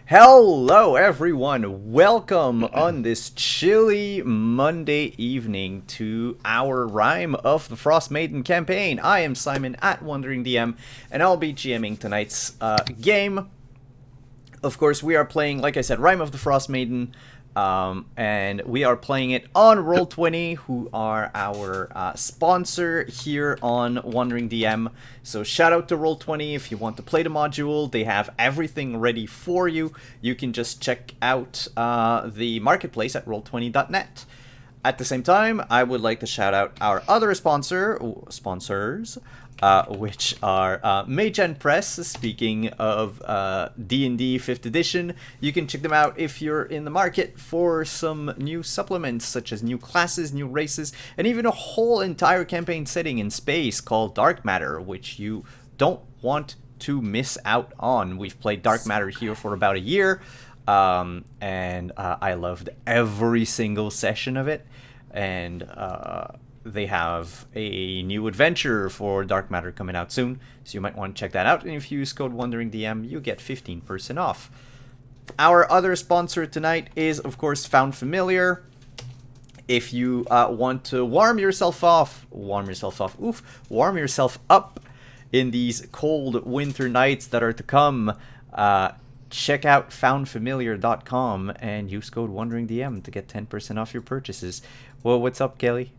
Hello, everyone. Welcome on this chilly Monday evening to our Rime of the Frostmaiden campaign. I am Simon at Wandering DM, and I'll be GMing tonight's game. Of course, we are playing, like I said, Rime of the Frostmaiden, and we are playing it on Roll20, who are our sponsor here on Wandering DM. So shout out to Roll20 if you want to play the module. They have everything ready for you. You can just check out the marketplace at roll20.net. At the same time, I would like to shout out our other sponsors, which are Mage and Press. Speaking of D&D 5th edition, you can check them out if you're in the market for some new supplements, such as new classes, new races, and even a whole entire campaign setting in space called Dark Matter, which you don't want to miss out on. We've played Dark Matter here for about a year, and I loved every single session of it. And they have a new adventure for Dark Matter coming out soon, so you might want to check that out. And if you use code WanderingDM, you get 15% off. Our other sponsor tonight is, of course, Found Familiar. If you want to warm yourself up in these cold winter nights that are to come, check out foundfamiliar.com and use code WanderingDM to get 10% off your purchases. Well, what's up, Kelly?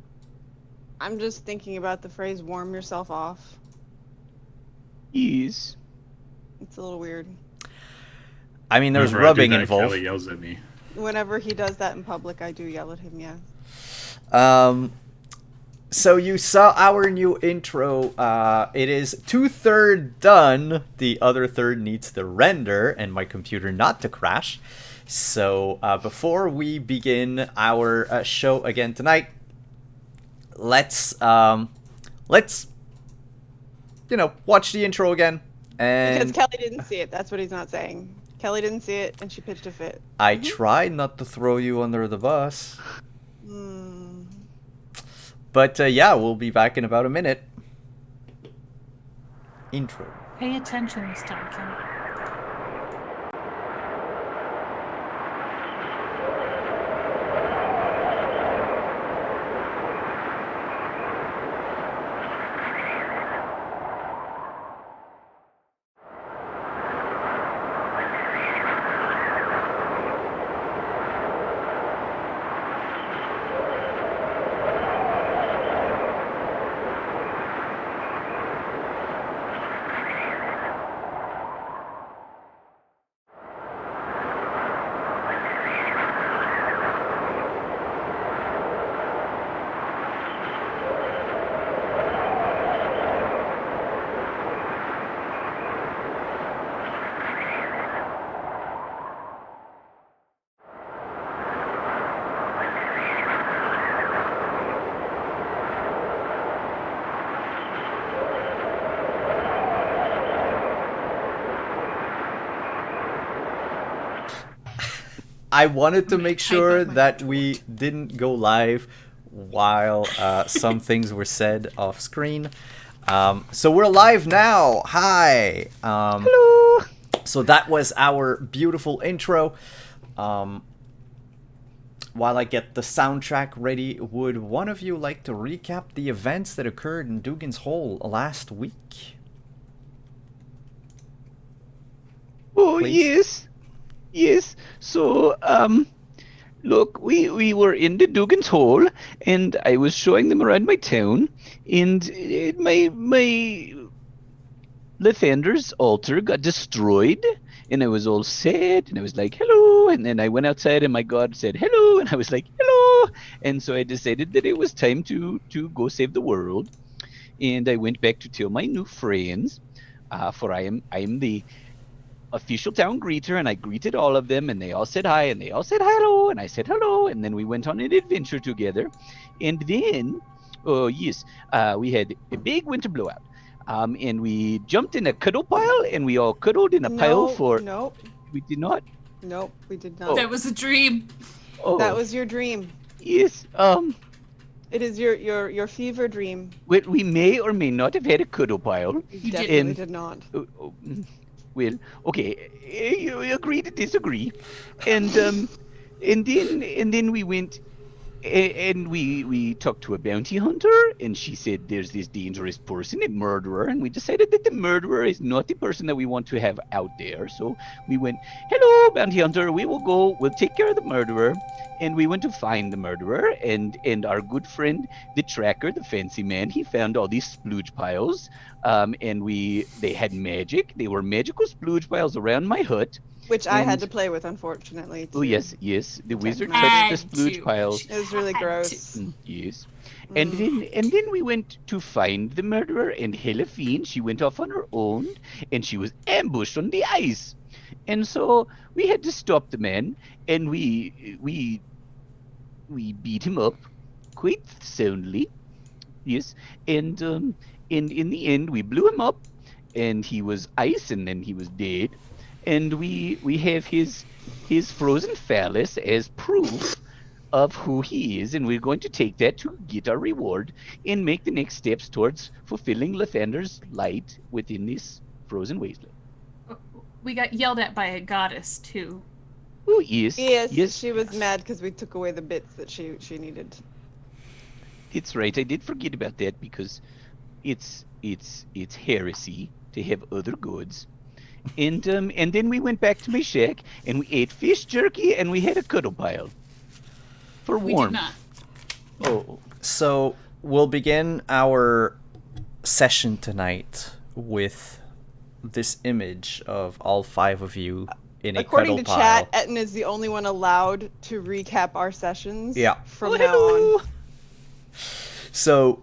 I'm just thinking about the phrase warm yourself off. Yes. It's a little weird. I mean, there's Whenever rubbing I do that, involved. Kelly yells at me. Whenever he does that in public, I do yell at him, yeah. So you saw our new intro. It is 2/3 done. The other third needs to render and my computer not to crash. So before we begin our show again tonight, let's watch the intro again. And Because Kelly didn't see it. That's what he's not saying. Kelly didn't see it, and she pitched a fit. I tried not to throw you under the bus. But yeah, we'll be back in about a minute. Intro. Pay attention this time, Kelly. I wanted to make sure that we didn't go live while some things were said off screen. So we're live now. Hi. Hello. So that was our beautiful intro. While I get the soundtrack ready, would one of you like to recap the events that occurred in Dugan's Hole last week? Oh, Please? yes. Yes. So, look, we were in the Dugan's Hole, and I was showing them around my town, and my Lathander's altar got destroyed, and I was all sad, and I was like, hello, and then I went outside, and my god said hello, and I was like, hello, and so I decided that it was time to go save the world, and I went back to tell my new friends, for I am the official town greeter, and I greeted all of them, and they all said hi, and they all said hello, and I said hello, and then we went on an adventure together, and then, oh yes, we had a big winter blowout, and we jumped in a cuddle pile, and we all cuddled in a pile for. Nope. We did not. Nope, we did not. Oh. That was a dream. Oh, That was your dream. yes. It is your fever dream. We may or may not have had a cuddle pile. You You definitely didn't. did not. Well, okay, you agree to disagree, and then we went and we talked to a bounty hunter, and she said there's this dangerous person, a murderer, and we decided that the murderer is not the person that we want to have out there. So we went, hello, bounty hunter, we'll take care of the murderer, and we went to find the murderer, and our good friend, the tracker, the fancy man, he found all these splooge piles, and they had magic. They were magical splooge piles around my hut. Which I had And- to play with, unfortunately. Oh to yes, the detect wizard magic. touched the Had splooge to. piles. It was really Had gross. to. Yes. Mm. And then we went to find the murderer, and Helafine, she went off on her own, and she was ambushed on the ice. And so we had to stop the man, and we beat him up quite soundly. Yes. And in the end we blew him up, and he was ice, and then he was dead. And we have his frozen phallus as proof of who he is, and we're going to take that to get our reward and make the next steps towards fulfilling Lathander's light within this frozen wasteland. We got yelled at by a goddess too. Oh yes, Yes, she was mad because we took away the bits that she needed. It's right. I did forget about that because it's heresy to have other goods. And then we went back to my shack and we ate fish jerky and we had a cuddle pile for We warmth. did not. Oh, So we'll begin our session tonight with this image of all 5 of you in a According cuddle to pile. chat, Etten is the only one allowed to recap our sessions. Yeah. From oh, now hello. on. So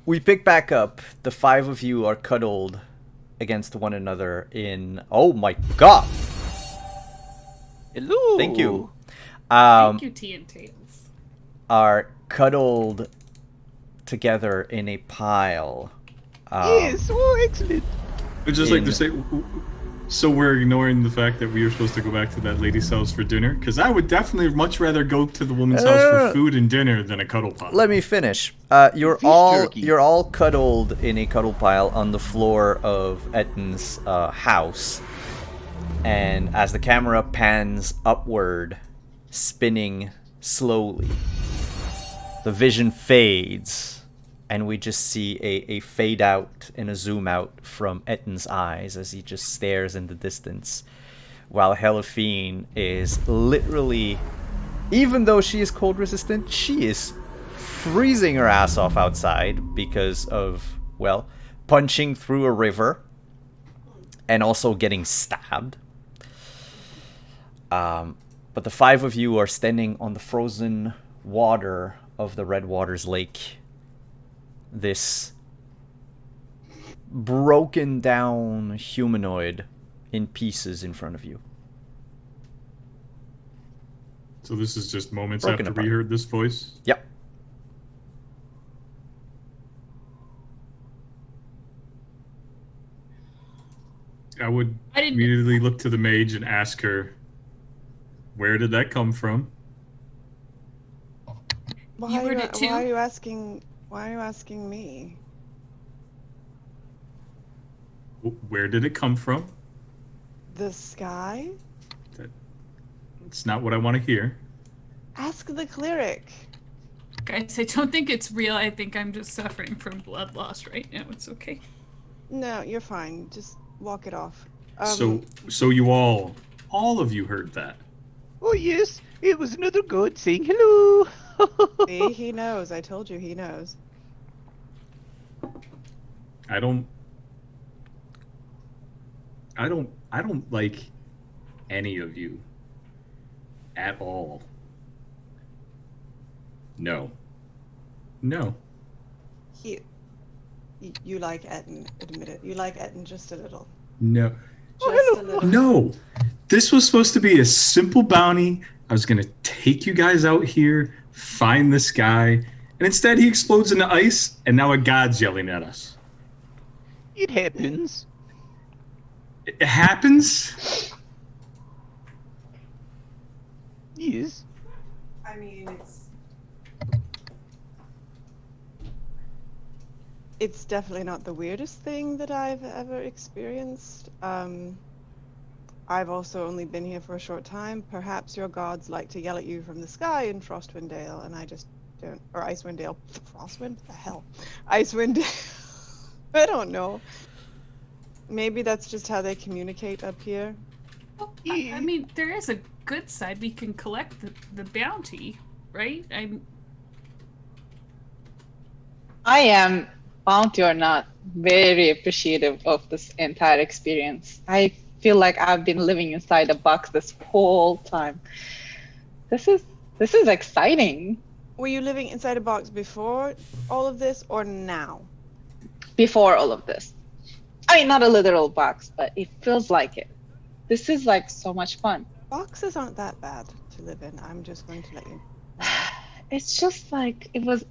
we pick back up. The 5 of you are cuddled against one another in. Oh my god! Hello. Thank you. Thank you, T and Tails. Are cuddled together in a pile. Yes. Oh, excellent. I'd just like to in- say, so we're ignoring the fact that we were supposed to go back to that lady's house for dinner? Because I would definitely much rather go to the woman's house for food and dinner than a cuddle pile. Let me finish. You're Fish all jerky. you're all cuddled in a cuddle pile on the floor of Etton's house, and as the camera pans upward, spinning slowly, the vision fades, and we just see a fade out and a zoom out from Etton's eyes as he just stares in the distance, while Helafine is literally, even though she is cold resistant, she is freezing her ass off outside because of, well, punching through a river and also getting stabbed. But the 5 of you are standing on the frozen water of the Red Waters Lake. This broken down humanoid in pieces in front of you. So this is just moments Broken after apart. we heard this voice? Yep. I would I didn't- immediately look to the mage and ask her, where did that come from? Why, You are heard you, it too? why are you asking? Why are you asking me? Where did it come from? The sky? It's not what I want to hear. Ask the cleric. Guys, I don't think it's real. I think I'm just suffering from blood loss right now. It's okay. No, you're fine. Just walk it off. So you all of you heard that. Oh yes, it was another god saying hello. See, he knows. I told you he knows. I don't like any of you at all. No. You like Etten. Admit it. You like Etten just a little. No. Just a little. No. This was supposed to be a simple bounty. I was going to take you guys out here, find this guy, and instead he explodes into ice, and now a god's yelling at us. It happens. It happens? Yes. I mean, it's definitely not the weirdest thing that I've ever experienced. I've also only been here for a short time. Perhaps your gods like to yell at you from the sky in Frostwind Dale, and I just don't. Or Icewind Dale. Frostwind? The hell? Icewind Dale. I don't know. Maybe that's just how they communicate up here. Well, I mean, there is a good side. We can collect the bounty, right? I am, bounty or not, very appreciative of this entire experience. I feel like I've been living inside a box this whole time. This is exciting. Were you living inside a box before all of this, or now? Before all of this. I mean, not a literal box, but it feels like it. This is like so much fun. Boxes aren't that bad to live in. I'm just going to let you. It's just like it was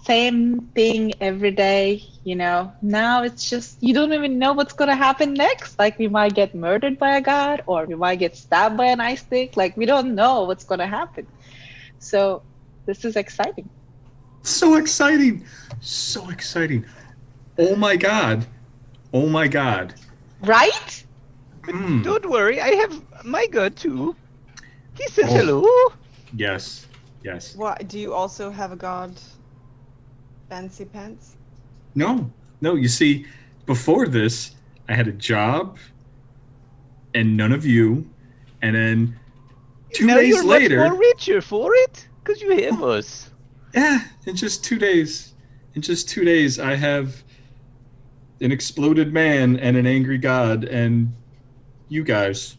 same thing every day, you know. Now it's just you don't even know what's gonna happen next. Like we might get murdered by a god, or we might get stabbed by an ice stick. Like we don't know what's gonna happen. So this is exciting. So exciting. So exciting. Oh my god. Oh my god. Right? Mm. Don't worry, I have my god too. He says Oh. hello. Yes. Yes. What? Do you also have a god? Fancy pants? No. No, you see, before this, I had a job and none of you. And then 2 Now days you're later. much more richer for it, because you have us. Yeah, in just 2 days. In just 2 days, I have an exploded man and an angry god and you guys.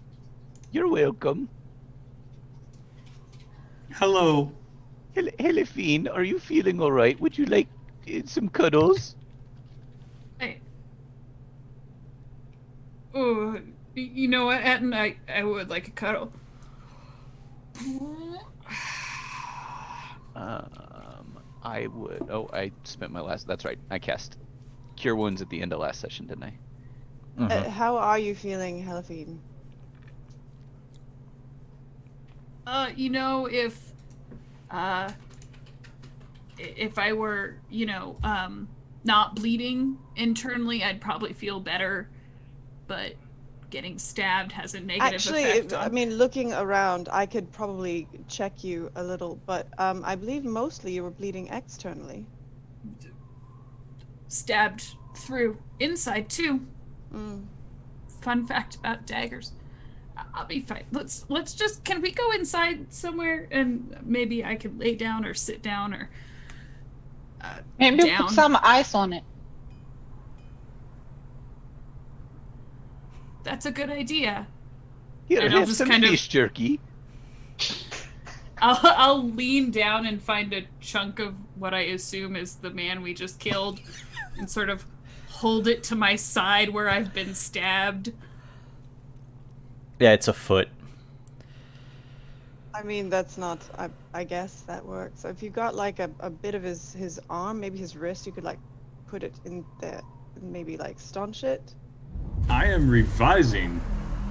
You're welcome. Hello. Helifine, are you feeling all right? Would you like some cuddles? Oh, you know what, Etten? I would like a cuddle. I would. Oh, I spent my last. That's right. I cast Cure Wounds at the end of last session, didn't I? Mhm. How are you feeling, Helifine? You know, if I were, not bleeding internally, I'd probably feel better. But getting stabbed has a negative Actually, effect on... I mean, looking around, I could probably check you a little, but I believe mostly you were bleeding externally. Stabbed through inside too. Mm. Fun fact about daggers. I'll be fine. Let's just, can we go inside somewhere and maybe I can lay down or sit down or Maybe down. put some ice on it. That's a good idea. Here, And I'll have just some kind of- fish jerky. I'll lean down and find a chunk of what I assume is the man we just killed and sort of hold it to my side where I've been stabbed. Yeah, it's a foot. I mean, that's not. I guess that works. If you got like a bit of his arm, maybe his wrist, you could like put it in there, and maybe like staunch it. I am revising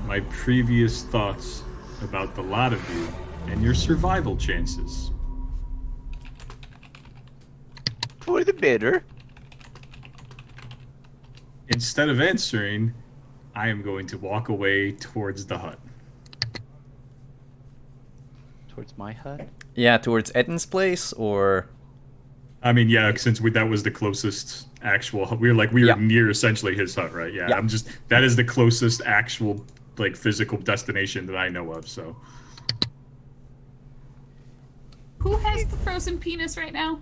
my previous thoughts about the lot of you and your survival chances. For the better. Instead of answering, I am going to walk away towards the hut. Towards my hut? Yeah, towards Etten's place, or... I mean, yeah, since that was the closest actual hut. We were Yeah. near essentially his hut, right? Yeah, Yeah. that is the closest actual like physical destination that I know of, so. Who has the frozen penis right now?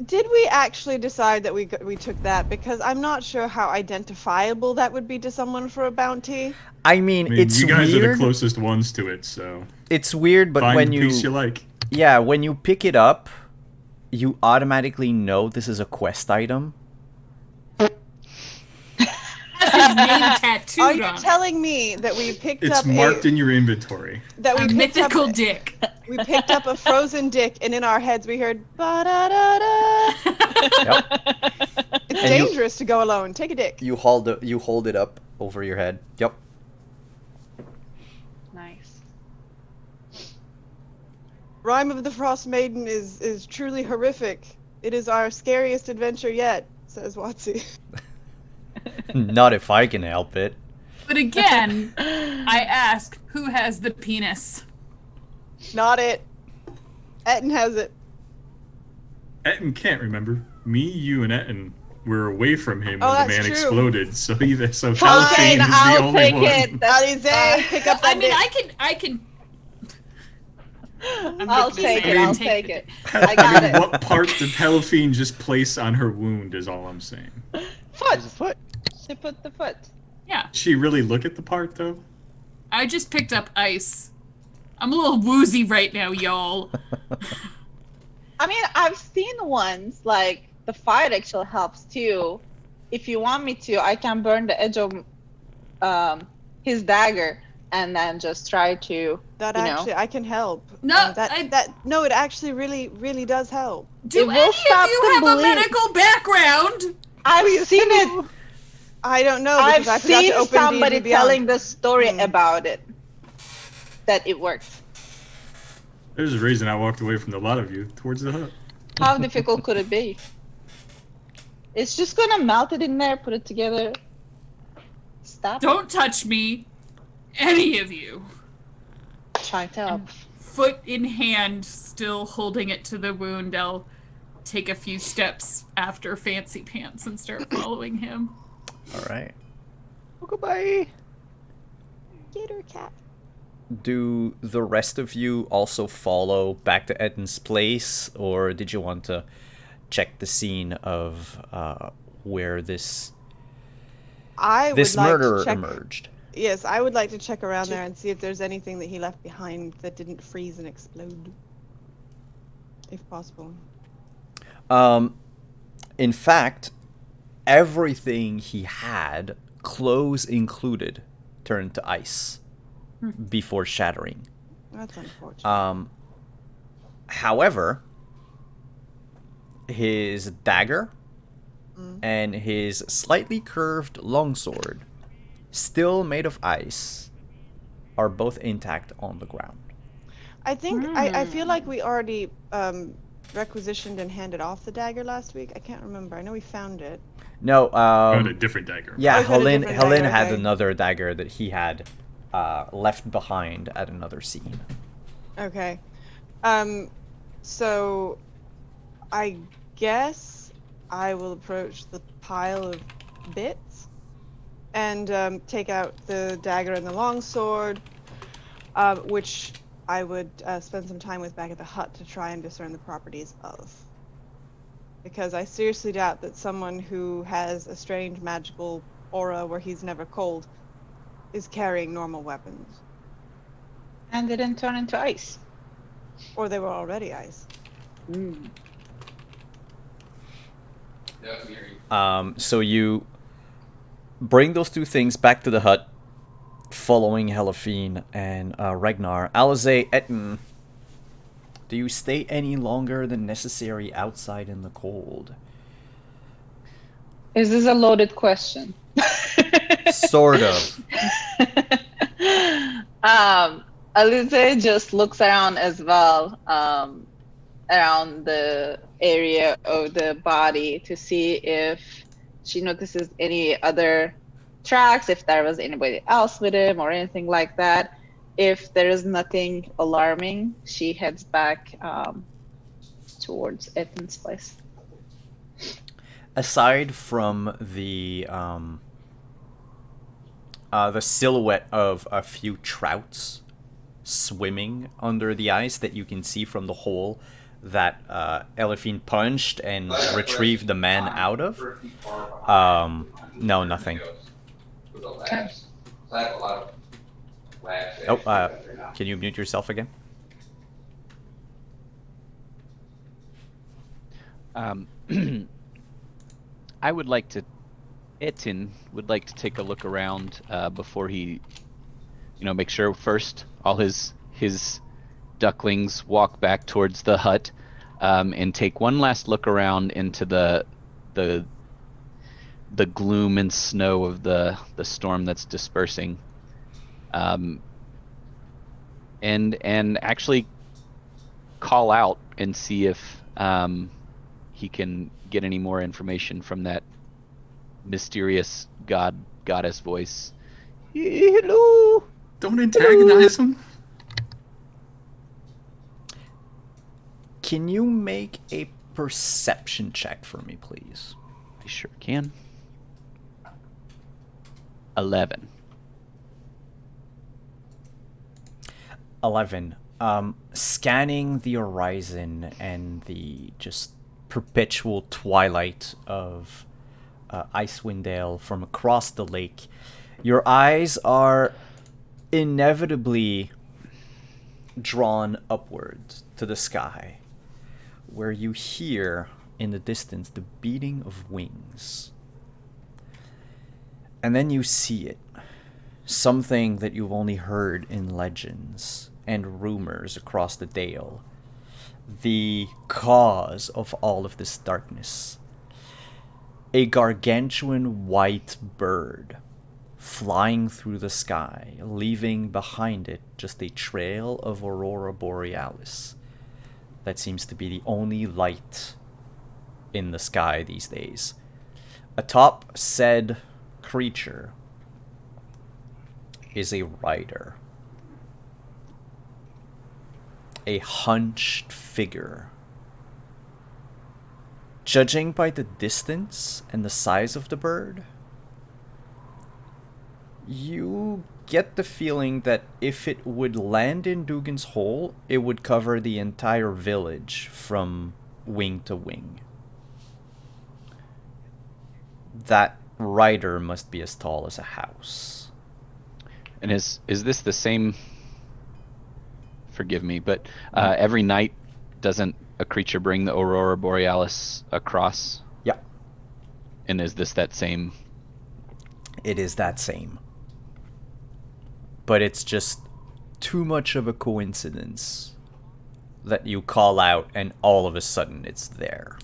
Did we actually decide that we took that? Because I'm not sure how identifiable that would be to someone for a bounty. I mean, I mean, it's you guys are weird. the closest ones to it, so. It's weird, but Find when the you... piece you like. Yeah, when you pick it up, you automatically know this is a quest item. Has his name tattooed Are you on it. telling me that we picked It's up marked in your inventory. that we A picked up mythical dick. we picked up a frozen dick, and in our heads we heard ba da da da. Yep. It's And you- dangerous to go alone. Take a dick. You hold it up over your head. Yep. Nice. Rime of the Frostmaiden is truly horrific. It is our scariest adventure yet, says Watsy. Not if I can help it. But again, I ask, who has the penis? Not it. Etten has it. Etten can't remember. Me, you, and Etten were away from him Oh, when the that's man true. exploded. So Fine, Caliphane is the I'll only take one. it. That's Alize, pick up that I mean, dick. I can. I'm I'll not gonna take say it. I I'll take take the it. dick. I got it. What part did Caliphane just place on her wound is all I'm saying. Foot. There's a foot. She put the foot. Yeah, Did she really look at the part though? I just picked up ice. I'm a little woozy right now, y'all. I mean, I've seen ones like the fire actually helps too. If you want me to, I can burn the edge of his dagger and then just try to, That you actually, know. I can help. No, No, it actually really does help. Do It will any of stop you the have a bleed. medical background? I've seen it. I don't know I've because I forgot seen to open somebody D&D Beyond. telling the story Hmm. about it. That it works. There's a reason I walked away from the lot of you towards the hut. How difficult could it be? It's just gonna melt it in there, put it together. Stop. Don't touch me, any of you. Try to help. Foot in hand, still holding it to the wound, I'll take a few steps after Fancy Pants and start following him. All right. Goodbye. Gator cat. Do the rest of you also follow back to Etten's place, or did you want to check the scene of where this murderer to check, emerged? Yes, I would like to check around there and see if there's anything that he left behind that didn't freeze and explode, if possible. In fact, everything he had, clothes included, turned to ice before shattering. That's unfortunate. However, his dagger and his slightly curved longsword, still made of ice, are both intact on the ground. I think I feel like we already requisitioned and handed off the dagger last week. I can't remember. I know we found it. No, Found a different dagger. yeah, Oh, he had a Helen different Helen dagger, had okay. another dagger that he had left behind at another scene. Okay. So I guess I will approach the pile of bits and take out the dagger and the longsword, which I would spend some time with back at the hut to try and discern the properties of. Because I seriously doubt that someone who has a strange magical aura where he's never cold is carrying normal weapons. And didn't turn into ice. Or they were already ice. So you bring those two things back to the hut, following Helafine and Ragnar. Alize, Etten, do you stay any longer than necessary outside in the cold? Is this a loaded question? Sort of. Alize just looks around as well, around the area of the body to see if she notices any other tracks, if there was anybody else with him or anything like that. If there is nothing alarming, she heads back towards Ethan's place. Aside from the silhouette of a few trouts swimming under the ice that you can see from the hole that Elefine punched and retrieved the man out of, no, nothing. Okay. Oh, can you mute yourself again? I would like to. Etin would like to take a look around before he, make sure first all his ducklings walk back towards the hut, and take one last look around into the gloom and snow of the storm that's dispersing, and actually call out and see if he can get any more information from that mysterious goddess voice Hello. Don't antagonize him. Can you make a perception check for me, please? I sure can. 11. 11. Scanning the horizon and the just perpetual twilight of Icewind Dale from across the lake, your eyes are inevitably drawn upwards to the sky, where you hear in the distance the beating of wings. And then you see it. Something that you've only heard in legends and rumors across the Dale. The cause of all of this darkness. A gargantuan white bird flying through the sky, leaving behind it just a trail of aurora borealis. That seems to be the only light in the sky these days. Atop said creature is a rider. A hunched figure. Judging by the distance and the size of the bird, you get the feeling that if it would land in Dugan's Hole, it would cover the entire village from wing to wing. That rider must be as tall as a house. And is this the same? Forgive me, but every night doesn't a creature bring the aurora borealis across? Yeah, And is this that same? it is that same. But it's just too much of a coincidence that you call out and all of a sudden it's there.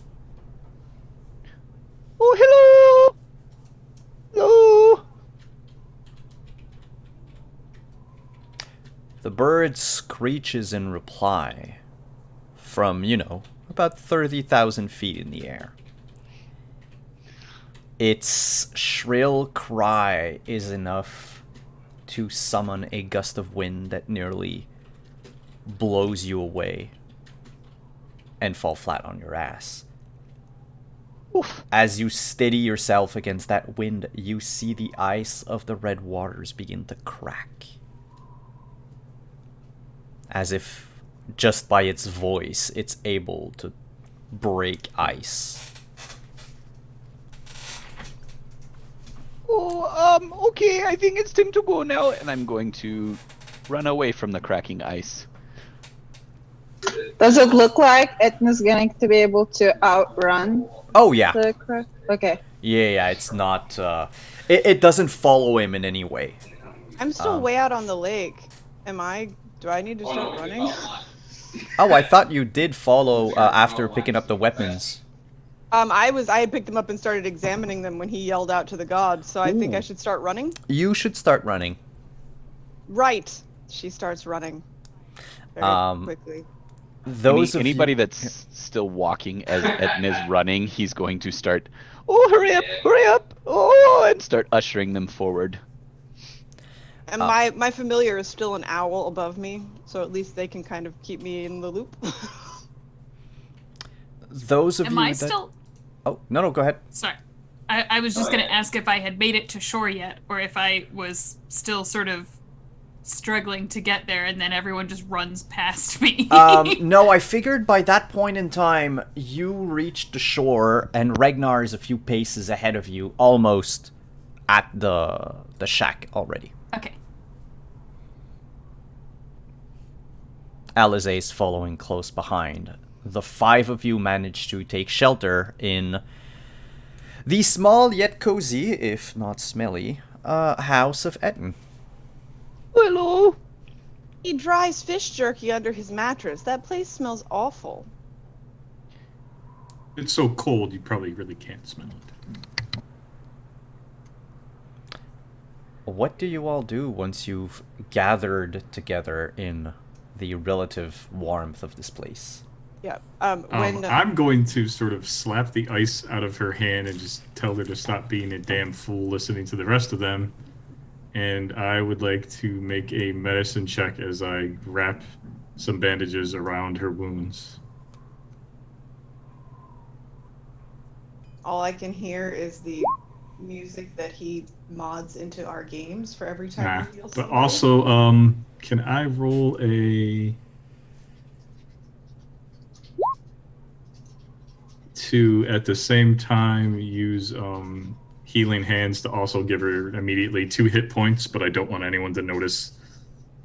Oh, hello! Hello! The bird screeches in reply from, about 30,000 feet in the air. Its shrill cry is enough to summon a gust of wind that nearly blows you away and fall flat on your ass. Oof. As you steady yourself against that wind, you see the ice of the red waters begin to crack. As if just by its voice, it's able to break ice. Oh, okay, I think it's time to go now. And I'm going to run away from the cracking ice. Does it look like Etna's going to be able to outrun Oh yeah. the crack? Okay. Yeah, it's not, it doesn't follow him in any way. I'm still way out on the lake. Do I need to start running? Oh, I thought you did follow after picking up the weapons. I had picked them up and started examining them when he yelled out to the gods, so I think Ooh. I should start running. You should start running. Right. She starts running. Very quickly. Those of Anybody you... that's still walking as Etna's running, he's going to start, oh, hurry up, oh, and start ushering them forward. And my familiar is still an owl above me, so at least they can kind of keep me in the loop. Those of Am you I that... still? Oh, no, go ahead. Sorry. I was just going to ask if I had made it to shore yet, or if I was still sort of struggling to get there, and then everyone just runs past me. No, I figured by that point in time, you reached the shore, and Ragnar is a few paces ahead of you, almost at the shack already. Okay. Alize is following close behind. The five of you manage to take shelter in the small yet cozy, if not smelly, house of Etten. Hello. He dries fish jerky under his mattress. That place smells awful. It's so cold, you probably really can't smell it. What do you all do once you've gathered together in the relative warmth of this place? Yeah. I'm going to sort of slap the ice out of her hand and just tell her to stop being a damn fool listening to the rest of them. and I would like to make a medicine check as I wrap some bandages around her wounds. All I can hear is the music that he mods into our games for every time he heals But somebody. also, can I roll a to at the same time use healing hands to also give her immediately 2 hit points, but I don't want anyone to notice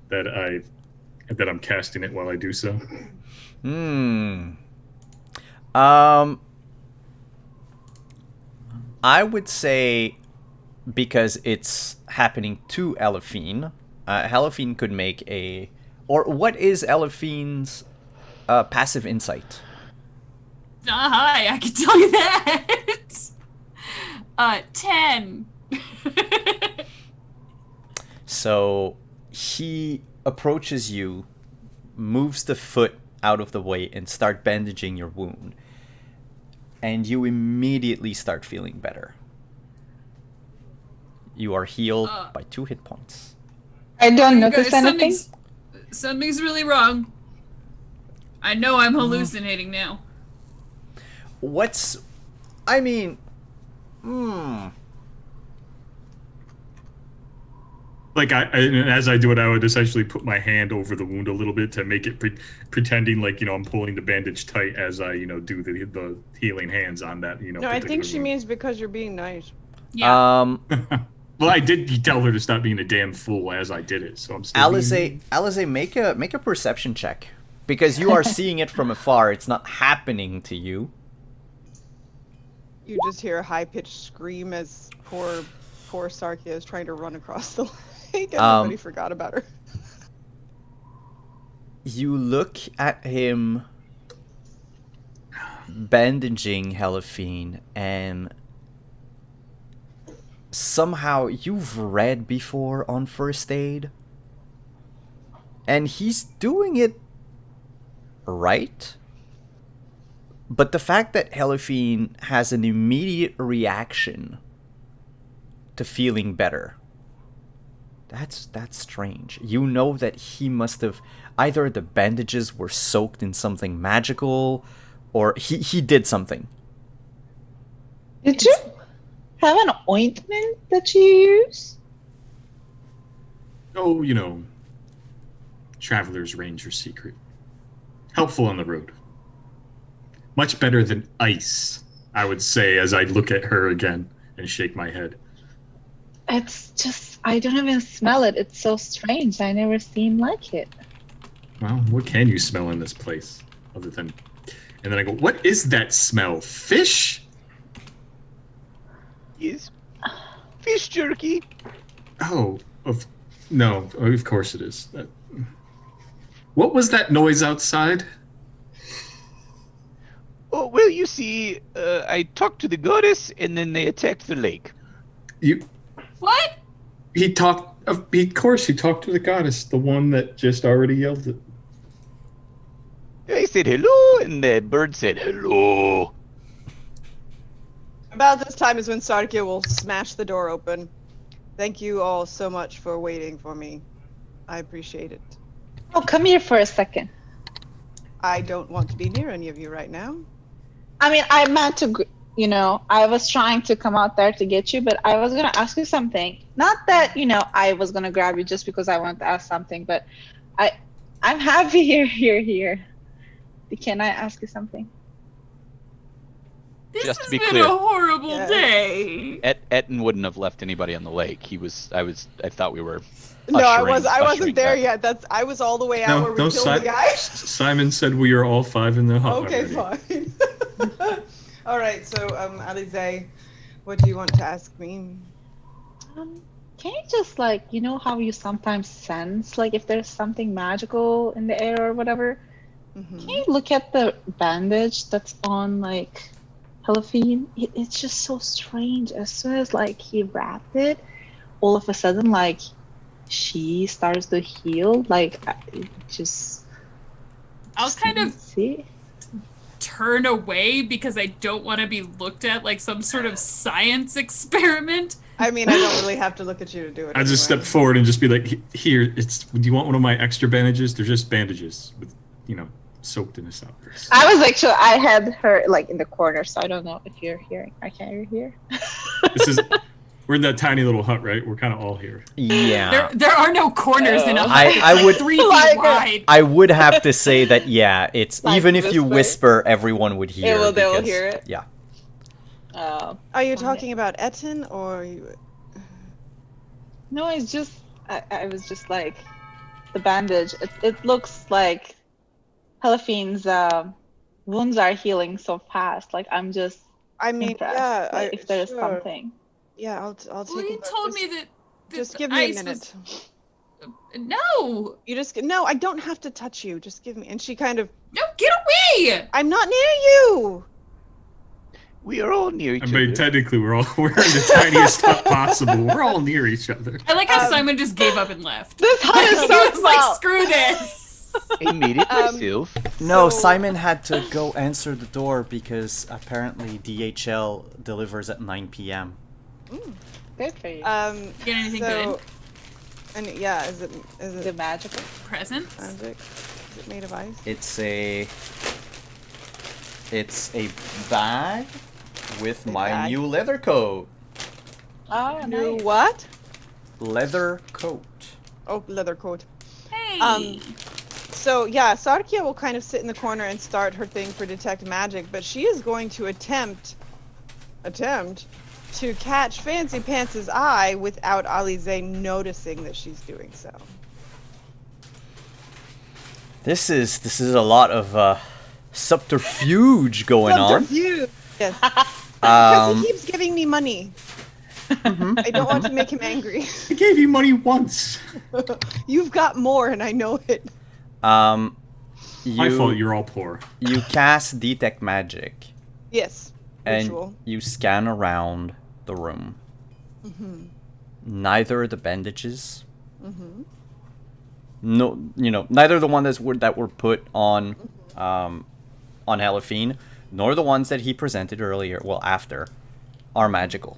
that I'm casting it while I do so. I would say, because it's happening to Elephine, Elephine could make a... Or what is Elephine's passive insight? Hi, I can tell you that. 10. So he approaches you, moves the foot out of the way, and start bandaging your wound. And you immediately start feeling better. You are healed by 2 hit points. I don't You notice guys, anything. something's really wrong. I know I'm hallucinating now. What's... I mean... Like and as I do it, I would essentially put my hand over the wound a little bit to make it pretending like I'm pulling the bandage tight as I do the healing hands on that No, I think she wound. means because you're being nice. Yeah. Well, I did tell her to stop being a damn fool as I did it, so I'm still. Alize, make a perception check, because you are seeing it from afar. It's not happening to you. You just hear a high-pitched scream as poor Sarkia is trying to run across the lake, and nobody forgot about her. You look at him bandaging Helephine, and somehow you've read before on first aid, and he's doing it right. But the fact that Helephine has an immediate reaction to feeling better, that's strange. You know that he must have... Either the bandages were soaked in something magical, or he did something. Did you have an ointment that you use? Oh, Traveler's Ranger secret. Helpful on the road. Much better than ice, I would say, as I look at her again and shake my head. It's just, I don't even smell it. It's so strange. I never seen like it. Well, what can you smell in this place other than... And then I go, what is that smell? Fish? Yes. Fish jerky. Oh, no, of course it is. What was that noise outside? Oh, well, you see, I talked to the goddess, and then they attacked the lake. What? He talked... Of course, he talked to the goddess, the one that just already yelled it. I said hello, and the bird said hello. About this time is when Sarkia will smash the door open. Thank you all so much for waiting for me. I appreciate it. Oh, come here for a second. I don't want to be near any of you right now. I mean, I meant to, I was trying to come out there to get you, but I was going to ask you something. Not that, I was going to grab you just because I wanted to ask something, but I'm happy you're here. Can I ask you something? This Just to has be been clear. a horrible Yeah. day. Etten wouldn't have left anybody on the lake. I thought we were. No, I ushering wasn't there back. yet. I was all the way out where we killed the guy. Simon said we are all 5 in the hut. Okay, already. fine. All right, so Alize, what do you want to ask me? Can you just how you sometimes sense if there's something magical in the air or whatever? Mhm. Can you look at the bandage that's on Helephine? It's just so strange. As soon as he wrapped it, all of a sudden she starts to heal. It just. I'll kind of see. turn away because I don't want to be looked at like some sort of science experiment. I mean, I don't really have to look at you to do it. I just anyway. step forward and just be like, "Here, do you want one of my extra bandages? They're just bandages with, soaked in a salve." I had her like in the corner, so I don't know if you're hearing. Can you hear? We're in that tiny little hut, right? We're kind of all here. Yeah. There are no corners in a Oh. hut. It's I like would- 3 feet Like- wide. I would have to say that, yeah, it's Like even if you whisper. whisper, everyone would hear. They will because- hear it? Yeah. Are you Okay. talking about Etten or you? No, it's just I was just like the bandage. It looks like Helefine's wounds are healing so fast. Like I'm just I mean, impressed. yeah. Like, if there's sure. something. Yeah, I'll take. Well, a you look. told Just- me that. Just the give me a ice minute. was- No, You just no. I don't have to touch you. Just give me. And she kind of. no, get away! I'm not near you. We are all near each I mean, other. technically, we're in the tiniest hut possible. We're all near each other. I like how Um, Simon just gave up and left. This hut Like, is he so was like, small. screw this. I made it myself. No, So- Simon had to go answer the door because apparently DHL delivers at 9 p.m. Good for you. Get anything So, good? and yeah, is Is it it magical? Presents? magic? Is it made of ice? It's a bag with A my bag? new leather coat. Oh, You nice. what? Leather coat. Oh, leather coat. Hey. So yeah, Sarkia will kind of sit in the corner and start her thing for detect magic, but she is going to attempt to catch Fancy Pants' eye without Alize noticing that she's doing so. This is a lot of subterfuge going Subterfuge. Yes. on. Because he keeps giving me money. Mhm. I don't want to make him angry. I gave you money once. You've got more, and I know it. My fault. You You're all poor. you cast detect magic Yes. and Ritual. you scan around the room. Mm-hmm. Neither the bandages, Mm-hmm. no, neither the one that were put on Helephine, nor the ones that he presented earlier, well, after, are magical.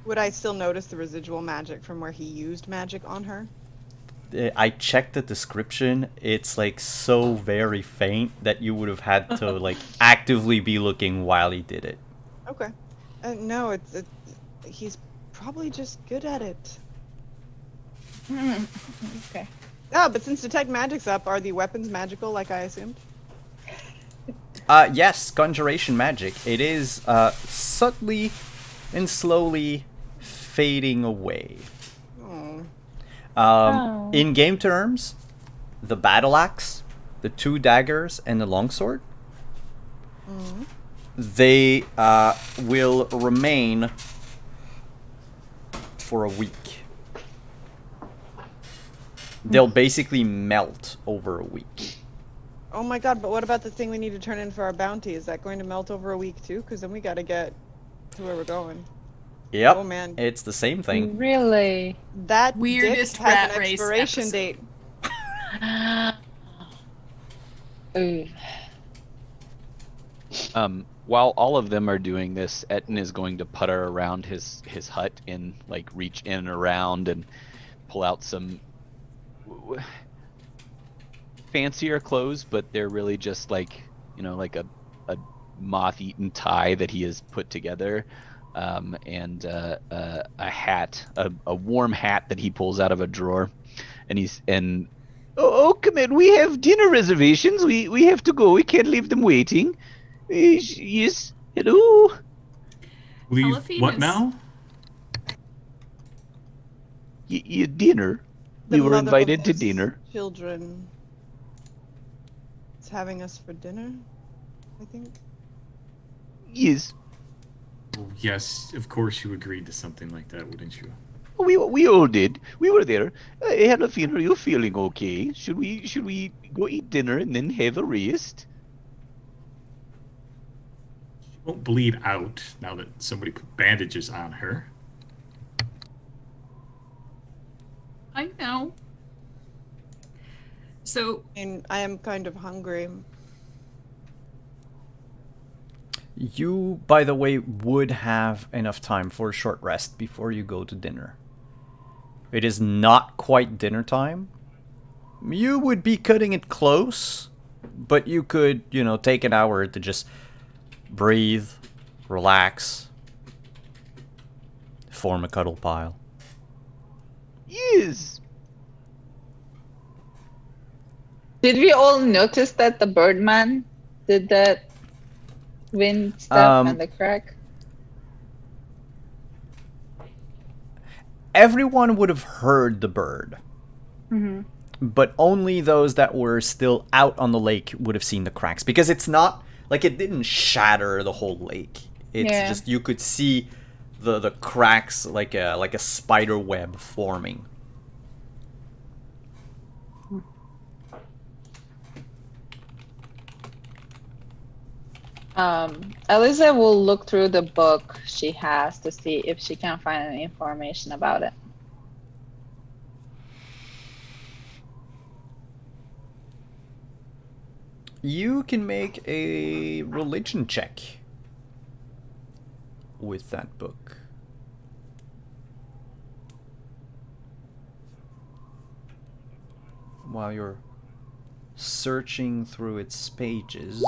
Would I still notice the residual magic from where he used magic on her? I checked the description. It's like so very faint that you would have had to like actively be looking while he did it. Okay. No, he's probably just good at it. Okay. Ah, but since detect magic's up, are the weapons magical like I assumed? Yes, conjuration magic. It is subtly and slowly fading away. Oh. Oh. In game terms, the battle axe, the 2 daggers, and the longsword, Mm-hmm. they will remain for a week. They'll basically melt over a week. Oh my god, but what about the thing we need to turn in for our bounty? Is that going to melt over a week too? Because then we gotta get to where we're going. Yep, Oh man. it's the same thing. Really? That Weirdest dick has rat an race expiration episode. date. Ooh. While all of them are doing this, Etten is going to putter around his hut and like reach in and around and pull out some fancier clothes, but they're really just like like a moth-eaten tie that he has put together, and a hat, a warm hat that he pulls out of a drawer, and oh come in, we have dinner reservations. We have to go. We can't leave them waiting. Yes. Hello. Leave Helephine what is- now? Dinner. The We were mother of invited to his dinner. Children is having us for dinner, I think. Yes. Oh, yes, of course you agreed to something like that, wouldn't you? We all did. We were there. Helephine, are you feeling okay? Should we go eat dinner and then have a rest? She won't bleed out now that somebody put bandages on her. I know. So, And I am kind of hungry. You, by the way, would have enough time for a short rest before you go to dinner. It is not quite dinner time. You would be cutting it close, but you could, take an hour to just breathe, relax, form a cuddle pile. Yes. Did we all notice that the Birdman did that wind stuff and the crack? Everyone would have heard the bird. Mm-hmm. But only those that were still out on the lake would have seen the cracks. Because it's not, like, it didn't shatter the whole lake. It's just, you could see the cracks like a spider web forming. Eliza will look through the book she has to see if she can find any information about it. You can make a religion check with that book. While you're searching through its pages.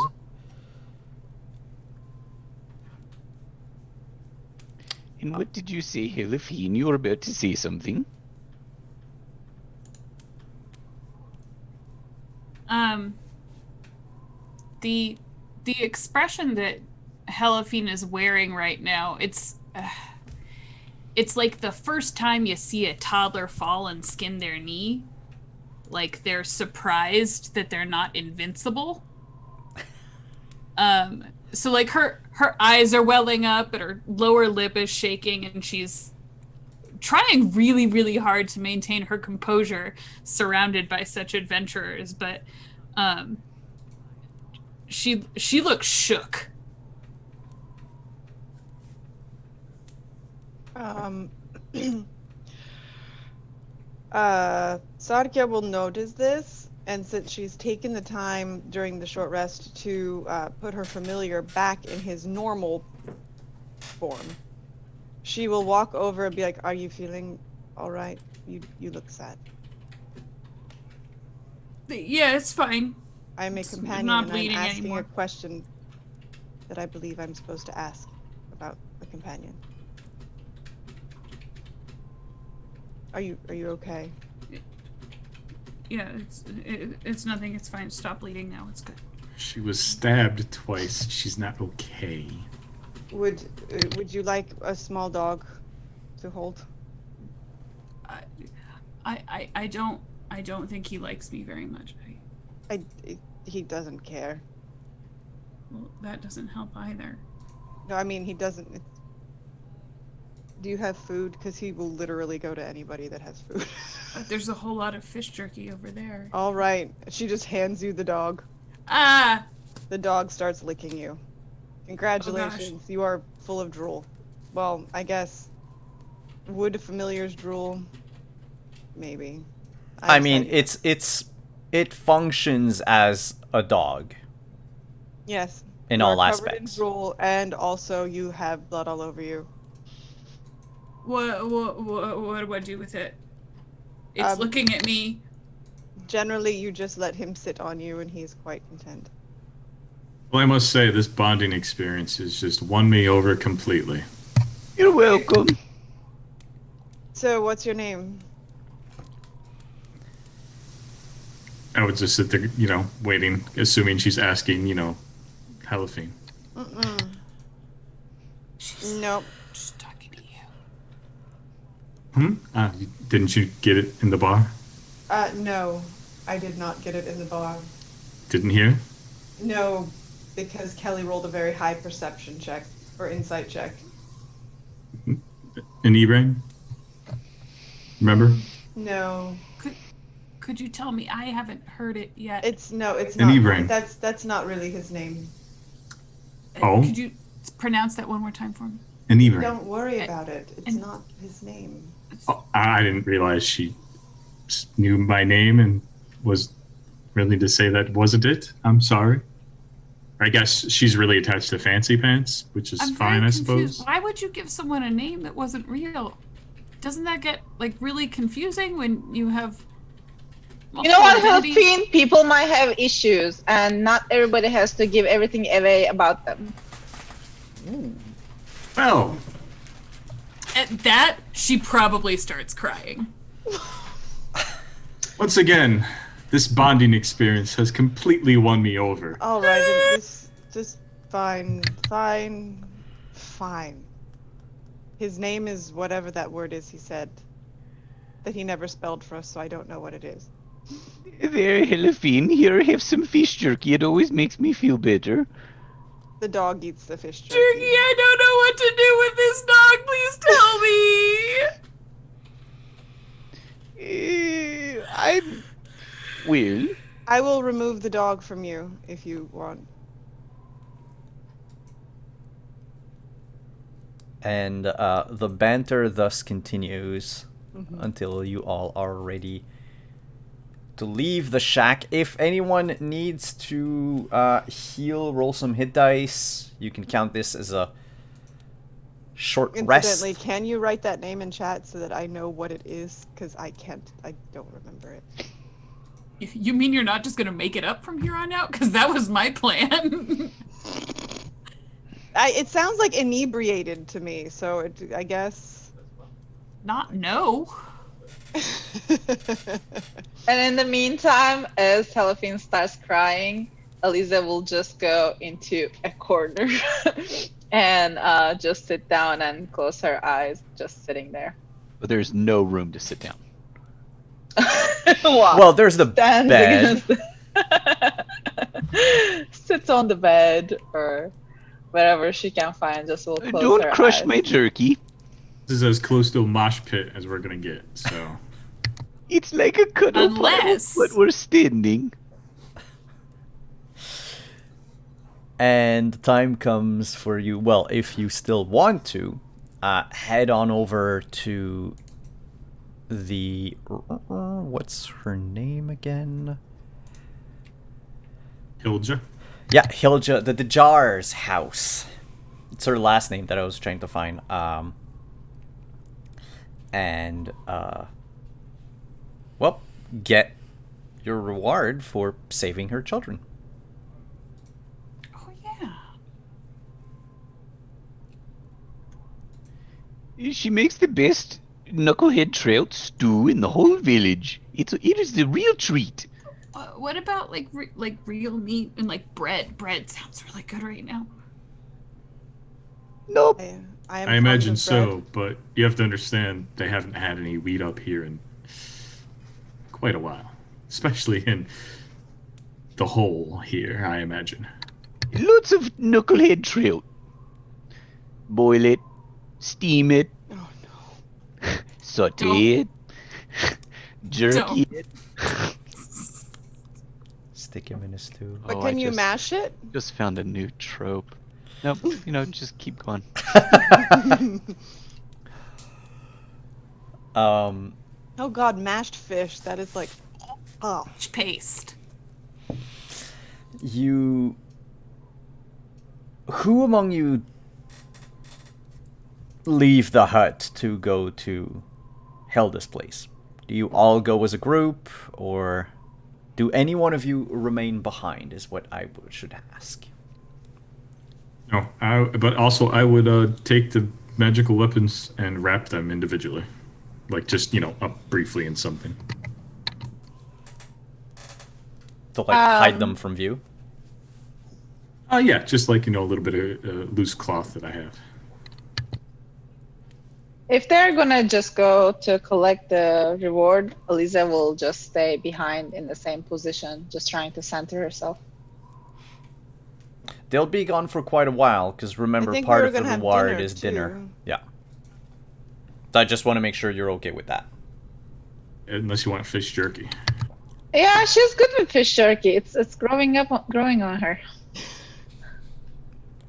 And what did you say, Helafine? You were about to say something. The expression that Helafine is wearing right now, it's like the first time you see a toddler fall and skin their knee. Like they're surprised that they're not invincible. So like her eyes are welling up and her lower lip is shaking and she's trying really, really hard to maintain her composure surrounded by such adventurers, but she looks shook. Sarkia will notice this, and since she's taken the time during the short rest to put her familiar back in his normal form, she will walk over and be like, "Are you feeling all right? You look sad." Yeah, it's fine. I'm a companion, not and I'm bleeding asking anymore. a question that I believe I'm supposed to ask about a companion. Are you okay? Yeah, it's nothing. It's fine. Stop bleeding now. It's good. She was stabbed twice. She's not okay. Would you like a small dog to hold? I don't think he likes me very much. He doesn't care. Well, that doesn't help either. No, I mean he doesn't. Do you have food? Because he will literally go to anybody that has food. There's a whole lot of fish jerky over there. All right. She just hands you the dog. Ah! The dog starts licking you. Congratulations, you are full of drool. Well, I guess. Would familiars drool? Maybe. I mean, it functions as a dog. Yes. In you all are covered aspects. in drool, and also you have blood all over you. What do I do with it? It's looking at me. Generally, you just let him sit on you, and he's quite content. Well, I must say, this bonding experience has just won me over completely. You're welcome. So, what's your name? I would just sit there, waiting, assuming she's asking, Helafine. Nope. She's talking to you. Didn't you get it in the bar? No. I did not get it in the bar. Didn't hear? No, because Kelly rolled a very high perception check, or insight check. An E-brain? Remember? No. Could you tell me? I haven't heard it yet. It's An not. E-brain. That's not really his name. Oh. Could you pronounce that one more time for me? An E-brain. Don't worry about it. It's not his name. Oh, I didn't realize she knew my name and was ready to say that wasn't it. I'm sorry. I guess she's really attached to Fancy Pants, which is I'm fine, very I confused. suppose. Why would you give someone a name that wasn't real? Doesn't that get like really confusing when you have You know multiple what, identities? Helpine? People might have issues, and not everybody has to give everything away about them. Well, At that, she probably starts crying. once again, this bonding experience has completely won me over. All right, this just fine. His name is whatever that word is he said. That he never spelled for us, so I don't know what it is. There, Helafine, here, have some fish jerky. It always makes me feel better. The dog eats the fish jerky. Jerky, I don't know what to do with this dog. Please tell me. I'm... Well, I will remove the dog from you if you want. And the banter thus continues until you all are ready to leave the shack. If anyone needs to heal, roll some hit dice. You can count this as a short rest. Incidentally, can you write that name in chat so that I know what it is? Because I don't remember it. You mean you're not just gonna make it up from here on out? Because that was my plan. It sounds like inebriated to me, so I guess. Not no. And in the meantime, as Helafine starts crying, Eliza will just go into a corner and just sit down and close her eyes, just sitting there. but there's no room to sit down. Well, there's the Stands bed. Sits on the bed or wherever she can find. Just will close Don't her crush eyes. my jerky. This is as close to a mosh pit as we're gonna get, so. It's like a cuddle Unless- pile, but we're standing. And time comes for you, well, if you still want to, head on over to the... what's her name again? Hilja? Yeah, Hilja, the Dejar's house. It's her last name that I was trying to find. Well, get your reward for saving her children. Oh yeah. She makes the best knucklehead trout stew in the whole village. It is the real treat. What about like real meat and like bread? Bread sounds really good right now. Nope. I I imagine so, but you have to understand they haven't had any wheat up here in quite a while. Especially in the hole here, I imagine. Lots of knucklehead trout. Boil it, steam it, Oh no. saute it, jerky Don't. it. Stick him in a stew. But Oh, can I you just- mash it? Just found a new trope. Nope, just keep going. Oh god, mashed fish. That is like, oh. Paste. Who among you leave the hut to go to Hilda's place? Do you all go as a group, or do any one of you remain behind, is what I should ask. No, but also I would take the magical weapons and wrap them individually. Like just, up briefly in something. To hide them from view? Yeah, just like, a little bit of loose cloth that I have. If they're gonna just go to collect the reward, Eliza will just stay behind in the same position, just trying to center herself. They'll be gone for quite a while, because remember, I think part we were of the gonna have reward dinner, is dinner. too. Yeah. So I just want to make sure you're okay with that. Unless you want fish jerky. Yeah, she's good with fish jerky. It's growing on her.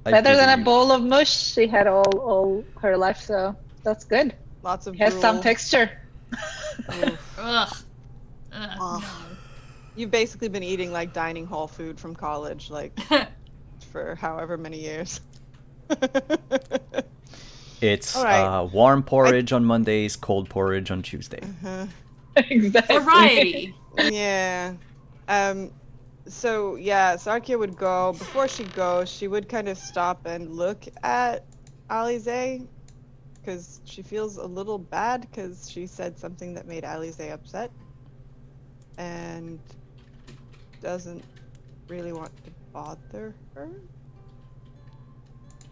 I Better than pity a you. bowl of mush she had all her life, so that's good. Lots of Has some drool. texture. Oof. Ugh. Ugh. You've basically been eating like dining hall food from college, like for however many years. It's All right. warm porridge on Mondays, cold porridge on Tuesday. Exactly. Variety. Yeah. So yeah, Sarkia would go. Before she goes, she would kind of stop and look at Alize because she feels a little bad because she said something that made Alize upset and doesn't really want to bother her.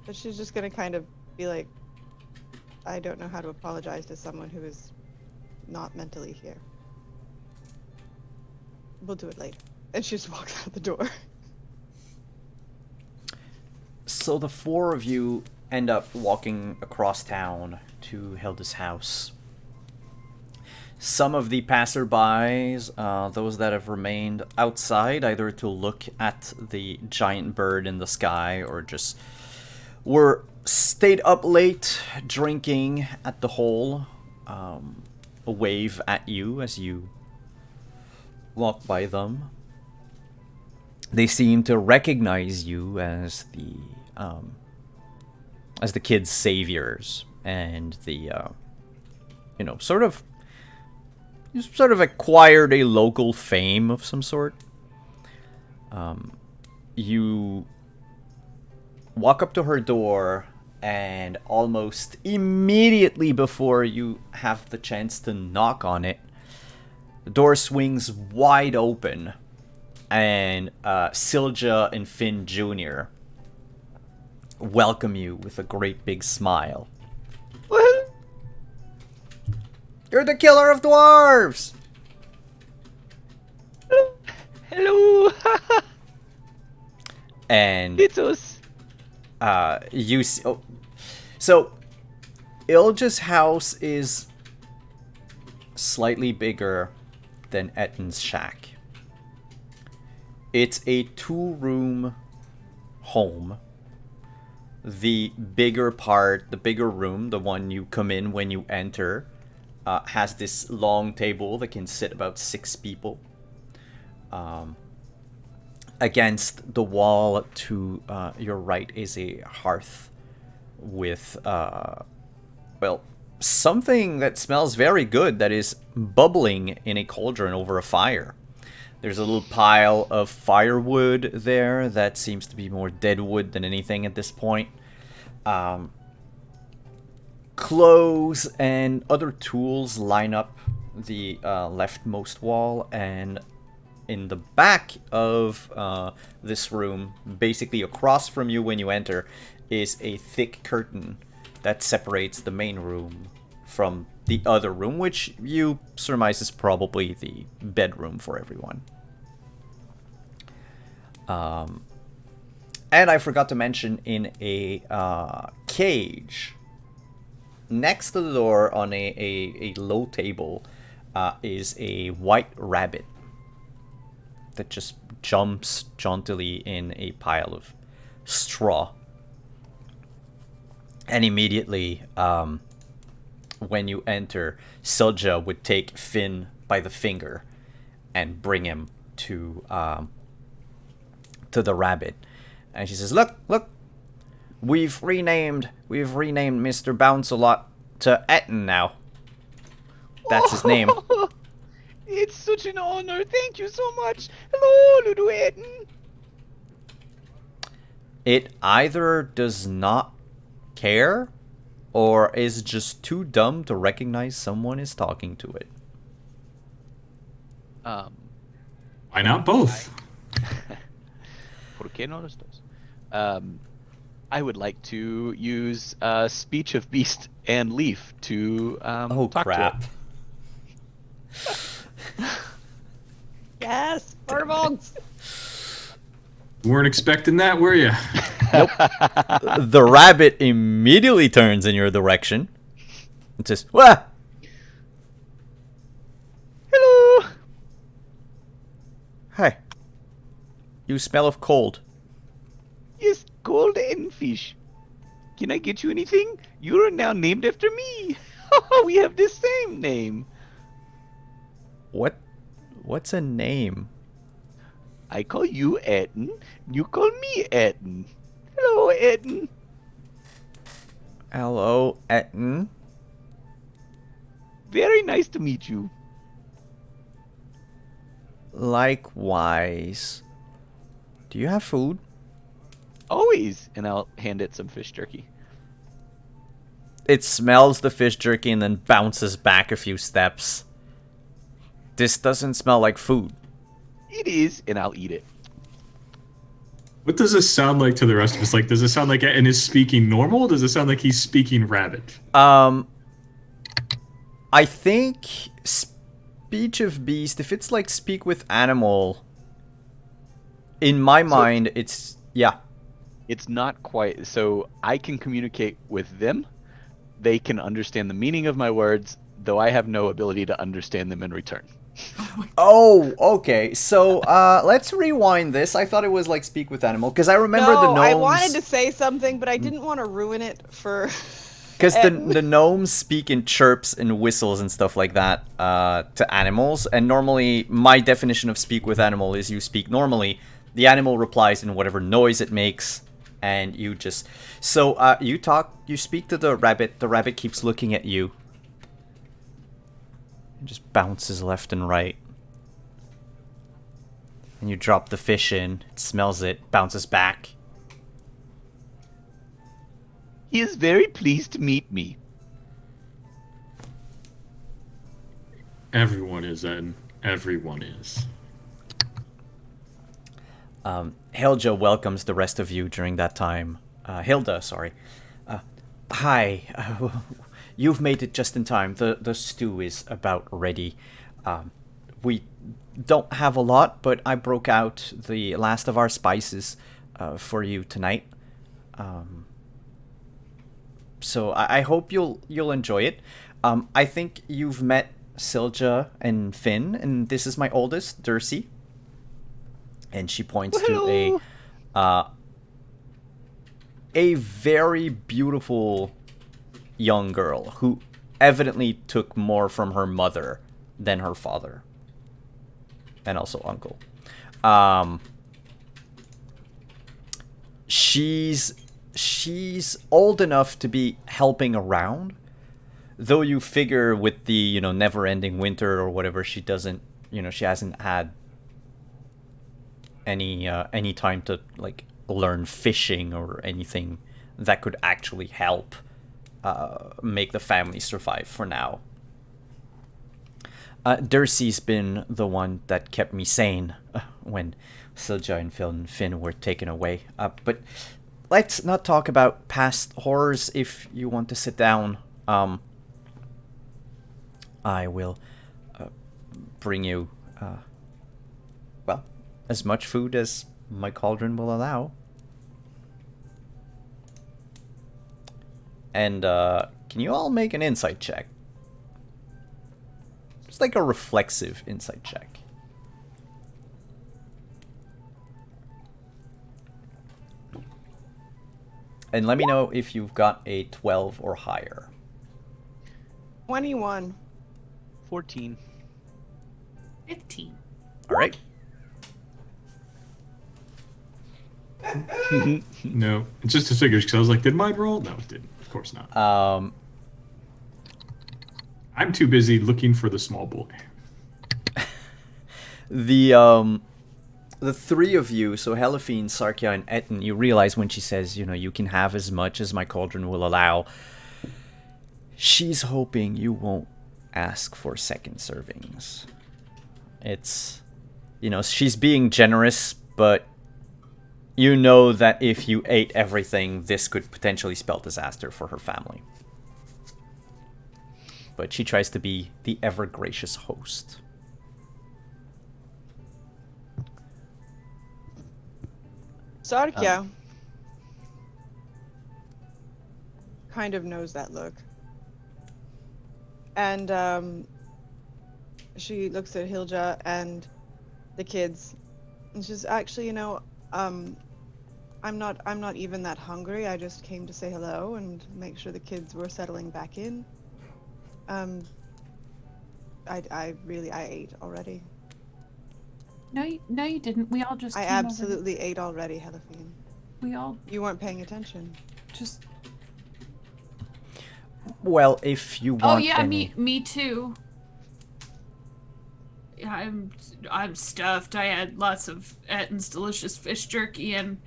But she's just gonna kind of be like, I don't know how to apologize to someone who is not mentally here. We'll do it later. And she just walks out the door. So the four of you end up walking across town to Hilda's house. Some of the passerbys, those that have remained outside, either to look at the giant bird in the sky or just were stayed up late drinking at the hole, wave at you as you walk by them. They seem to recognize you as the kids' saviors and the sort of acquired a local fame of some sort. You walk up to her door, and almost immediately before you have the chance to knock on it, the door swings wide open, and Silja and Finn Jr. welcome you with a great big smile. You're the killer of dwarves! Hello. And It's us. you see, so Ilja's house is slightly bigger than Etton's shack. It's a 2-room home. The bigger room, the one you come in when you enter, has this long table that can sit about 6 people. Against the wall to your right is a hearth with, something that smells very good that is bubbling in a cauldron over a fire. There's a little pile of firewood there that seems to be more dead wood than anything at this point. Clothes and other tools line up the leftmost wall, and in the back of this room, basically across from you when you enter, is a thick curtain that separates the main room from the other room, which you surmise is probably the bedroom for everyone. And I forgot to mention, in a cage next to the door on a low table is a white rabbit that just jumps jauntily in a pile of straw. And immediately, when you enter, Silja would take Finn by the finger and bring him to the rabbit. And she says, look, we've renamed Mr. Bounce-A-Lot to Etton now. That's his name. It's such an honor. Thank you so much. Hello, Ludo Etton. It either does not care or is just too dumb to recognize someone is talking to it. Why not both? ¿Por qué no los dos? I would like to use Speech of Beast and Leaf to Oh, talk crap. to Yes, Firbolgs! You weren't expecting that, were you? it. The rabbit immediately turns in your direction and says, "Wah! Hello. Hey, you smell of cold." Yes, cold and fish. Can I get you anything? You're now named after me. We have the same name. What's a name? I call you Etten. You call me Etten. Hello, Etten. Hello, Etten. Very nice to meet you. Likewise. Do you have food? Always. And I'll hand it some fish jerky. It smells the fish jerky and then bounces back a few steps. This doesn't smell like food. It is, and I'll eat it. What does this sound like to the rest of us? Like, does it sound like Etten is speaking normal? Or does it sound like he's speaking rabbit? I think speech of beast, if it's like speak with animal, in my mind, it's, yeah. It's not quite. So I can communicate with them. They can understand the meaning of my words, though I have no ability to understand them in return. Oh, okay. So, let's rewind this. I thought it was like speak with animal, because I remember no, the gnomes... I wanted to say something, but I didn't want to ruin it for... Because the gnomes speak in chirps and whistles and stuff like that to animals, and normally my definition of speak with animal is you speak normally, the animal replies in whatever noise it makes, and you just... So, you speak to the rabbit keeps looking at you. It just bounces left and right. And you drop the fish in, it smells it, bounces back. He is very pleased to meet me. Everyone is, Etten. Everyone is. Hilda welcomes the rest of you during that time. Hilda, sorry. Hi. You've made it just in time. The stew is about ready. We don't have a lot, but I broke out the last of our spices for you tonight. So I hope you'll enjoy it. I think you've met Silja and Finn, and this is my oldest, Dursey. And she points to a very beautiful young girl who evidently took more from her mother than her father. And also uncle. She's old enough to be helping around, though you figure with the, never-ending winter or whatever, she doesn't, she hasn't had any time to, like, learn fishing or anything that could actually help make the family survive for now. Dursey's been the one that kept me sane when Silja and Finn were taken away. But let's not talk about past horrors. If you want to sit down, I will bring you, as much food as my cauldron will allow. And can you all make an insight check? It's like a reflexive insight check. And let me know if you've got a 12 or higher. 21. 14. 15. All right. No, it's just a figures, because I was like, did mine roll? No, it didn't. Of course not. I'm too busy looking for the small boy. The three of you, so Helifine, Sarkia, and Etten, you realize when she says, you can have as much as my cauldron will allow, she's hoping you won't ask for second servings. It's, she's being generous, but you know that if you ate everything, this could potentially spell disaster for her family. But she tries to be the ever-gracious host. Sarkia kind of knows that look. And she looks at Hilja and the kids. And she's actually, I'm not even that hungry. I just came to say hello and make sure the kids were settling back in. I ate already. No, you didn't. We all just I came over. absolutely ate already, Helafine. We all You weren't paying attention. just. Well, if you Oh want yeah, any... me too. Yeah, I'm stuffed. I had lots of Etton's delicious fish jerky, and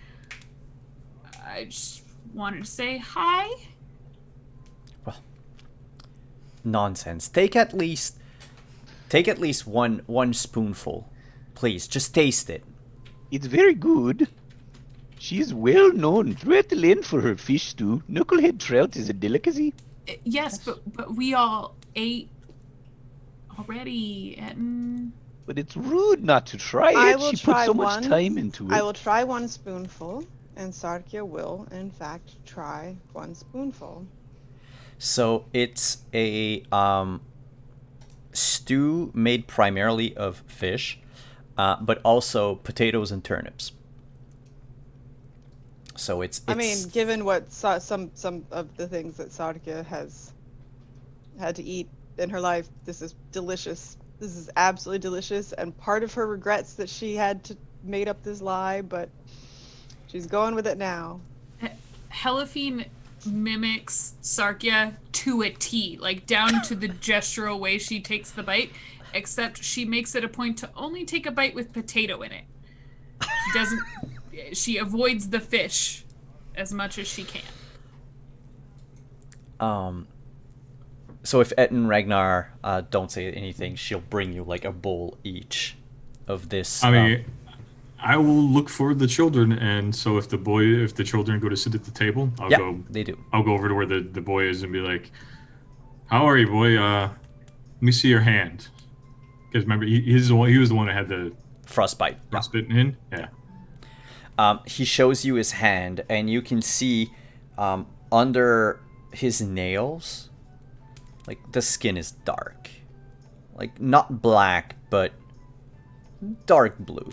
I just wanted to say hi. Nonsense. Take at least one spoonful. Please, just taste it. It's very good. She's well known throughout the land for her fish stew. Knucklehead trout is a delicacy. Yes, but we all ate already, Etton. But it's rude not to try I it. will She try put so one. much time into it. I will try one spoonful, and Sarkia will, in fact, try one spoonful. So it's a stew made primarily of fish, but also potatoes and turnips. So it's I mean, given what some of the things that Sarkia has had to eat in her life, this is delicious. This is absolutely delicious, and part of her regrets that she had to made up this lie, but she's going with it now. Helafine mimics Sarkia to a T, like down to the gestural way she takes the bite, except she makes it a point to only take a bite with potato in it. She avoids the fish as much as she can. So if Et and Ragnar don't say anything, she'll bring you like a bowl each of this. I mean, I will look for the children, and so if the children go to sit at the table, they do. I'll go over to where the boy is and be like, "How are you, boy? Let me see your hand." Because remember, he was the one that had the Frostbite. frostbite in. Yeah. He shows you his hand, and you can see under his nails, like the skin is dark, like not black, but dark blue.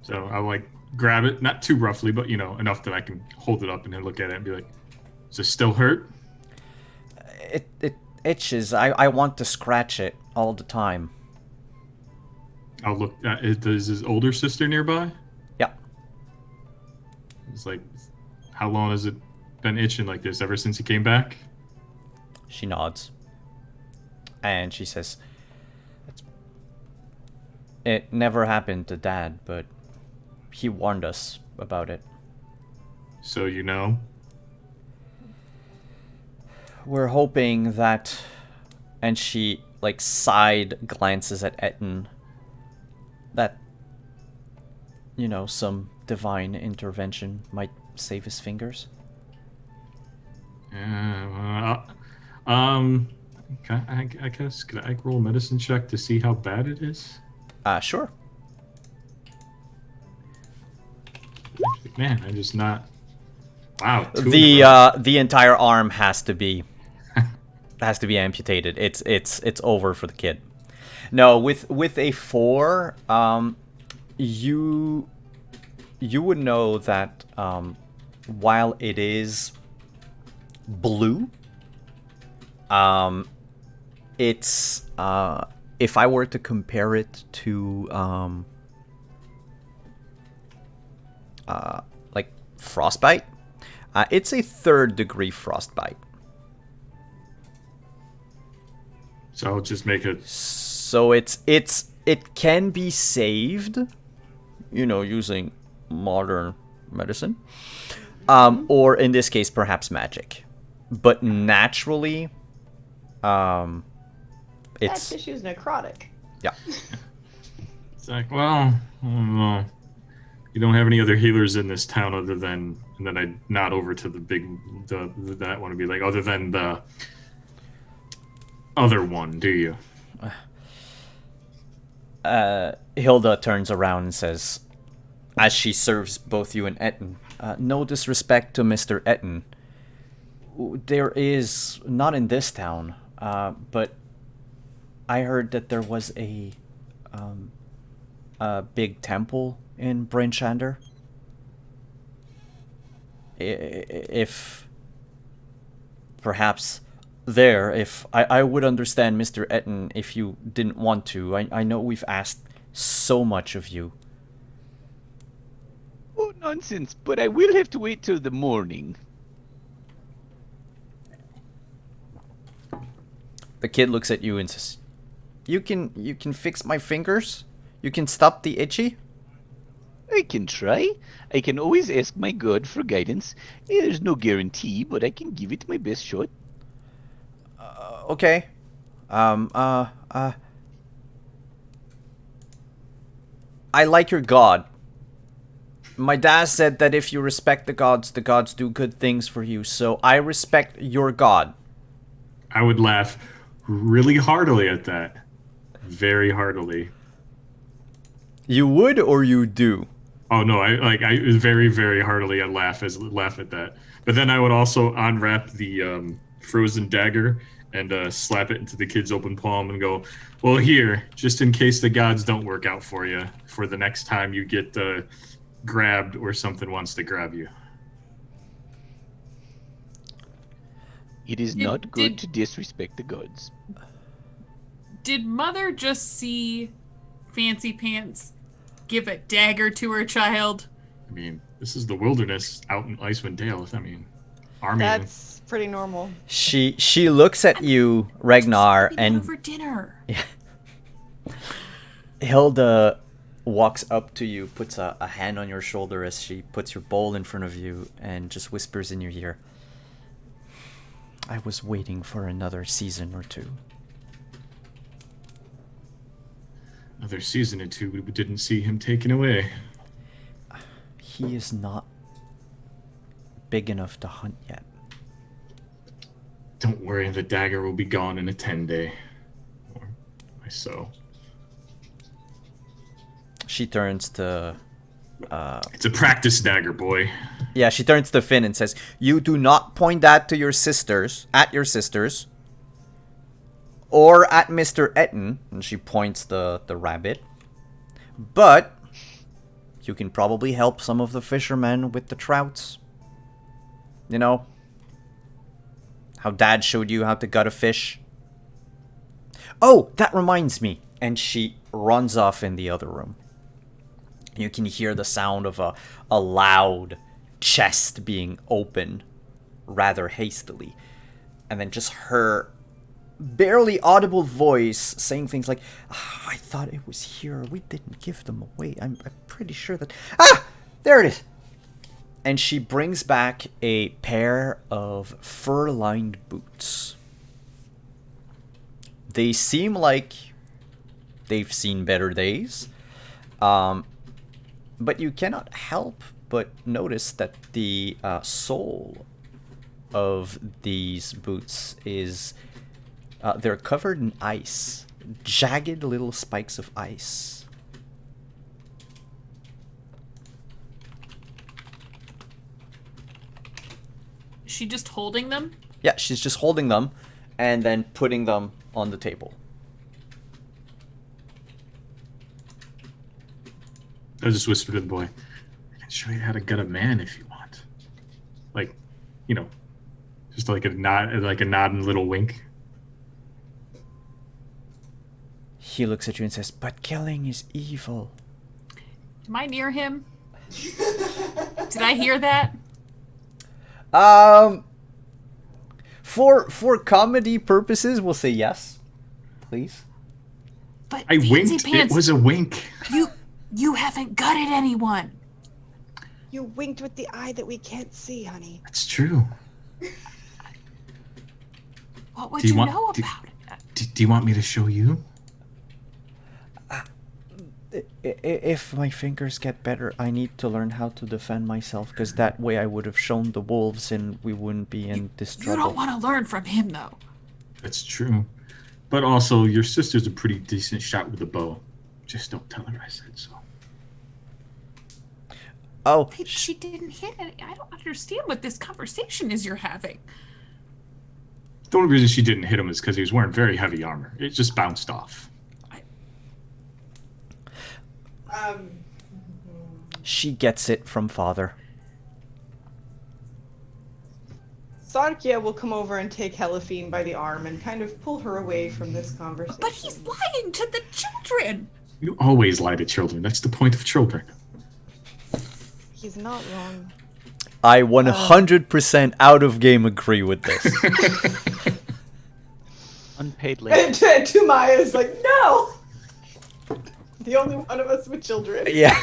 So I'll like grab it, not too roughly, but enough that I can hold it up and then look at it and be like, "Does it still hurt?" It itches. I want to scratch it all the time. I'll look. Is his older sister nearby? Yeah. It's like, how long has it been itching like this? Ever since he came back? She nods. And she says, "It never happened to Dad, but he warned us about it. So you know? We're hoping that..." And she, like, side glances at Etten. That, some divine intervention might save his fingers. I guess, could I roll a medicine check to see how bad it is? Sure. Man, I'm just not. Wow. The entire arm has to be amputated. It's over for the kid. No, with a 4, you would know that while it is blue, it's if I were to compare it to like frostbite, it's a 3rd degree frostbite. So I'll just make it. So it can be saved, using modern medicine, or in this case, perhaps magic. But naturally, That it's tissue's necrotic. yeah. It's like, well, I don't know. You don't have any other healers in this town other than, and then I nod over to that one and be like, other than the other one, do you? Hilda turns around and says, as she serves both you and Etten, "No disrespect to Mr. Etten. There is, not in this town, but I heard that there was a big temple in Brynchander. If perhaps there. If I would understand, Mr. Etten, if you didn't want to. I know we've asked so much of you. Oh, nonsense, but I will have to wait till the morning. The kid looks at you and says, you can fix my fingers? You can stop the itchy? I can try. I can always ask my god for guidance. There's no guarantee, but I can give it my best shot. Okay. I like your god. My dad said that if you respect the gods do good things for you. So I respect your god. I would laugh really heartily at that. Very heartily. You would or you do? Oh no, I very very heartily I'd laugh at that. But then I would also unwrap the frozen dagger and slap it into the kid's open palm and go, "Well, here, just in case the gods don't work out for you, for the next time you get grabbed or something wants to grab you." It is not good to disrespect the gods. Did Mother just see Fancy Pants give a dagger to her child? I mean, this is the wilderness out in Icewind Dale. I mean, army. That's pretty normal. She looks at you, Ragnar, Just and over dinner. Hilda walks up to you, puts a hand on your shoulder as she puts your bowl in front of you, and just whispers in your ear, I was waiting for another season or two. Another season or two, we didn't see him taken away. He is not big enough to hunt yet. Don't worry, the dagger will be gone in a 10-day. Or so. She turns to... It's a practice dagger, boy. Yeah, she turns to Finn and says, you do not point that to your sisters, at your sisters, or at Mr. Etten, and she points the rabbit. But you can probably help some of the fishermen with the trouts. You know, how Dad showed you how to gut a fish. Oh, that reminds me. And she runs off in the other room. You can hear the sound of a loud chest being opened rather hastily. And then just her barely audible voice saying things like, I thought it was here. We didn't give them away. I'm pretty sure that... Ah! There it is! And she brings back a pair of fur-lined boots. They seem like they've seen better days. But you cannot help but notice that the sole of these boots is... they're covered in ice. Jagged little spikes of ice. Is she just holding them? Yeah, she's just holding them and then putting them on the table. I just whispered to the boy, I can show you how to gut a man if you want. Like, you know, just like a nod and little wink. He looks at you and says, but killing is evil. Am I near him? Did I hear that? For comedy purposes, we'll say yes. Please. But I Fancy winked. Pants, It was a wink. you haven't gutted anyone. You winked with the eye that we can't see, honey. That's true. What would Do you you want- know do- about it? Do you want me to show you? If my fingers get better, I need to learn how to defend myself, because that way I would have shown the wolves and we wouldn't be in this You trouble. don't want to learn from him, though. That's true. But also, your sister's a pretty decent shot with a bow. Just don't tell her I said so. Oh, She didn't hit any. I don't understand what this conversation is you're having. The only reason she didn't hit him is because he was wearing very heavy armor. It just bounced off. she gets it from father. Sarkia will come over and take Helifine by the arm and kind of pull her away from this conversation. But he's lying to the children. You always lie to children. That's the point of children. He's not wrong. I 100% out of game agree with this. Unpaid labor. And to Maya's like, no! The only one of us with children. Yeah.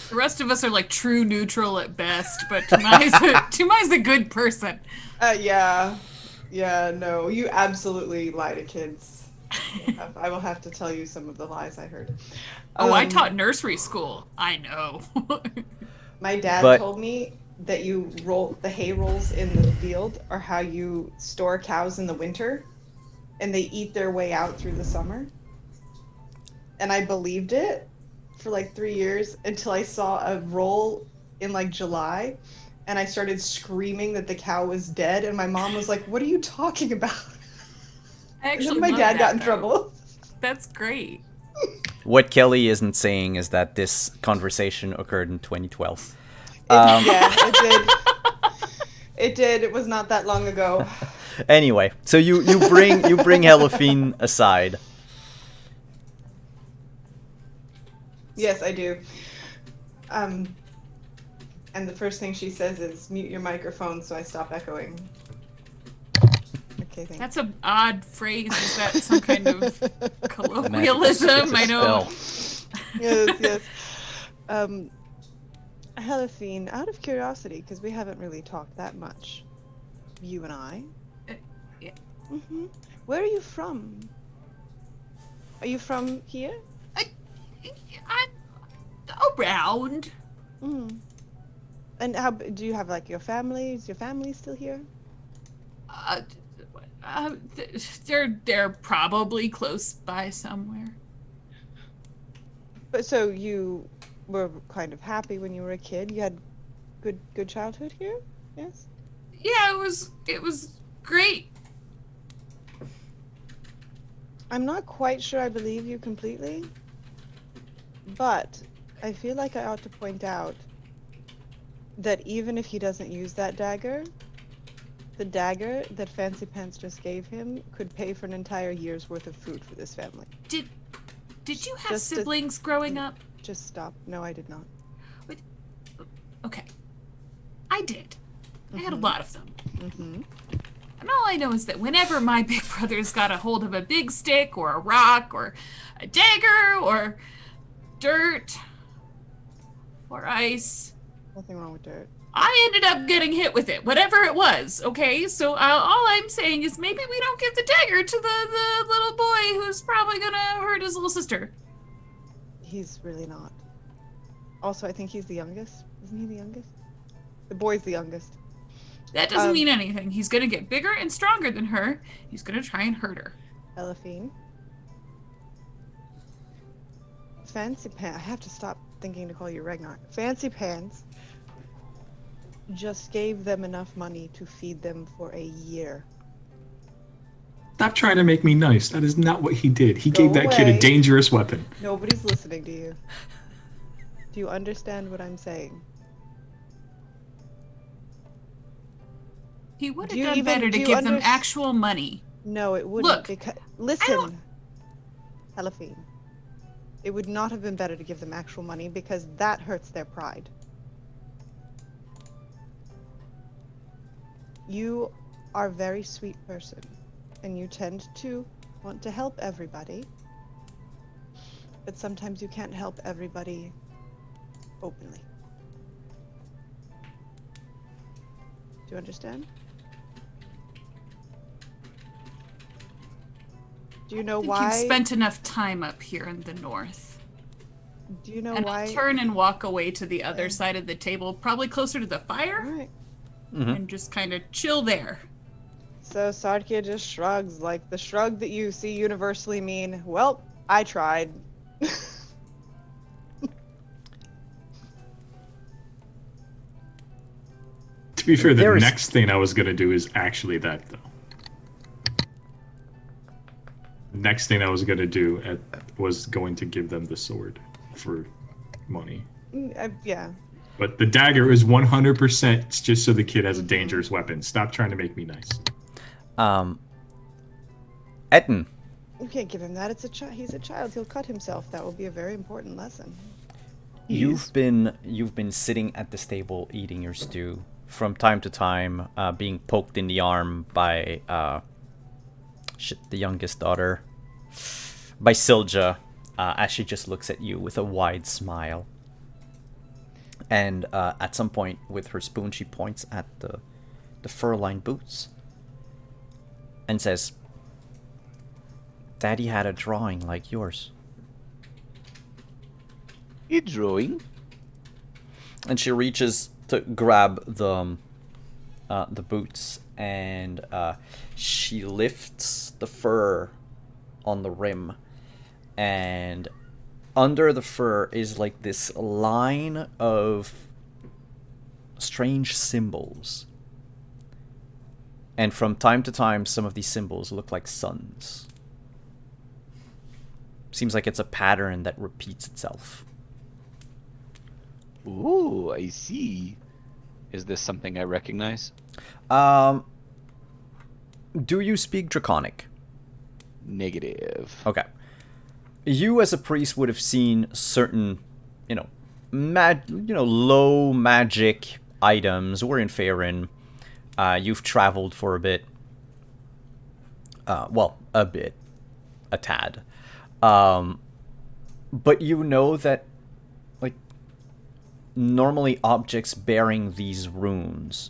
The rest of us are like true neutral at best, but Tumai's a good person. Yeah. Yeah, no, you absolutely lie to kids. I will have to tell you some of the lies I heard. I taught nursery school. I know. My dad told me that the hay rolls in the field are how you store cows in the winter, and they eat their way out through the summer. And I believed it for like 3 years until I saw a roll in like July, and I started screaming that the cow was dead, and my mom was like, "What are you talking about?" I actually And then my love dad that, got in though. trouble. That's great. What Kelly isn't saying is that this conversation occurred in 2012. Yeah, it did. It did. It was not that long ago. Anyway, so you bring Helifine aside. Yes, I do. And the first thing she says is, "Mute your microphone so I stop echoing." Okay, thanks. That's an odd phrase. Is that some kind of It's colloquialism? a I know. spell. Yes. Helifine, out of curiosity, because we haven't really talked that much, you and I. Yeah. Mm-hmm. Where are you from? Are you from here? I'm around. Mm. And how do you have like your family? Is your family still here? They're probably close by somewhere. But so you were kind of happy when you were a kid. You had good childhood here? Yes? Yeah, it was great. I'm not quite sure I believe you completely, but I feel like I ought to point out that even if he doesn't use that dagger, the dagger that Fancy Pants just gave him could pay for an entire year's worth of food for this family. Did you have Just a- siblings growing up? Just stop. No, I did not. Okay. I did. I had a lot of them. Mm-hmm. And all I know is that whenever my big brothers got a hold of a big stick or a rock or a dagger or dirt or ice, Nothing wrong with dirt. I ended up getting hit with it, whatever it was, okay? So all I'm saying is maybe we don't give the dagger to the little boy who's probably gonna hurt his little sister. He's really not. Also, I think he's the youngest. Isn't he the youngest? The boy's the youngest. That doesn't mean anything. He's gonna get bigger and stronger than her. He's gonna try and hurt her. Elefine. Fancy Pants. I have to stop thinking to call you Ragnar. Fancy Pants just gave them enough money to feed them for a year. Stop trying to make me nice. That is not what he did. He Go gave that kid away. a dangerous weapon. Nobody's listening to you. Do you understand what I'm saying? He would Do have you done even- better do to you give them under- actual money. No, it wouldn't. Look, because don't- listen, Elefine. It would not have been better to give them actual money because that hurts their pride. You are a very sweet person, and you tend to want to help everybody, but sometimes you can't help everybody openly. Do you understand? Do you know I think why? you've spent enough time up here in the north. Do you know And why? I'll turn and walk away to the other side of the table, probably closer to the All fire, right. and just kind of chill there. So Sarkia just shrugs, like the shrug that you see universally mean, well, I tried. To be fair, the There is- next thing I was going to do is actually that, though. The next thing I was going to do was going to give them the sword for money. Yeah. But the dagger is 100% just so the kid has a dangerous weapon. Stop trying to make me nice. Etten, You can't give him that. It's a child. He's a child. He'll cut himself. That will be a very important lesson. you've been sitting at the stable eating your stew. From time to time, being poked in the arm by the youngest daughter, by Silja, as she just looks at you with a wide smile. And at some point, with her spoon, she points at the fur-lined boots and says, "Daddy had a drawing like yours." You drawing? And she reaches to grab the boots, and she lifts the fur on the rim, and under the fur is like this line of strange symbols. And from time to time, some of these symbols look like suns. Seems like it's a pattern that repeats itself. Ooh, I see. Is this something I recognize? Do you speak Draconic? Negative. Okay. You as a priest would have seen certain, low magic items. We're in Faerun. You've traveled for a bit. A bit. A tad. But you know that, normally objects bearing these runes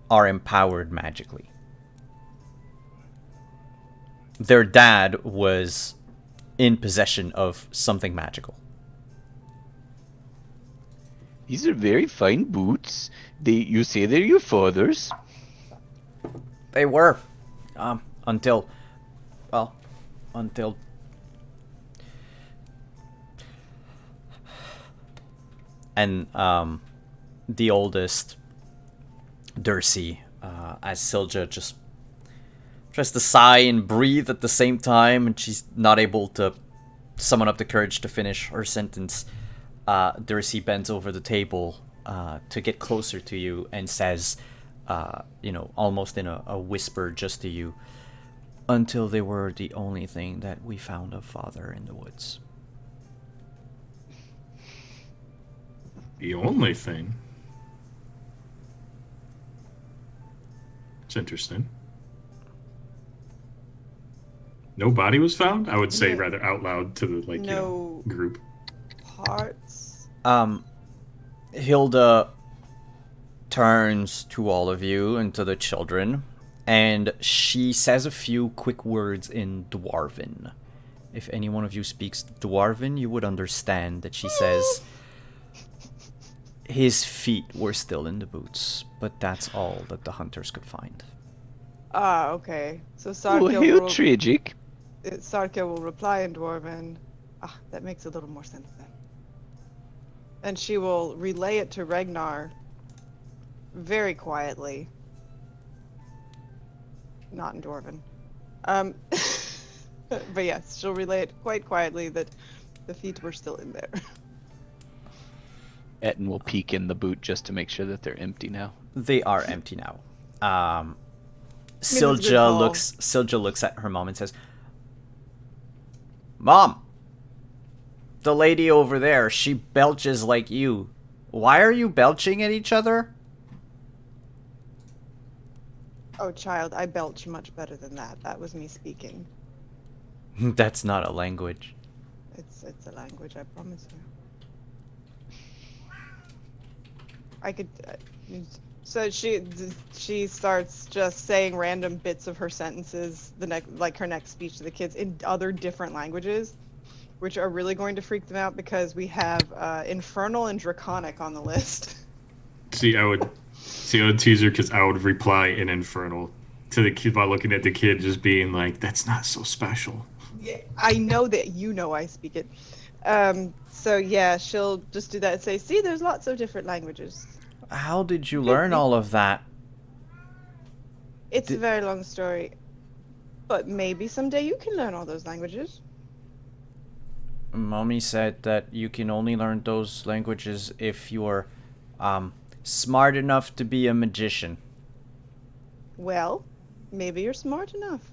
are empowered magically. Their dad was in possession of something magical. These are very fine boots. You say they're your father's? They were. Until and the oldest, Dursey, as Silja just tries to sigh and breathe at the same time, and she's not able to summon up the courage to finish her sentence. Dursey bends over the table to get closer to you and says, almost in a whisper just to you, "Until they were the only thing that we found of father in the woods." The only thing. It's interesting. No body was found? I would say No. rather out loud to the No. group. Parts. Hilda turns to all of you and to the children, and she says a few quick words in Dwarven. If any one of you speaks Dwarven, you would understand that she says, "His feet were still in the boots, but that's all that the hunters could find." Ah, okay. So Oh, Sarkia how tragic. will reply in Dwarven. Ah, that makes a little more sense then. And she will relay it to Ragnar very quietly. Not in Dwarven. But yes, she'll relay it quite quietly that the feet were still in there. Etten will peek in the boot just to make sure that they're empty now. They are empty now. that's a good call. Silja looks at her mom and says, "Mom, the lady over there, she belches like you. Why are you belching at each other?" Oh, child, I belch much better than that. That was me speaking. That's not a language. It's a language, I promise you. I could. So she starts just saying random bits of her sentences, her next speech to the kids in other different languages, which are really going to freak them out because we have Infernal and Draconic on the list. I would tease her because I would reply in Infernal to the kid by looking at the kid, just being like, "That's not so special." Yeah, I know that I speak it. So yeah, she'll just do that and say, "See, there's lots of different languages." How did you learn all of that? It's a very long story, but maybe someday you can learn all those languages. Mommy said that you can only learn those languages if you're smart enough to be a magician. Well, maybe you're smart enough.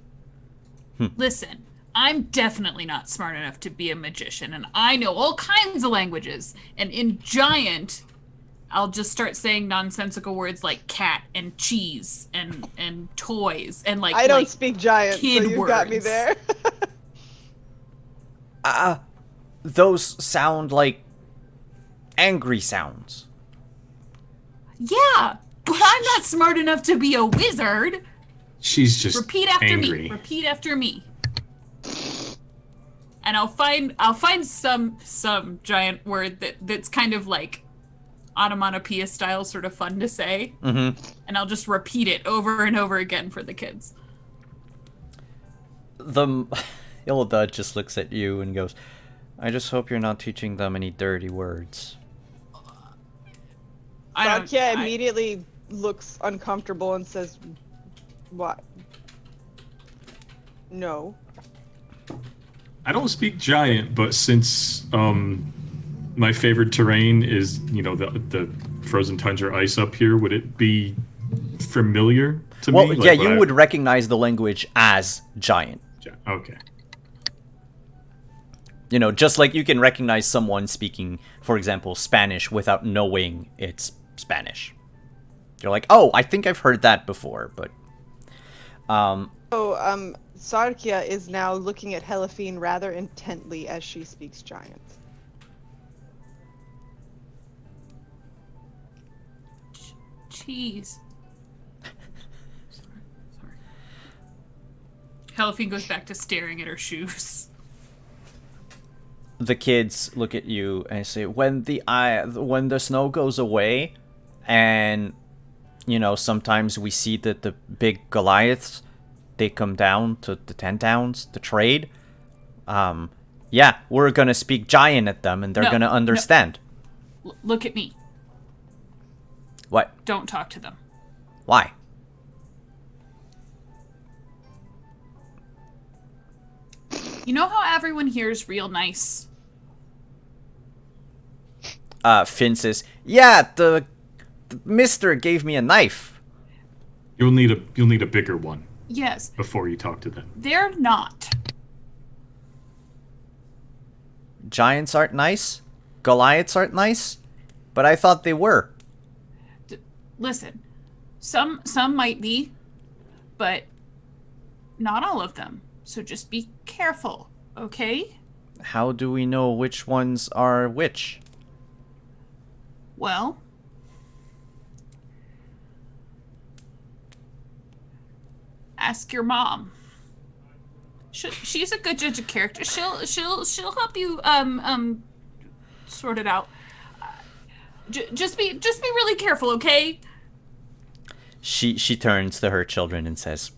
Listen, I'm definitely not smart enough to be a magician, and I know all kinds of languages. And in Giant, I'll just start saying nonsensical words like cat and cheese and toys and like I don't like speak Giant, so kid you got me words. there. Those sound like angry sounds. Yeah, but I'm not smart enough to be a wizard. She's just Repeat after angry. me. Repeat after me. And I'll find some giant word that's kind of like onomatopoeia style, sort of fun to say. Mm-hmm. And I'll just repeat it over and over again for the kids. Hilda just looks at you and goes, I just hope you're not teaching them any dirty words. Sarkia immediately looks uncomfortable and says, what? No. I don't speak Giant, but since my favorite terrain is, the frozen tundra ice up here, would it be familiar to me? Well, Like, yeah, you would recognize the language as Giant. Okay. Just like you can recognize someone speaking, for example, Spanish without knowing it's Spanish. You're like, oh, I think I've heard that before, but... Sarkia is now looking at Helifine rather intently as she speaks Giant. Cheese. Sorry. Helifine goes back to staring at her shoes. The kids look at you and say, when the snow goes away, and sometimes we see that the big Goliaths, they come down to the 10 towns to trade. Yeah, we're gonna speak Giant at them, and they're gonna understand. No. Look at me. What? Don't talk to them. Why? You know how everyone here is real nice? Finn says, yeah, the mister gave me a knife. You'll need a bigger one. Yes. Before you talk to them. They're not. Giants aren't nice? Goliaths aren't nice? But I thought they were. Listen, some might be, but not all of them. So just be careful, okay? How do we know which ones are which? Well, ask your mom. She's a good judge of character. She'll help you sort it out. Just be really careful, okay? She turns to her children and says,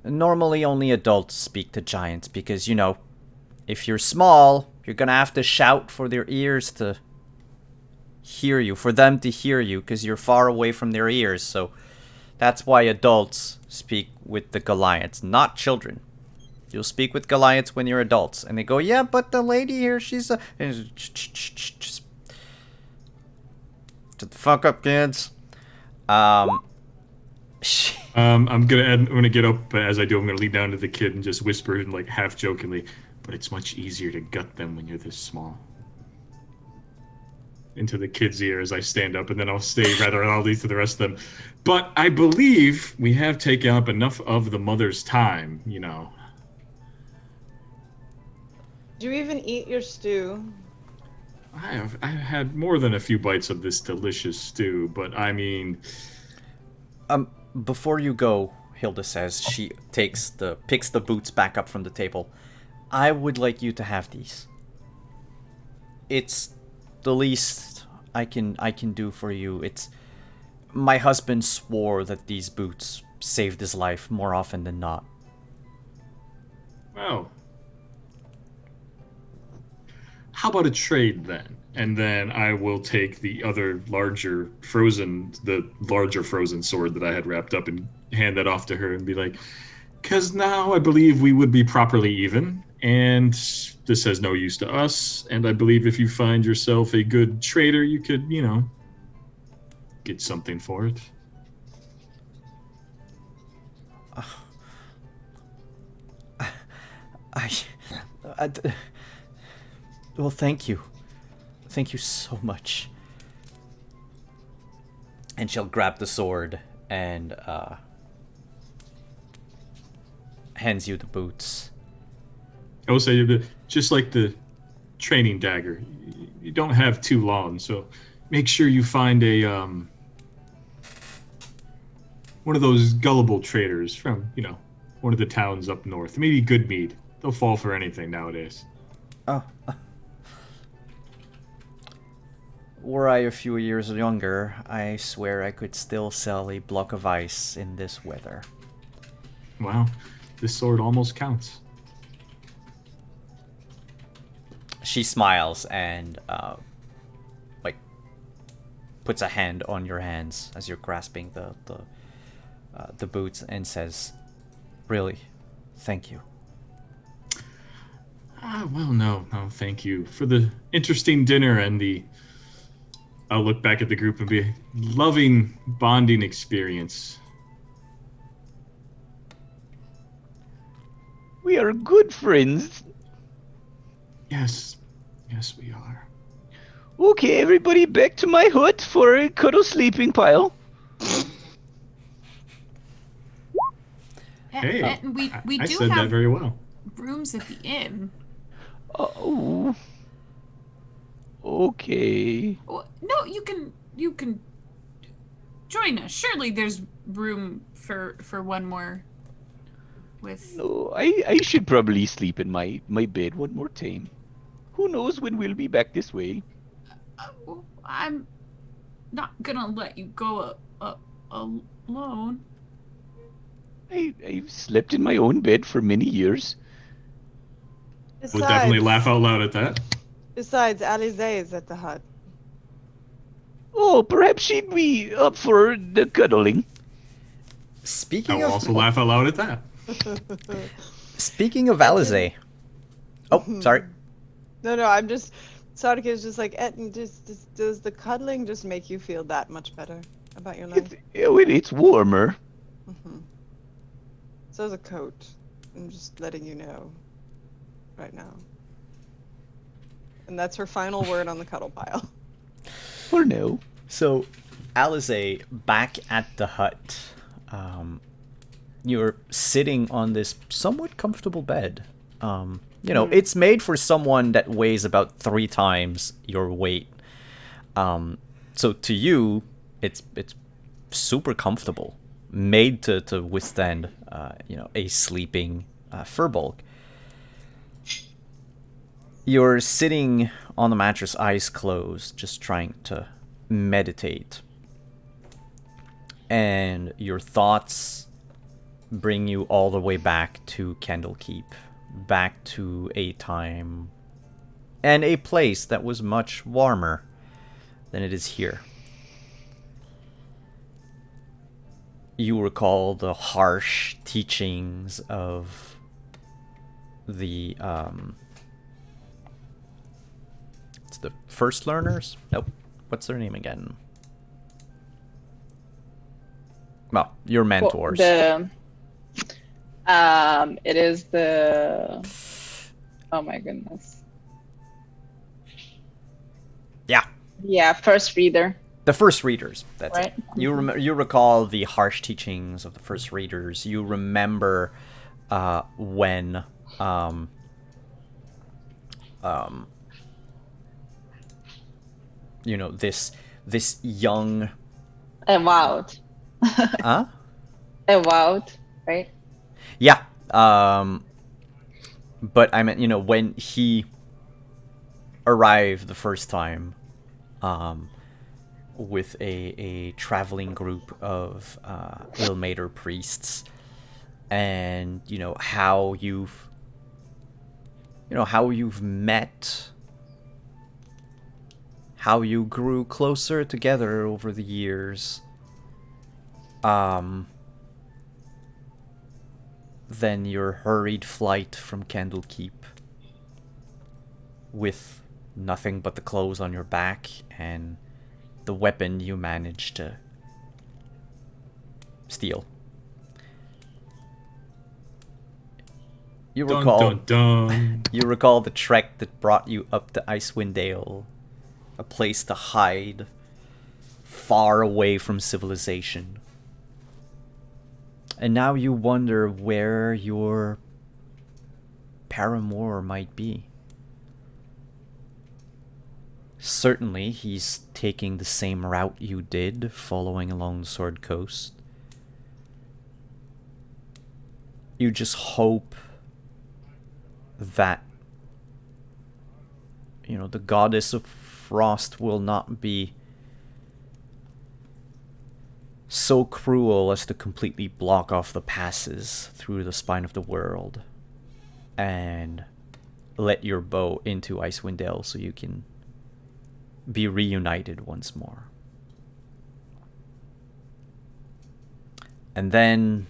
normally only adults speak to giants because, if you're small, you're gonna have to shout for their ears to hear you, for them to hear you, because you're far away from their ears. So that's why adults speak with the Goliaths, not children. You'll speak with Goliaths when you're adults. And they go, yeah, but the lady here, she's a... Just shut the fuck up, kids. I'm gonna get up, as I do, I'm gonna lean down to the kid and just whisper and like half jokingly, but it's much easier to gut them when you're this small. Into the kid's ear as I stand up, and then I'll stay rather loudly to the rest of them. But I believe we have taken up enough of the mother's time, Do you even eat your stew? I've had more than a few bites of this delicious stew, but I mean... Before you go, Hilda says, she picks the boots back up from the table. I would like you to have these. It's the least I can do for you. It's my husband swore that these boots saved his life more often than not. Well, how about a trade then? And then I will take the larger frozen sword that I had wrapped up and hand that off to her and be like, Because now I believe we would be properly even, and this has no use to us. And I believe if you find yourself a good trader, you could, get something for it. Well, thank you. Thank you so much. And she'll grab the sword and hands you the boots. I will say, just like the training dagger, you don't have too long, so make sure you find a one of those gullible traders from, one of the towns up north. Maybe Goodmead. They'll fall for anything nowadays. Oh. Were I a few years younger, I swear I could still sell a block of ice in this weather. Wow, this sword almost counts. She smiles and, puts a hand on your hands as you're grasping the boots and says, "Really, thank you." Well, no, thank you for the interesting dinner and the. I'll look back at the group and be loving bonding experience. We are good friends. Yes, we are. Okay, everybody back to my hut for a cuddle sleeping pile. Hey, And we I do said that have very well. rooms at the inn. Oh. Okay. Well, no, you can join us. Surely there's room for one more. With No, I should probably sleep in my bed one more time. Who knows when we'll be back this way? well, I'm not gonna let you go alone. I've slept in my own bed for many years. Would definitely laugh out loud at that. Besides, Alize is at the hut. Oh, perhaps she'd be up for the cuddling. I Speaking will of also laugh out loud at that. speaking of Alize. Oh, sorry. No, I'm just. Sardik is just like, Etten, does the cuddling just make you feel that much better about your life? It's warmer. So is a coat. I'm just letting you know right now. And that's her final word on the cuddle pile. Or no. So, Alize, back at the hut, you're sitting on this somewhat comfortable bed. It's made for someone that weighs about 3 times your weight. So to you, it's super comfortable, made to withstand, a sleeping furbolg. You're sitting on the mattress, eyes closed, just trying to meditate. And your thoughts bring you all the way back to Candlekeep, back to a time and a place that was much warmer than it is here. You recall the harsh teachings of the it's the first learners? Nope. What's their name again? Well, your mentors. It is the. Oh my goodness. Yeah. Yeah, first reader. The first readers. That's Right. it. You recall the harsh teachings of the first readers. You remember when this young Avowed. huh? Avowed, right? Yeah. But I meant, when he arrived the first time, with a traveling group of Ilmater priests, and how you've met, how you grew closer together over the than your hurried flight from Candlekeep with nothing but the clothes on your back and the weapon you managed to steal. You Dun recall dun dun. you recall the trek that brought you up to Icewind Dale, a place to hide far away from civilization. And now you wonder where your paramour might be. Certainly, he's taking the same route you did, following along the Sword Coast. You just hope that, you know, the goddess of frost will not be so cruel as to completely block off the passes through the spine of the world and let your bow into Icewind Dale so you can be reunited once more. And then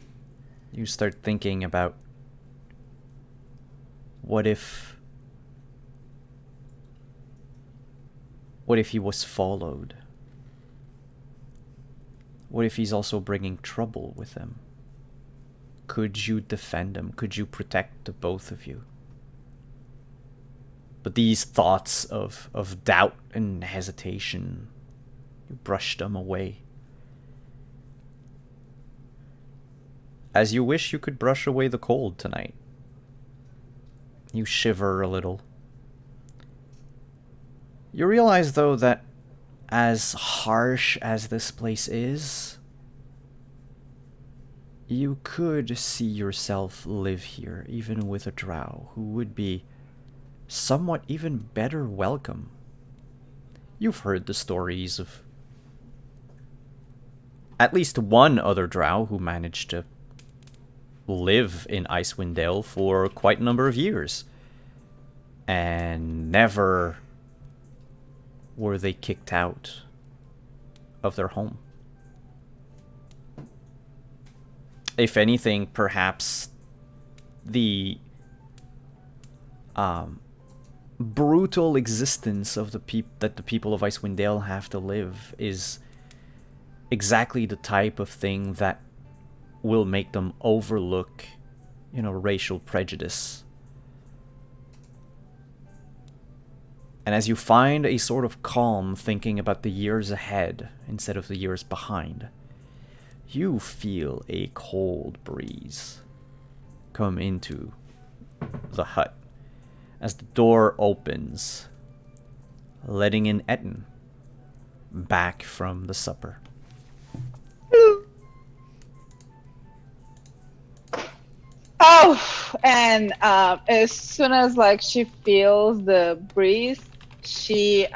you start thinking about what if he was followed? What if he's also bringing trouble with him? Could you defend him? Could you protect the both of you? But these thoughts of doubt and hesitation, you brush them away. As you wish you could brush away the cold tonight. You shiver a little. You realize, though, that as harsh as this place is, you could see yourself live here, even with a drow who would be somewhat even better welcome. You've heard the stories of at least one other drow who managed to live in Icewind Dale for quite a number of years, and never were they kicked out of their home. If anything, perhaps the brutal existence of the people of Icewind Dale have to live is exactly the type of thing that will make them overlook, racial prejudice. And as you find a sort of calm thinking about the years ahead instead of the years behind, you feel a cold breeze come into the hut as the door opens, letting in Etten back from the supper. Oh, and as soon as she feels the breeze, she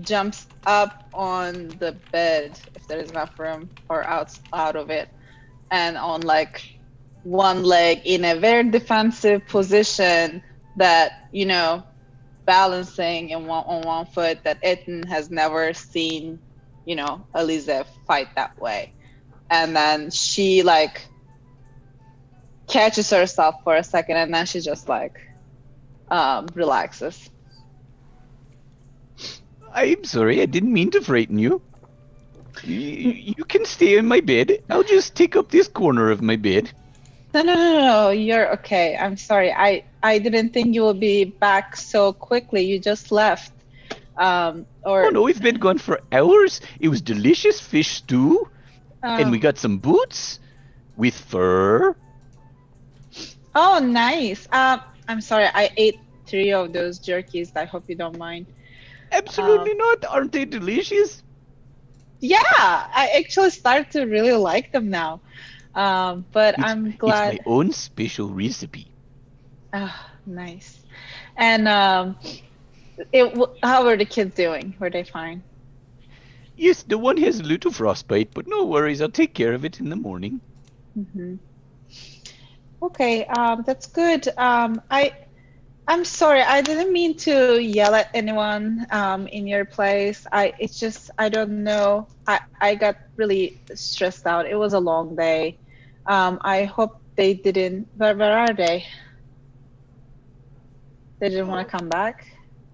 jumps up on the bed if there is enough room, or out of it, and on one leg in a very defensive position that balancing on one foot, that Etten has never seen Alize fight that way. And then she catches herself for a second, and then she just relaxes. I'm sorry, I didn't mean to frighten you. You can stay in my bed. I'll just take up this corner of my bed. No, you're okay. I'm sorry. I didn't think you would be back so quickly. You just left. Oh no, we've been gone for hours. It was delicious fish stew, and we got some boots with fur. Oh, nice. I'm sorry. I ate 3 of those jerkies. I hope you don't mind. Absolutely not. Aren't they delicious? Yeah, I actually start to really like them now. But I'm glad. It's my own special recipe. Nice. And how were the kids doing? Were they fine? Yes, the one has a little frostbite, but no worries. I'll take care of it in the morning. Mm-hmm. Okay, that's good. I'm sorry. I didn't mean to yell at anyone in your place. It's just, I don't know. I got really stressed out. It was a long day. I hope they didn't. Where are they? They didn't want to come back.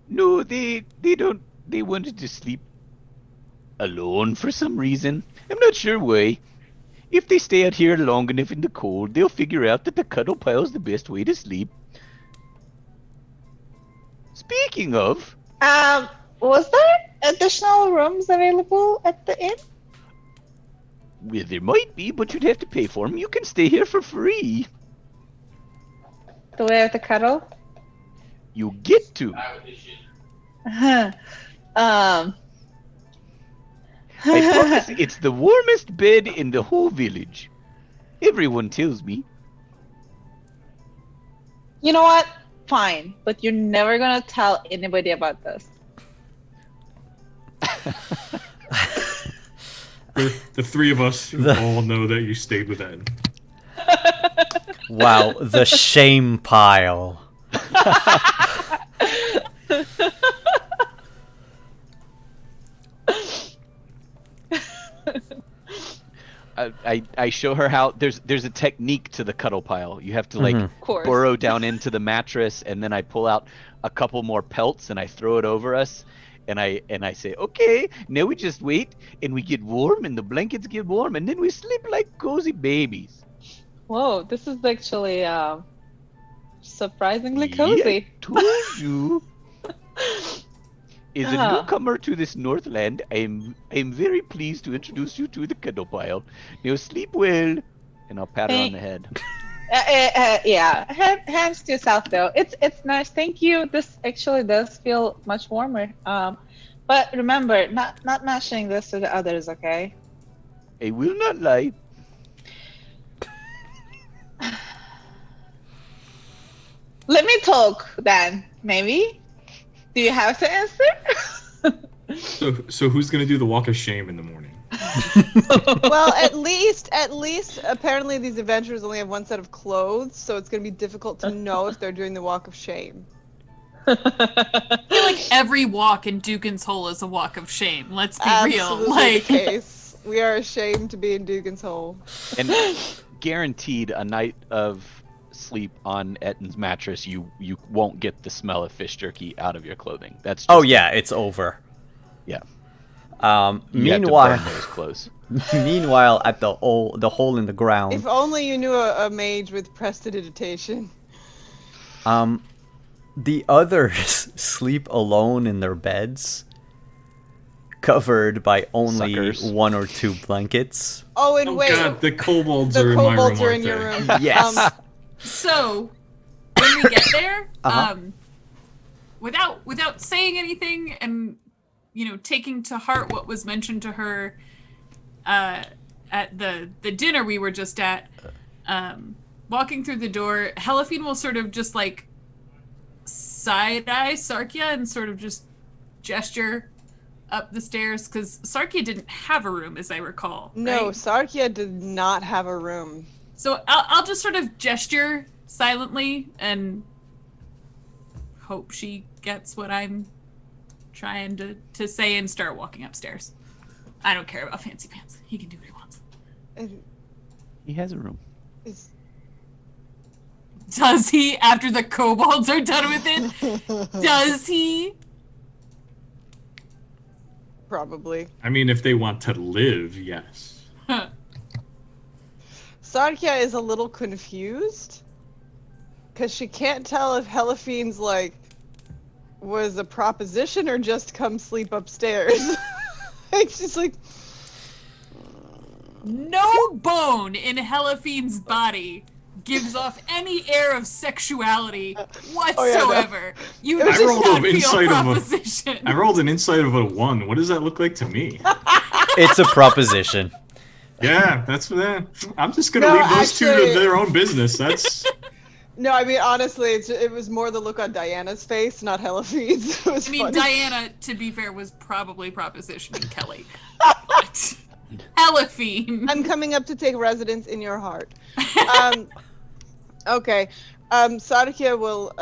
No, they don't. They wanted to sleep alone for some reason. I'm not sure why. If they stay out here long enough in the cold, they'll figure out that the cuddle pile's the best way to sleep. Speaking of, Was there additional rooms available at the inn? well, there might be, but you'd have to pay for them. You can stay here for free. Do we have to cuddle? You get to. um. I promise it's the warmest bed in the whole village. Everyone tells me. You know what? Fine, but you're never gonna tell anybody about this. The three of us who all know that you stayed with Ed. Wow, the shame pile. I show her how there's a technique to the cuddle pile. You have to like Of course. burrow down into the mattress, and then I pull out a couple more pelts and I throw it over us, and I say, okay, now we just wait and we get warm and the blankets get warm and then we sleep like cozy babies. Whoa, this is actually surprisingly Yeah, cozy. told you. As a newcomer to this Northland, I'm very pleased to introduce you to the cuddle pile. Now sleep well, and I'll pat her on the head. Yeah, hands to yourself though. It's nice. Thank you. This actually does feel much warmer. But remember, not mentioning this to the others, okay? I will not lie. Let me talk then. Maybe. Do you have to answer? So who's gonna do the walk of shame in the morning? Well, at least, apparently these adventurers only have one set of clothes, so it's gonna be difficult to know if they're doing the walk of shame. I feel like every walk in Dugan's Hole is a walk of shame. Let's be real. Absolutely Like, the case. We are ashamed to be in Dugan's Hole. And guaranteed a night of sleep on Etton's mattress, you won't get the smell of fish jerky out of your clothing. That's just, Oh yeah, it's over. Yeah. You have to Meanwhile, burn those clothes. meanwhile, at the hole in the ground, If only you knew a mage with prestidigitation. the others sleep alone in their beds, covered by only Suckers. 1 or 2 blankets. Oh, and Oh wait, god, the kobolds the are in my room. kobolds are aren't in your they? room. Yes. so when we get there, Uh-huh. without saying anything, and taking to heart what was mentioned to her at the dinner we were just at, walking through the door, Helafine will sort of just like side-eye Sarkia and sort of just gesture up the stairs, because Sarkia didn't have a room, as I recall. No, right? Sarkia did not have a room. So I'll just sort of gesture silently and hope she gets what I'm trying to say and start walking upstairs. I don't care about fancy pants. He can do what he wants. And He has a room. it's- Does he, after the kobolds are done with it? Does he? Probably. I mean, if they want to live, yes. Sarkia is a little confused because she can't tell if Helafine's like was a proposition or just come sleep upstairs. Like, she's like, No bone in Helafine's body gives off any air of sexuality whatsoever. You It was do just not an feel insight of a- proposition. I rolled an insight of a 1. What does that look like to me? It's a proposition. Yeah, that's that. I'm just gonna No, leave those two actually- to their own business. That's no, I mean honestly, it was more the look on Diana's face, not Helafine's. It was I mean, funny. Diana, to be fair, was probably propositioning Kelly. But Elefine. I'm coming up to take residence in your heart. Okay. Sarkia will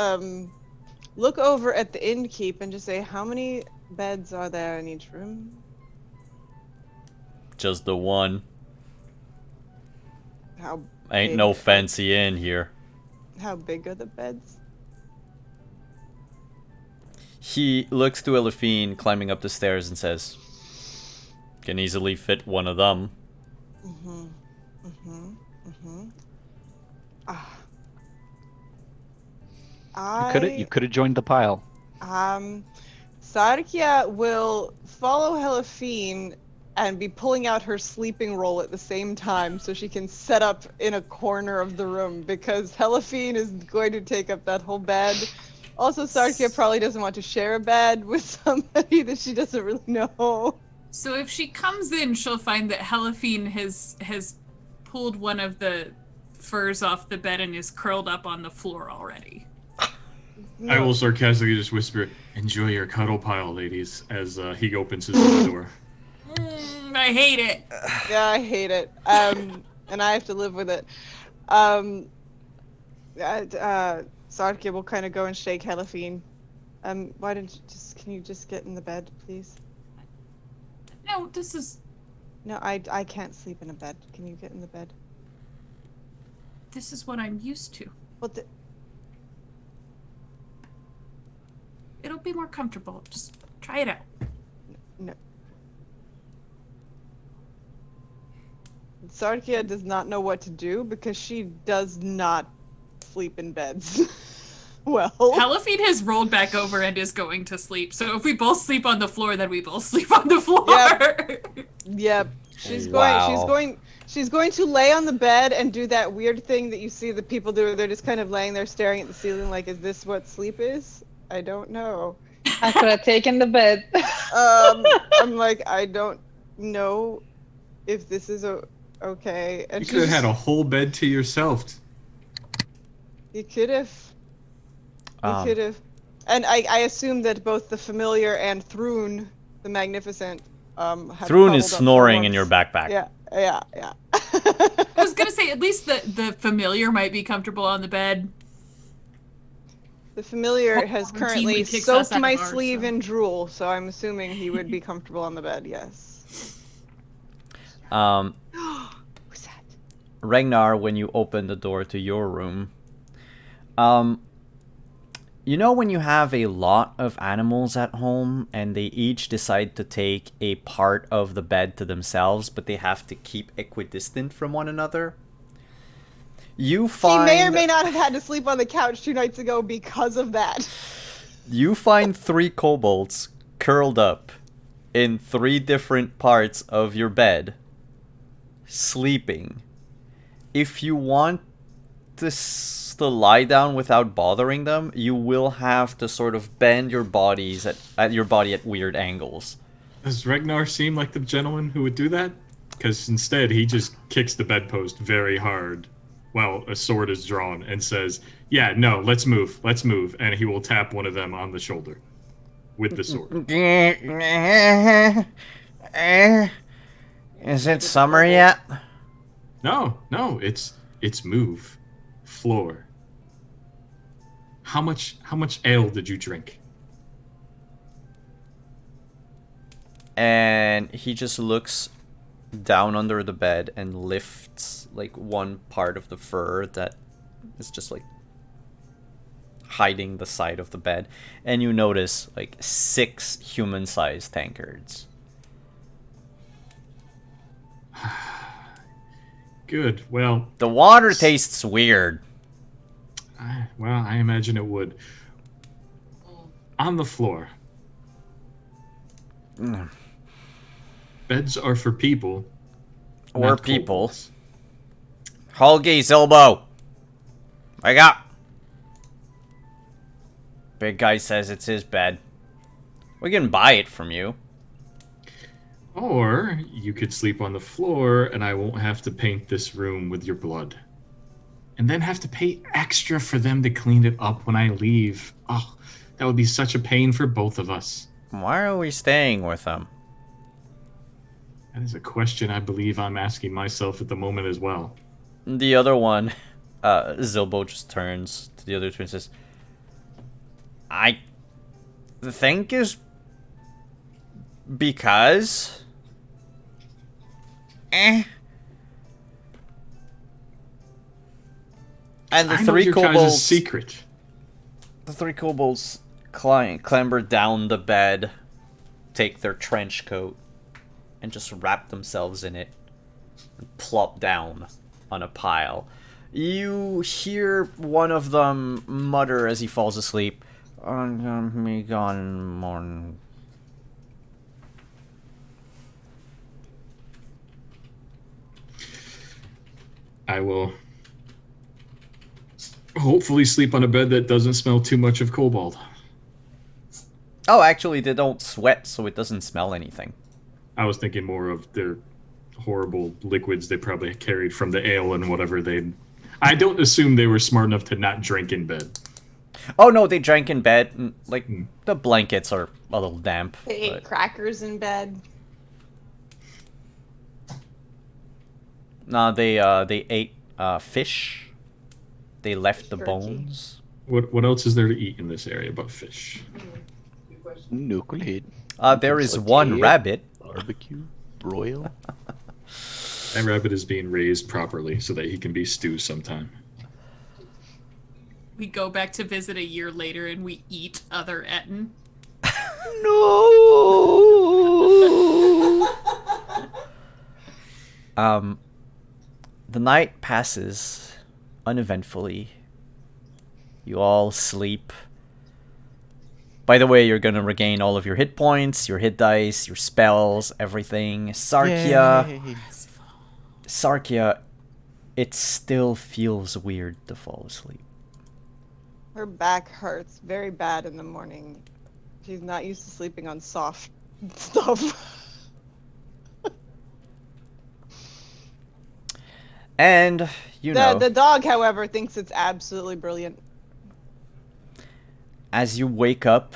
look over at the innkeep and just say, how many beds are there in each room? Just the one. How Ain't no fancy inn here. How big are the beds? He looks to Elefine climbing up the stairs and says, "Can easily fit one of them." You could have joined the pile. Sarkia will follow Helafine and be pulling out her sleeping roll at the same time so she can set up in a corner of the room because Helafine is going to take up that whole bed. Also, Sarkia probably doesn't want to share a bed with somebody that she doesn't really know. So if she comes in, she'll find that Helafine has pulled one of the furs off the bed and is curled up on the floor already. I will sarcastically just whisper, "Enjoy your cuddle pile, ladies," as he opens his own door. I hate it. Yeah, I hate it. And I have to live with it. Sarkia will kind of go and shake Helafine. Can you just get in the bed, please? No, this is... No, I can't sleep in a bed. Can you get in the bed? This is what I'm used to. What the... It'll be more comfortable. Just try it out. No. Sarkia does not know what to do because she does not sleep in beds. Well, Helafine has rolled back over and is going to sleep. So if we both sleep on the floor, then we both sleep on the floor. Yep. She's Wow. going to lay on the bed and do that weird thing that you see the people do. They're just kind of laying there staring at the ceiling like, is this what sleep is? I don't know. I could have taken the bed. I'm like, I don't know if this is okay. And You could have had a whole bed to yourself. You could have. You could have. And I assume that both the familiar and Thrun, the Magnificent, have Thrun is cuddled up snoring for in your once. backpack. Yeah. I was going to say, at least the familiar might be comfortable on the bed. The familiar has routinely currently kicks us soaked out my of ours, sleeve so. in drool, so I'm assuming he would be comfortable on the bed, yes. Um, Who's that? Ragnar, when you open the door to your room, you know when you have a lot of animals at home and they each decide to take a part of the bed to themselves, but they have to keep equidistant from one another? You find He may or may not have had to sleep on the couch 2 nights ago because of that. you find 3 kobolds curled up in 3 different parts of your bed, sleeping. If you want to lie down without bothering them, you will have to sort of bend your bodies at your body at weird angles. Does Ragnar seem like the gentleman who would do that? Because instead, he just kicks the bedpost very hard while a sword is drawn and says, "Yeah, no, let's move. And he will tap one of them on the shoulder with the sword. Is it summer yet? No, it's move. Floor. How much ale did you drink? And he just looks down under the bed and lifts like one part of the fur that is just like hiding the side of the bed, and you notice like 6 human-sized tankards. Good. Well, The water tastes weird. I imagine it would. On the floor. Beds are for people. Or not people. kobolds. Holgey's elbow. Wake up. Big guy says it's his bed. We can buy it from you. Or you could sleep on the floor and I won't have to paint this room with your blood. And then have to pay extra for them to clean it up when I leave. Oh, that would be such a pain for both of us. Why are we staying with them? That is a question I believe I'm asking myself at the moment as well. The other one, Zilbo just turns to the other two and says, I think is because... And the I know three your guys' kobolds. secret. The three kobolds clamber down the bed, take their trench coat, and just wrap themselves in it, and plop down on a pile. You hear one of them mutter as he falls asleep, "I'm gonna be gone in the morning." I will hopefully sleep on a bed that doesn't smell too much of kobold. Oh, actually, they don't sweat, so it doesn't smell anything. I was thinking more of their horrible liquids they probably carried from the ale and whatever they. I don't assume they were smart enough to not drink in bed. Oh no, they drank in bed. And, like, the blankets are a little damp. They ate but- crackers in bed. No, they ate fish. They left the Jerky. bones. What else is there to eat in this area but fish? Knucklehead. There is one Saute, rabbit. Barbecue. Broil. That rabbit is being raised properly so that he can be stew sometime. We go back to visit a year later and we eat other Etten. No. The night passes uneventfully. You all sleep. By the way, you're gonna regain all of your hit points, your hit dice, your spells, everything. Sarkia, it still feels weird to fall asleep. Her back hurts very bad in the morning. She's not used to sleeping on soft stuff. And, you know, The dog, however, thinks it's absolutely brilliant. as you wake up,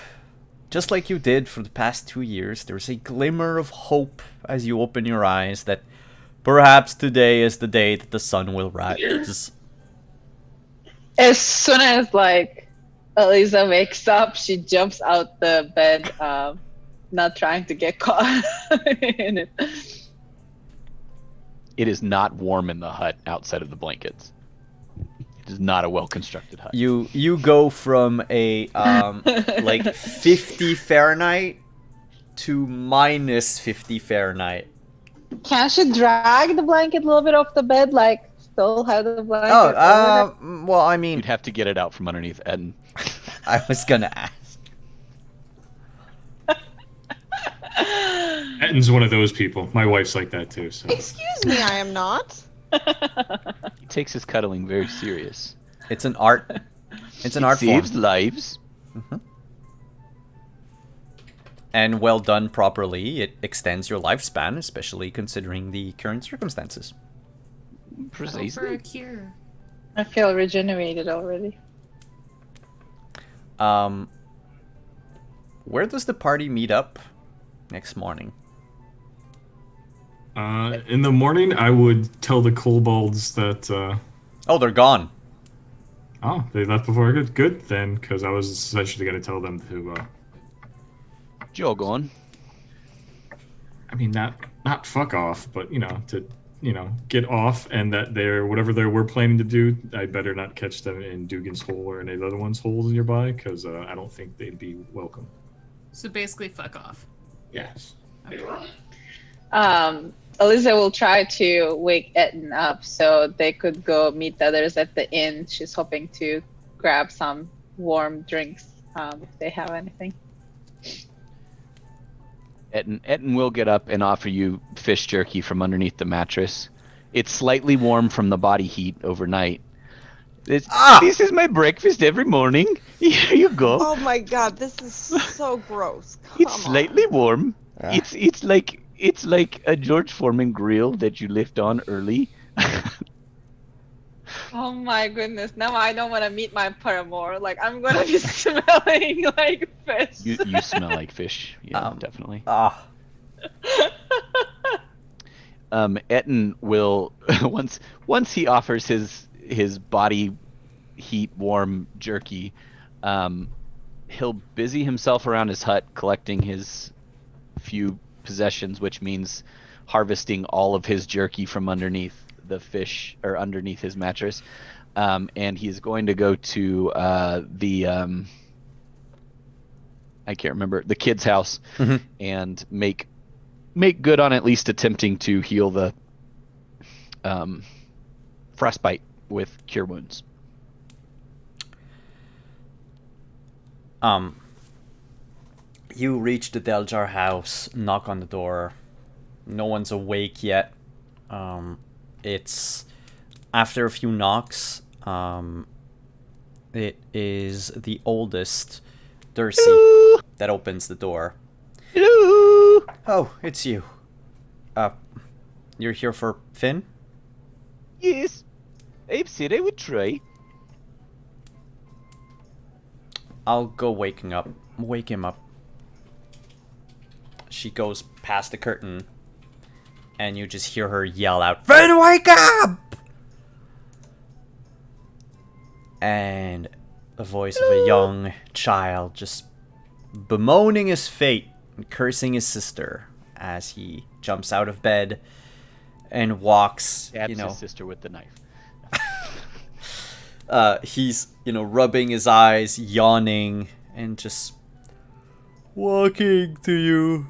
just like you did for the past 2 years, there's a glimmer of hope as you open your eyes that perhaps today is the day that the sun will rise. As soon as like Eliza wakes up, she jumps out the bed, not trying to get caught in it. It is not warm in the hut outside of the blankets. It is not a well-constructed hut. You go from a like 50 Fahrenheit to minus 50 Fahrenheit. Can't she drag the blanket a little bit off the bed, like still have the blanket? Oh, over there? well, I mean, You'd have to get it out from underneath Eden. I was gonna ask. Etton's one of those people. My wife's like that too. So Excuse me, I am not. He takes his cuddling very serious. It's an art. It's an art form. Saves lives. And well done properly, it extends your lifespan, especially considering the current circumstances. Go for a Precisely. cure. I feel regenerated already. Where does the party meet up next morning? in the morning, I would tell the kobolds that. Oh, they're gone. Oh, they left before I could. Good then, because I was essentially going to tell them to. Jog on. I mean, not fuck off, but to get off, and that whatever they were planning to do, I better not catch them in Dugan's hole or any of the other ones' holes nearby, because I don't think they'd be welcome. So basically, fuck off. Yes. Eliza will try to wake Etten up so they could go meet the others at the inn. She's hoping to grab some warm drinks if they have anything. Etten will get up and offer you fish jerky from underneath the mattress. It's slightly warm from the body heat overnight. This is my breakfast every morning. Here you go. Oh my god, this is so gross. Come It's slightly warm. It's like a George Foreman grill that you lift on early. Oh my goodness, now I don't want to meet my paramour. Like, I'm gonna be smelling like fish. You smell like fish. Yeah, definitely. Etten will once he offers his body heat warm jerky, he'll busy himself around his hut collecting his few possessions, which means harvesting all of his jerky from underneath the fish or underneath his mattress. and he's going to go to the I can't remember, the kid's house, Mhm. and make good on at least attempting to heal the frostbite with cure wounds. You reach the Deljar house, knock on the door. No one's awake yet. It's after a few knocks. It is the oldest, Durcy, Hello, that opens the door. hello. Oh, it's you. You're here for Finn? Yes, I've said I would try. I'll go wake him up. She goes past the curtain, and you just hear her yell out, "Finn, wake up!" And the voice of a young child just bemoaning his fate and cursing his sister as he jumps out of bed and walks, Stabs his sister with the knife. He's, rubbing his eyes, yawning, and just walking to you.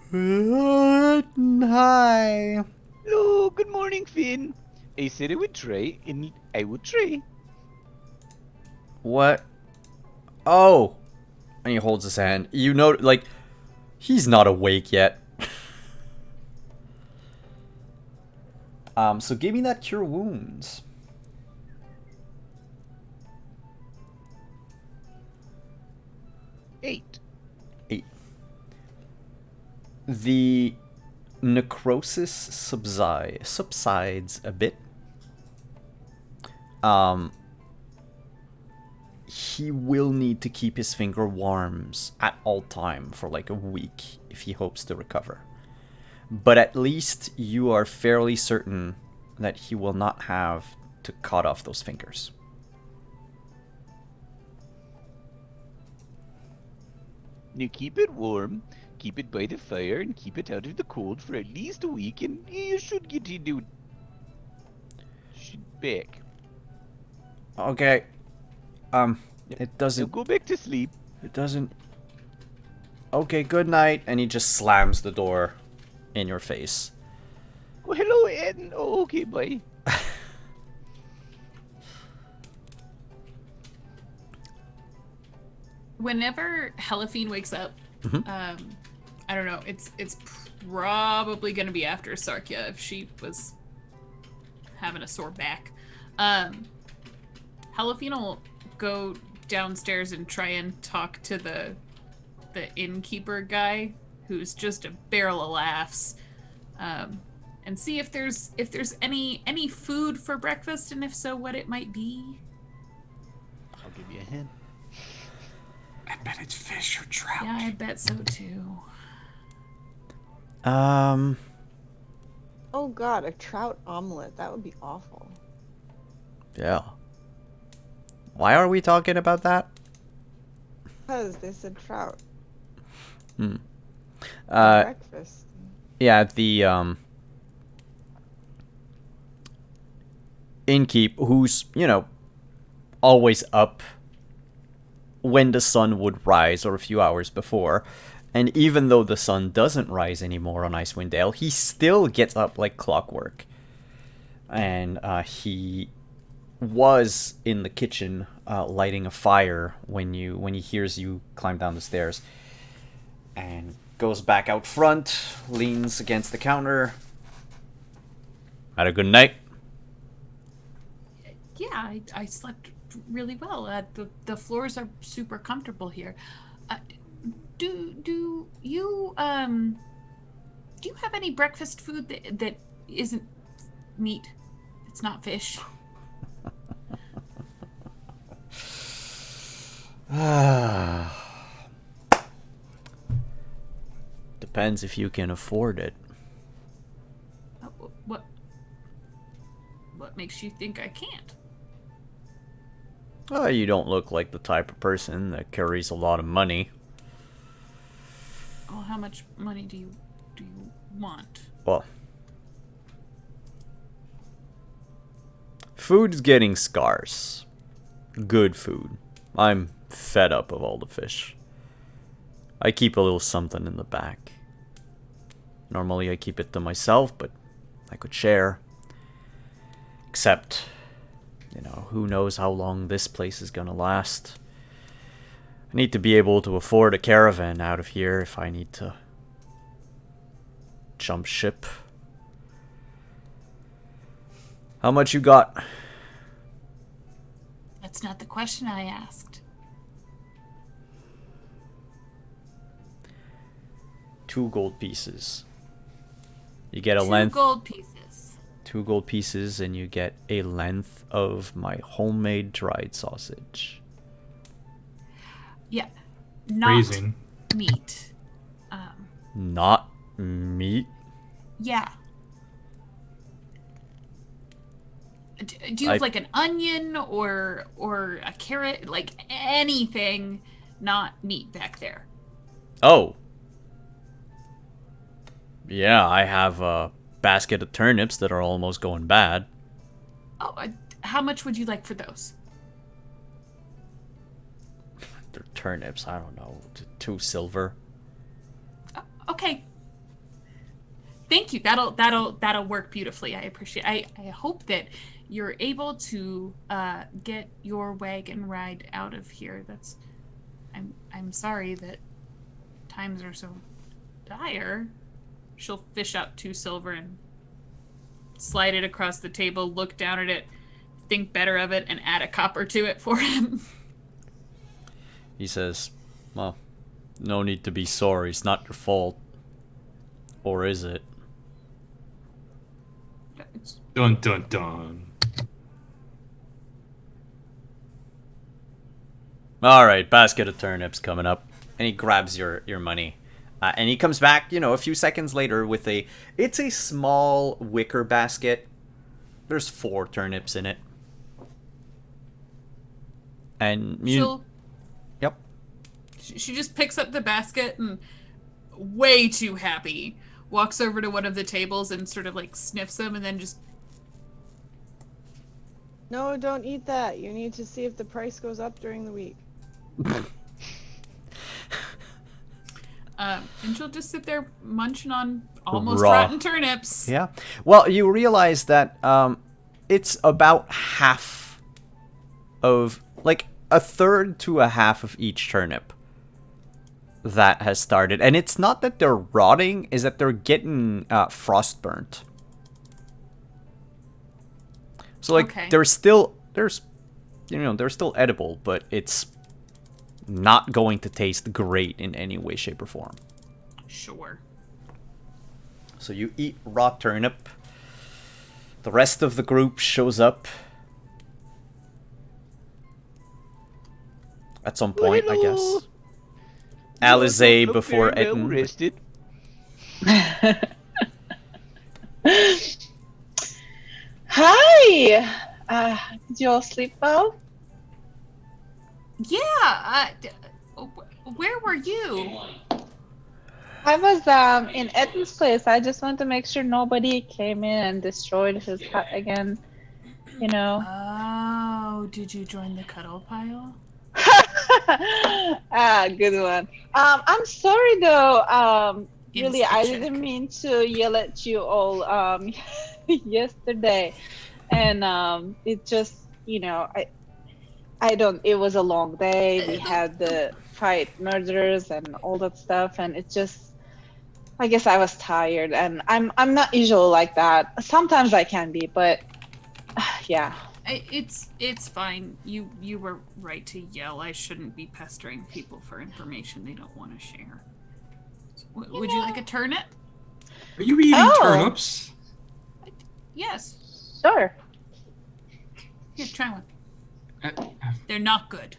Hi. Hello, good morning, Finn. I said I would try, and I would try. What? Oh. And he holds his hand. You know, he's not awake yet. So give me that cure wounds. 8. 8. The necrosis subsides a bit. He will need to keep his finger warms at all time for like a week if he hopes to recover. But at least you are fairly certain that he will not have to cut off those fingers. Now keep it warm, keep it by the fire, and keep it out of the cold for at least a week, and you should get into back. Okay. It doesn't... Now go back to sleep. It doesn't... Okay, good night. And he just slams the door in your face. Oh, hello, Ed. Oh, okay, bye. Whenever Helifine wakes up, I don't know, it's probably gonna be after Sarkia if she was having a sore back. Helifine will go downstairs and try and talk to the innkeeper guy, who's just a barrel of laughs, and see if there's any food for breakfast, and if so, what it might be. I'll give you a hint. I bet it's fish or trout. Yeah, I bet so too. Oh god, a trout omelet. That would be awful. Yeah. Why are we talking about that? Because they said trout. Yeah, Breakfast. the innkeep, who's, always up when the sun would rise or a few hours before. And even though the sun doesn't rise anymore on Icewind Dale, he still gets up like clockwork. And he was in the kitchen lighting a fire when he hears you climb down the stairs. And goes back out front, leans against the counter. Had a good night? Yeah, I slept really well. The floors are super comfortable here. Do you have any breakfast food that isn't meat? It's not fish. Depends if you can afford it. What makes you think I can't? You don't look like the type of person that carries a lot of money. Well, how much money do you want? Well, food's getting scarce. Good food. I'm fed up of all the fish. I keep a little something in the back. Normally I keep it to myself, but I could share. Except, you know, who knows how long this place is gonna last. I need to be able to afford a caravan out of here if I need to jump ship. How much you got? That's not the question I asked. 2 gold pieces. You get a 2 length. gold pieces. 2 gold pieces, and you get a length of my homemade dried sausage. Yeah. Not Phrasing. meat. Not meat? Yeah. Do you have like an onion or a carrot, like anything not meat back there? Oh. Yeah, I have a basket of turnips that are almost going bad. Oh, how much would you like for those? They're turnips, I don't know, 2 silver. Okay. Thank you. That'll work beautifully. I appreciate. I hope that you're able to get your wagon ride out of here. I'm sorry that times are so dire. She'll fish out 2 silver and slide it across the table, look down at it, think better of it, and add a copper to it for him. He says, well, no need to be sorry, it's not your fault. Or is it? Dun dun dun. Alright, basket of turnips coming up. And he grabs your money. And he comes back, you know, a few seconds later with it's a small wicker basket. There's 4 turnips in it. And Yep. She just picks up the basket and, way too happy, walks over to one of the tables and sort of like sniffs them and then just... No, don't eat that. You need to see if the price goes up during the week. And she'll just sit there munching on almost Raw. rotten turnips. Yeah. Well, you realize that it's about half of, like, a third to a half of each turnip that has started. And it's not that they're rotting, is that they're getting frost burnt. So, like, Okay. they're still edible, but it's not going to taste great in any way, shape, or form. Sure. So you eat raw turnip. The rest of the group shows up at some point, I Hello. guess. Alize Look before very well Etten. rested. Hi! Did you all sleep well? Yeah. Where were you? I was in Etten's place. I just wanted to make sure nobody came in and destroyed his hut again. You know. Oh, did you join the cuddle pile? Good one. I'm sorry though. Really, I Insta check. didn't mean to yell at you all yesterday, and it just, you know, I don't. It was a long day. We had the fight murderers and all that stuff, and it just, I guess I was tired, and I'm not usually like that. Sometimes I can be, but yeah. It's fine. You were right to yell. I shouldn't be pestering people for information they don't want to share. Would you like a turnip? Are you eating Oh. turnips? Yes. Sure. Here, try one. Uh, They're not good.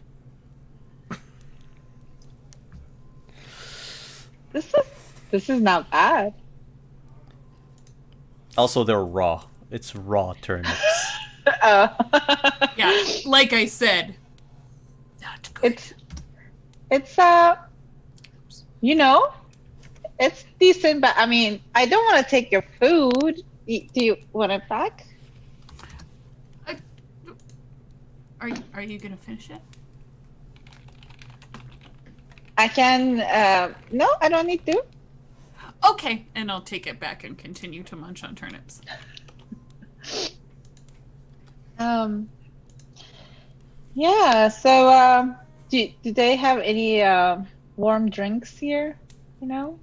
This is not bad. Also, they're raw. It's raw turnips. Yeah, like I said, not good. It's you know, it's decent, but I mean, I don't want to take your food. Do you want it back? Are you gonna finish it? I can. No, I don't need to. Okay, and I'll take it back and continue to munch on turnips. Yeah. So, do they have any warm drinks here? You know.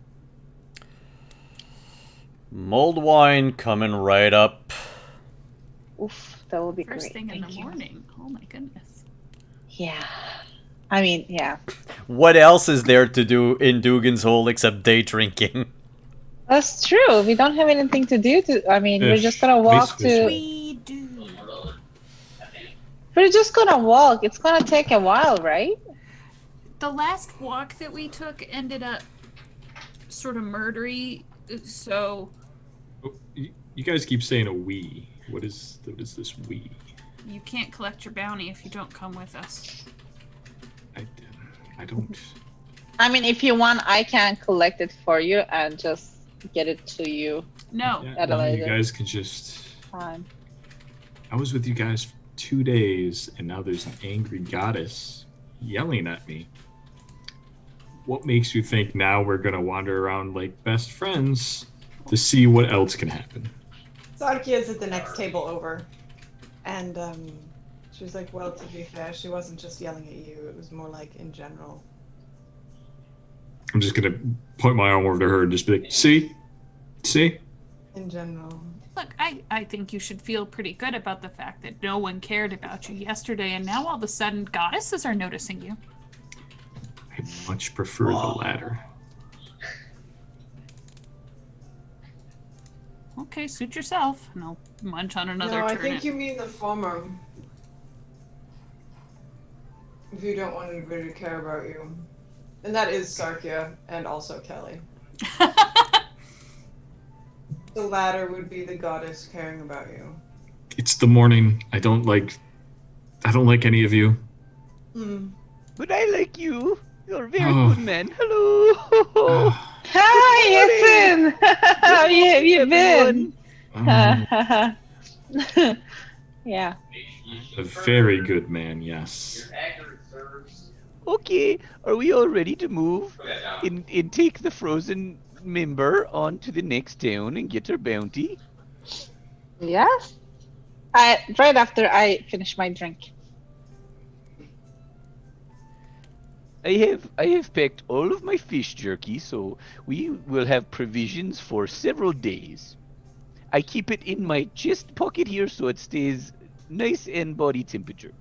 Mulled wine coming right up. Oof, that would be First great. thing in the Thank you. morning. Oh my goodness. Yeah. I mean, yeah. What else is there to do in Dugan's Hole except day drinking? That's true. We don't have anything to do. I mean, we're Fish. just gonna Nice walk fish. to. We do. We're just gonna walk. It's gonna take a while, right? The last walk that we took ended up sort of murdery, so Oh, you guys keep saying a we. What is this we? you can't collect your bounty if you don't come with us. I don't. I mean, if you want, I can collect it for you and just get it to you. No. Yeah, At a no, you later guys can just. time. I was with you guys for 2 days, and now there's an angry goddess yelling at me. What makes you think now we're gonna wander around like best friends to see what else can happen? Sarkia's at the next table over. And she was like, well, to be fair, she wasn't just yelling at you. It was more like in general. I'm just gonna point my arm over to her and just be like, see? In general. Look, I think you should feel pretty good about the fact that no one cared about you yesterday, and now all of a sudden goddesses are noticing you. I much prefer the latter. Okay, suit yourself, and I'll munch on another No, I turnip. think you mean the former. If you don't want anybody to care about you. And that is Sarkia and also Kelly. The latter would be the goddess caring about you. It's the morning. I don't like any of you. Hmm. But I like you. You're a very Oh. good man. Hello. Hi, Ethan! How have you been? Oh, Yeah. a very good man, yes. Okay, are we all ready to move and take the frozen member on to the next town and get our bounty? Yes. Right after I finish my drink. I have packed all of my fish jerky, so we will have provisions for several days. I keep it in my chest pocket here so it stays nice and body temperature.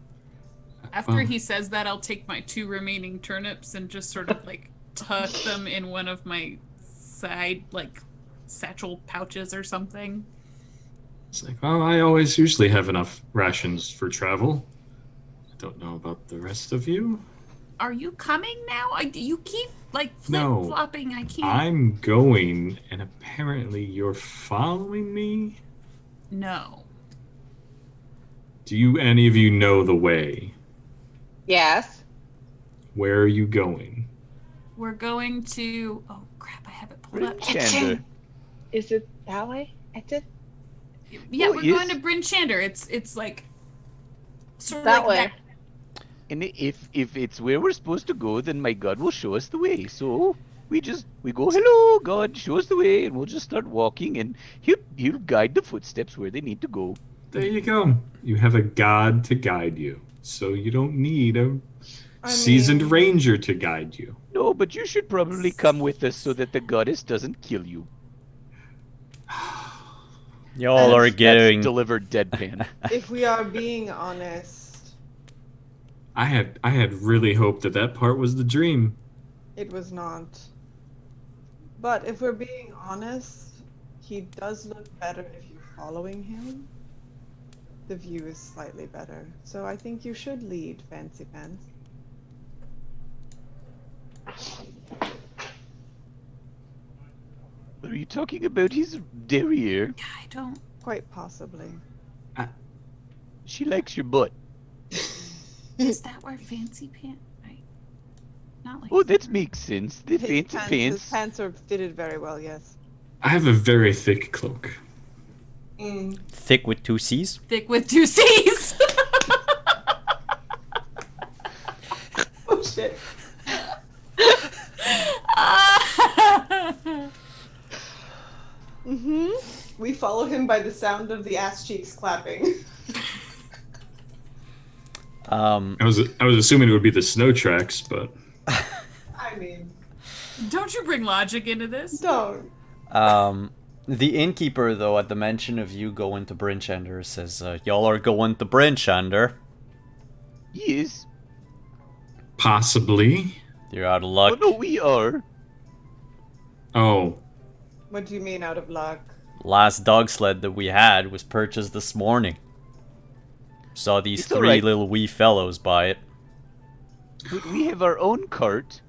After Well, he says that, I'll take my 2 remaining turnips and just sort of like tuck them in one of my side like satchel pouches or something. it's like, well, I always usually have enough rations for travel. I don't know about the rest of you. Are you coming now? You keep like No. flip-flopping. I can't. I'm going, and apparently you're following me? No. Do any of you know the way? Yes. Where are you going? We're going to. Oh crap! I have it pulled up. Chander. Is it that way? Ethan? Yeah, Oh, we're yes. going to Bryn Shander. It's like sort of That like way. that. And if it's where we're supposed to go, then my God will show us the way. So we go, hello, God, show us the way, and we'll just start walking, and he'll guide the footsteps where they need to go. There you go. You have a god to guide you. So you don't need a seasoned mean- ranger to guide you. No, but you should probably come with us so that the goddess doesn't kill you. Y'all are That's getting. delivered deadpan. If we are being honest, I had really hoped that part was the dream. it was not. But if we're being honest, he does look better if you're following him. The view is slightly better. So I think you should lead, Fancy Pants. Are you talking about his derriere? I don't. Quite possibly. She likes your butt. Is that where fancy pants? Right. Not like. Oh, that makes sense. The His fancy His pants. pants are fitted very well, yes. I have a very thick cloak. Mm. Thick with 2 C's? Thick with 2 C's. shit. We follow him by the sound of the ass cheeks clapping. Um, I was assuming it would be the snow tracks, but I mean, Don't you bring logic into this? don't. the innkeeper, though, at the mention of you going to Brinchender, says, y'all are going to Brinchender. Yes. possibly. You're out of Oh luck. no, we are. Oh, What do you mean out of luck? Last dog sled that we had was purchased this morning. Saw these It's three alright. little wee fellows buy it. But we have our own cart.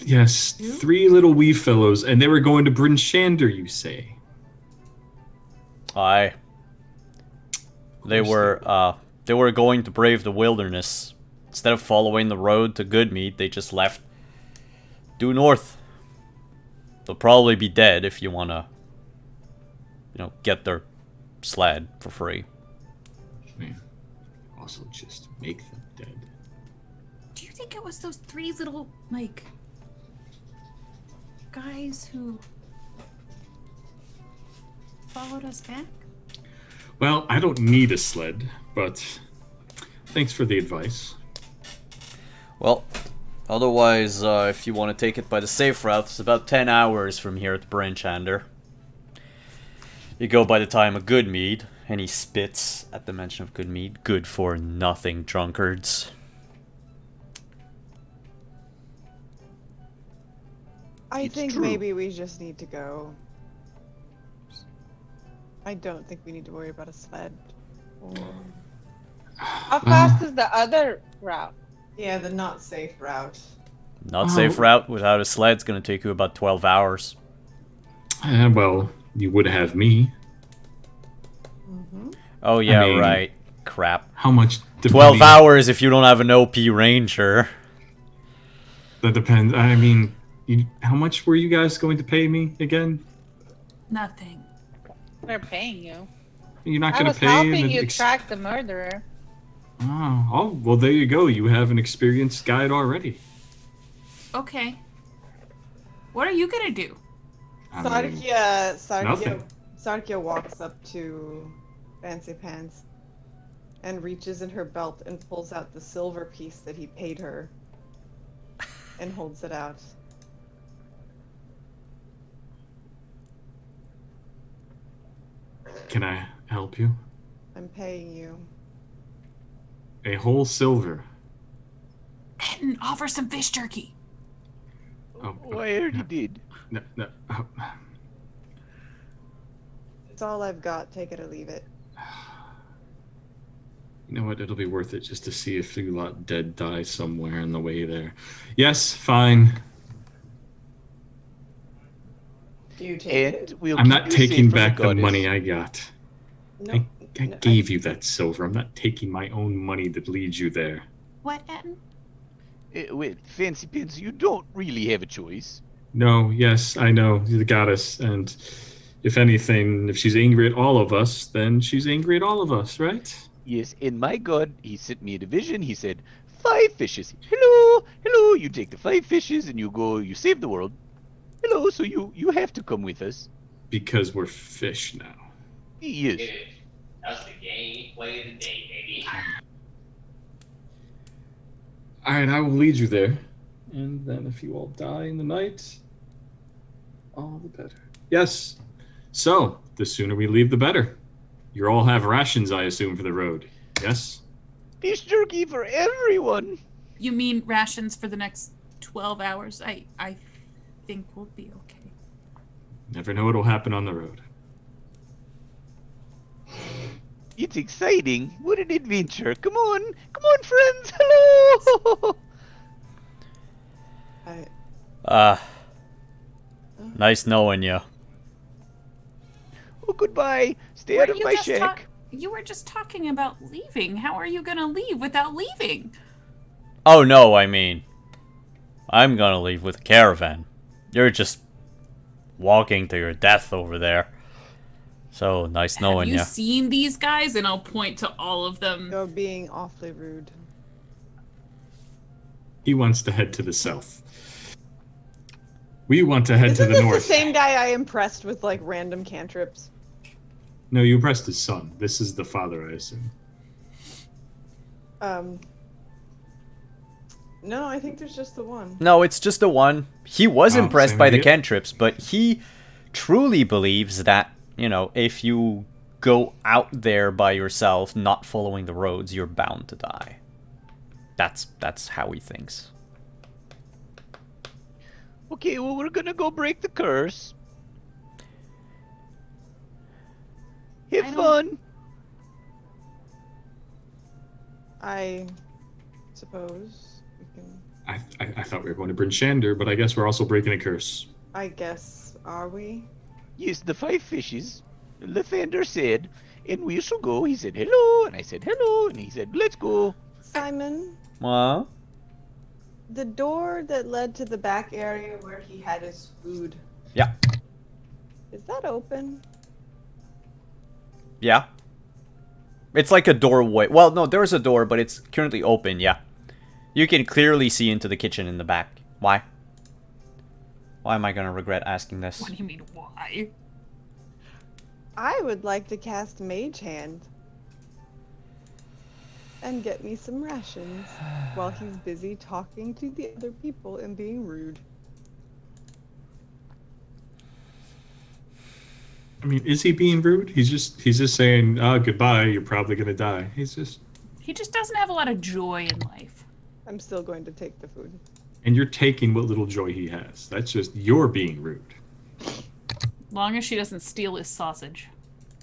yes, 3 little wee fellows, and they were going to Bryn Shander, you say? Aye. They were going to brave the wilderness. Instead of following the road to Goodmead, they just left due north. They'll probably be dead if you wanna, get their sled for free. Man, also just make them dead. Do you think it was those 3 little, guys who followed us back? Well, I don't need a sled, but thanks for the advice. Well, otherwise, if you want to take it by the safe route, it's about 10 hours from here to Brinchander. You go by the time of Goodmead, and he spits at the mention of Goodmead. Good for nothing, drunkards. I It's think true. maybe we just need to go. I don't think we need to worry about a sled. How fast is the other route? Yeah, the not safe route. Not safe route without a sled's gonna take you about 12 hours. Well, you would have me. Oh yeah, mean- right. Crap. How much? 12 depending- hours if you don't have an OP ranger. That depends. I mean, how much were you guys going to pay me again? Nothing. We're paying you. You're not I going was to pay helping an you track the murderer. Oh, well, there you go. You have an experienced guide already. Okay. What are you gonna do? I mean, nothing. Sarkia walks up to Fancy Pants and reaches in her belt and pulls out the silver piece that he paid her and holds it out. Can I help you? I'm paying you. A whole silver. And offer some fish jerky. Oh, I already did. no, no. Oh. It's all I've got. Take it or leave it. You know what? It'll be worth it just to see if you lot dead die somewhere on the way there. Yes, fine. Do you take And it? we'll I'm keep not you taking safe from back the goddess. money I got. No. I no, gave you that silver. I'm not taking my own money that leads you there. What, Etten? Wait, Fancy Pants, you don't really have a choice. No, yes, I know. You're the goddess. And if anything, if she's angry at all of us, then she's angry at all of us, right? Yes, and my god, he sent me a division. He said, 5 fishes. Hello, hello. You take the 5 fishes and you go, you save the world. Hello, so you have to come with us. Because we're fish now. Yes. That's the game play of the day, baby. Alright, I will lead you there. And then if you all die in the night, all the better. Yes. So, the sooner we leave, the better. You all have rations, I assume, for the road. Yes? Fish jerky for everyone. You mean rations for the next 12 hours? I think we'll be okay. Never know what'll happen on the road. It's exciting. What an adventure. Come on, friends. Hello. I, Nice knowing you. Oh, goodbye. Stay out of my shack. You were just talking about leaving. How are you gonna leave without leaving? Oh no, I mean, I'm gonna leave with a caravan. You're just walking to your death over there. So, nice knowing Have you you. seen these guys? And I'll point to all of them. you're being awfully rude. He wants to head to the south. We want to head Isn't to the this north. the same guy I impressed with like random cantrips? No, you impressed his son. This is the father, I assume. No, I think there's just the one. No, it's just the one. He was Oh, impressed same by the idea. cantrips, but he truly believes that, you know, if you go out there by yourself, not following the roads, you're bound to die. That's how he thinks. Okay, well, we're gonna go break the curse. Have I don't- fun. I suppose we can. I thought we were going to Bryn Shander, but I guess we're also breaking a curse. I guess. Are we? Yes, the 5 fishes. Lathander said, and we shall go. He said, hello, and I said, hello, and he said, let's go. Simon, Well, the door that led to the back area where he had his food. yeah. Is that open? Yeah. It's like a doorway. Well, no, there's a door, but it's currently open, yeah. You can clearly see into the kitchen in the back. Why? Why am I gonna regret asking this? What do you mean, why? I would like to cast Mage Hand and get me some rations while he's busy talking to the other people and being rude. I mean, is he being rude? He's just saying, goodbye, you're probably gonna die. He just doesn't have a lot of joy in life. I'm still going to take the food. And you're taking what little joy he has. That's just, you're being rude. Long as she doesn't steal his sausage.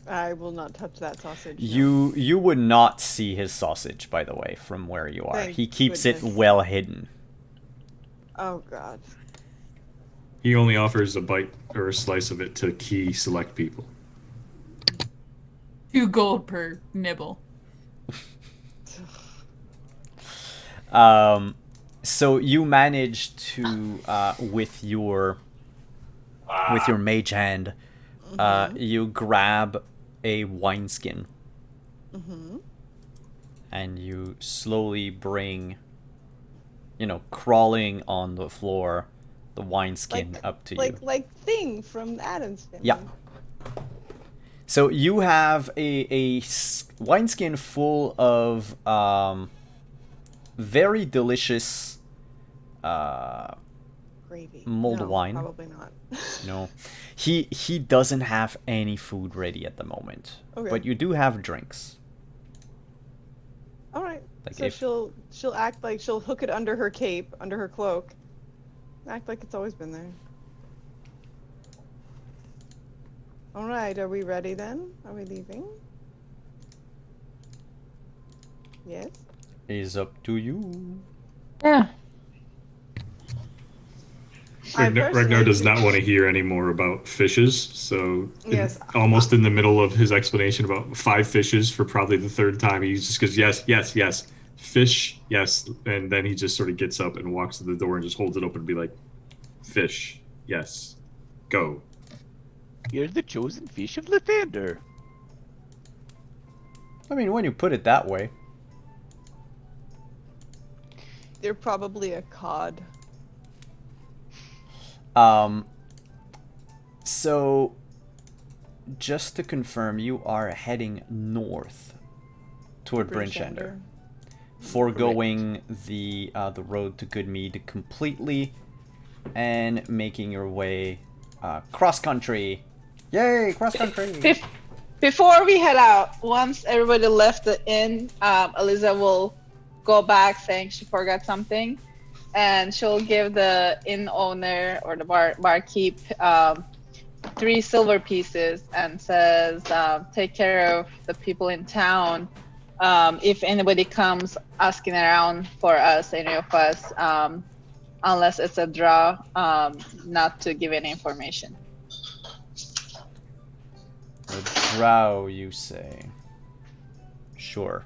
I will not touch that sausage. no. You would not see his sausage, by the way, from where you are. Thank He keeps goodness. it well hidden. Oh god. He only offers a bite or a slice of it to key select people. 2 gold per nibble. So you manage to, with your mage hand, you grab a wineskin. Mm-hmm. And you slowly bring, crawling on the floor, the wineskin up to you. Like Thing from Adam's Family. Yeah. So you have a wineskin full of very delicious Gravy. mulled No, wine. Probably not. No, he doesn't have any food ready at the moment. Okay. But you do have drinks. All right. Like So if- she'll act like she'll hook it under her cape, under her cloak. Act like it's always been there. All right. Are we ready then? Are we leaving? Yes. Is up to you. Yeah. I Ragnar does personally- not want to hear any more about fishes, so Yes. almost in the middle of his explanation about 5 fishes for probably the 3rd time, he just goes, yes, yes, yes, fish, yes, and then he just sort of gets up and walks to the door and just holds it open and be like, fish, yes, go. You're the chosen fish of Lathander. I mean, when you put it that way. They're probably a cod. So, just to confirm, you are heading north toward Bryn Shander, foregoing the road to Goodmead completely, and making your way cross country. Yay, cross country! Before we head out, once everybody left the inn, Eliza will go back saying she forgot something, and she'll give the inn owner or the barkeep 3 silver pieces and says, take care of the people in town. If anybody comes asking around for us, any of us, unless it's a draw, not to give any information. A drow, you say? Sure.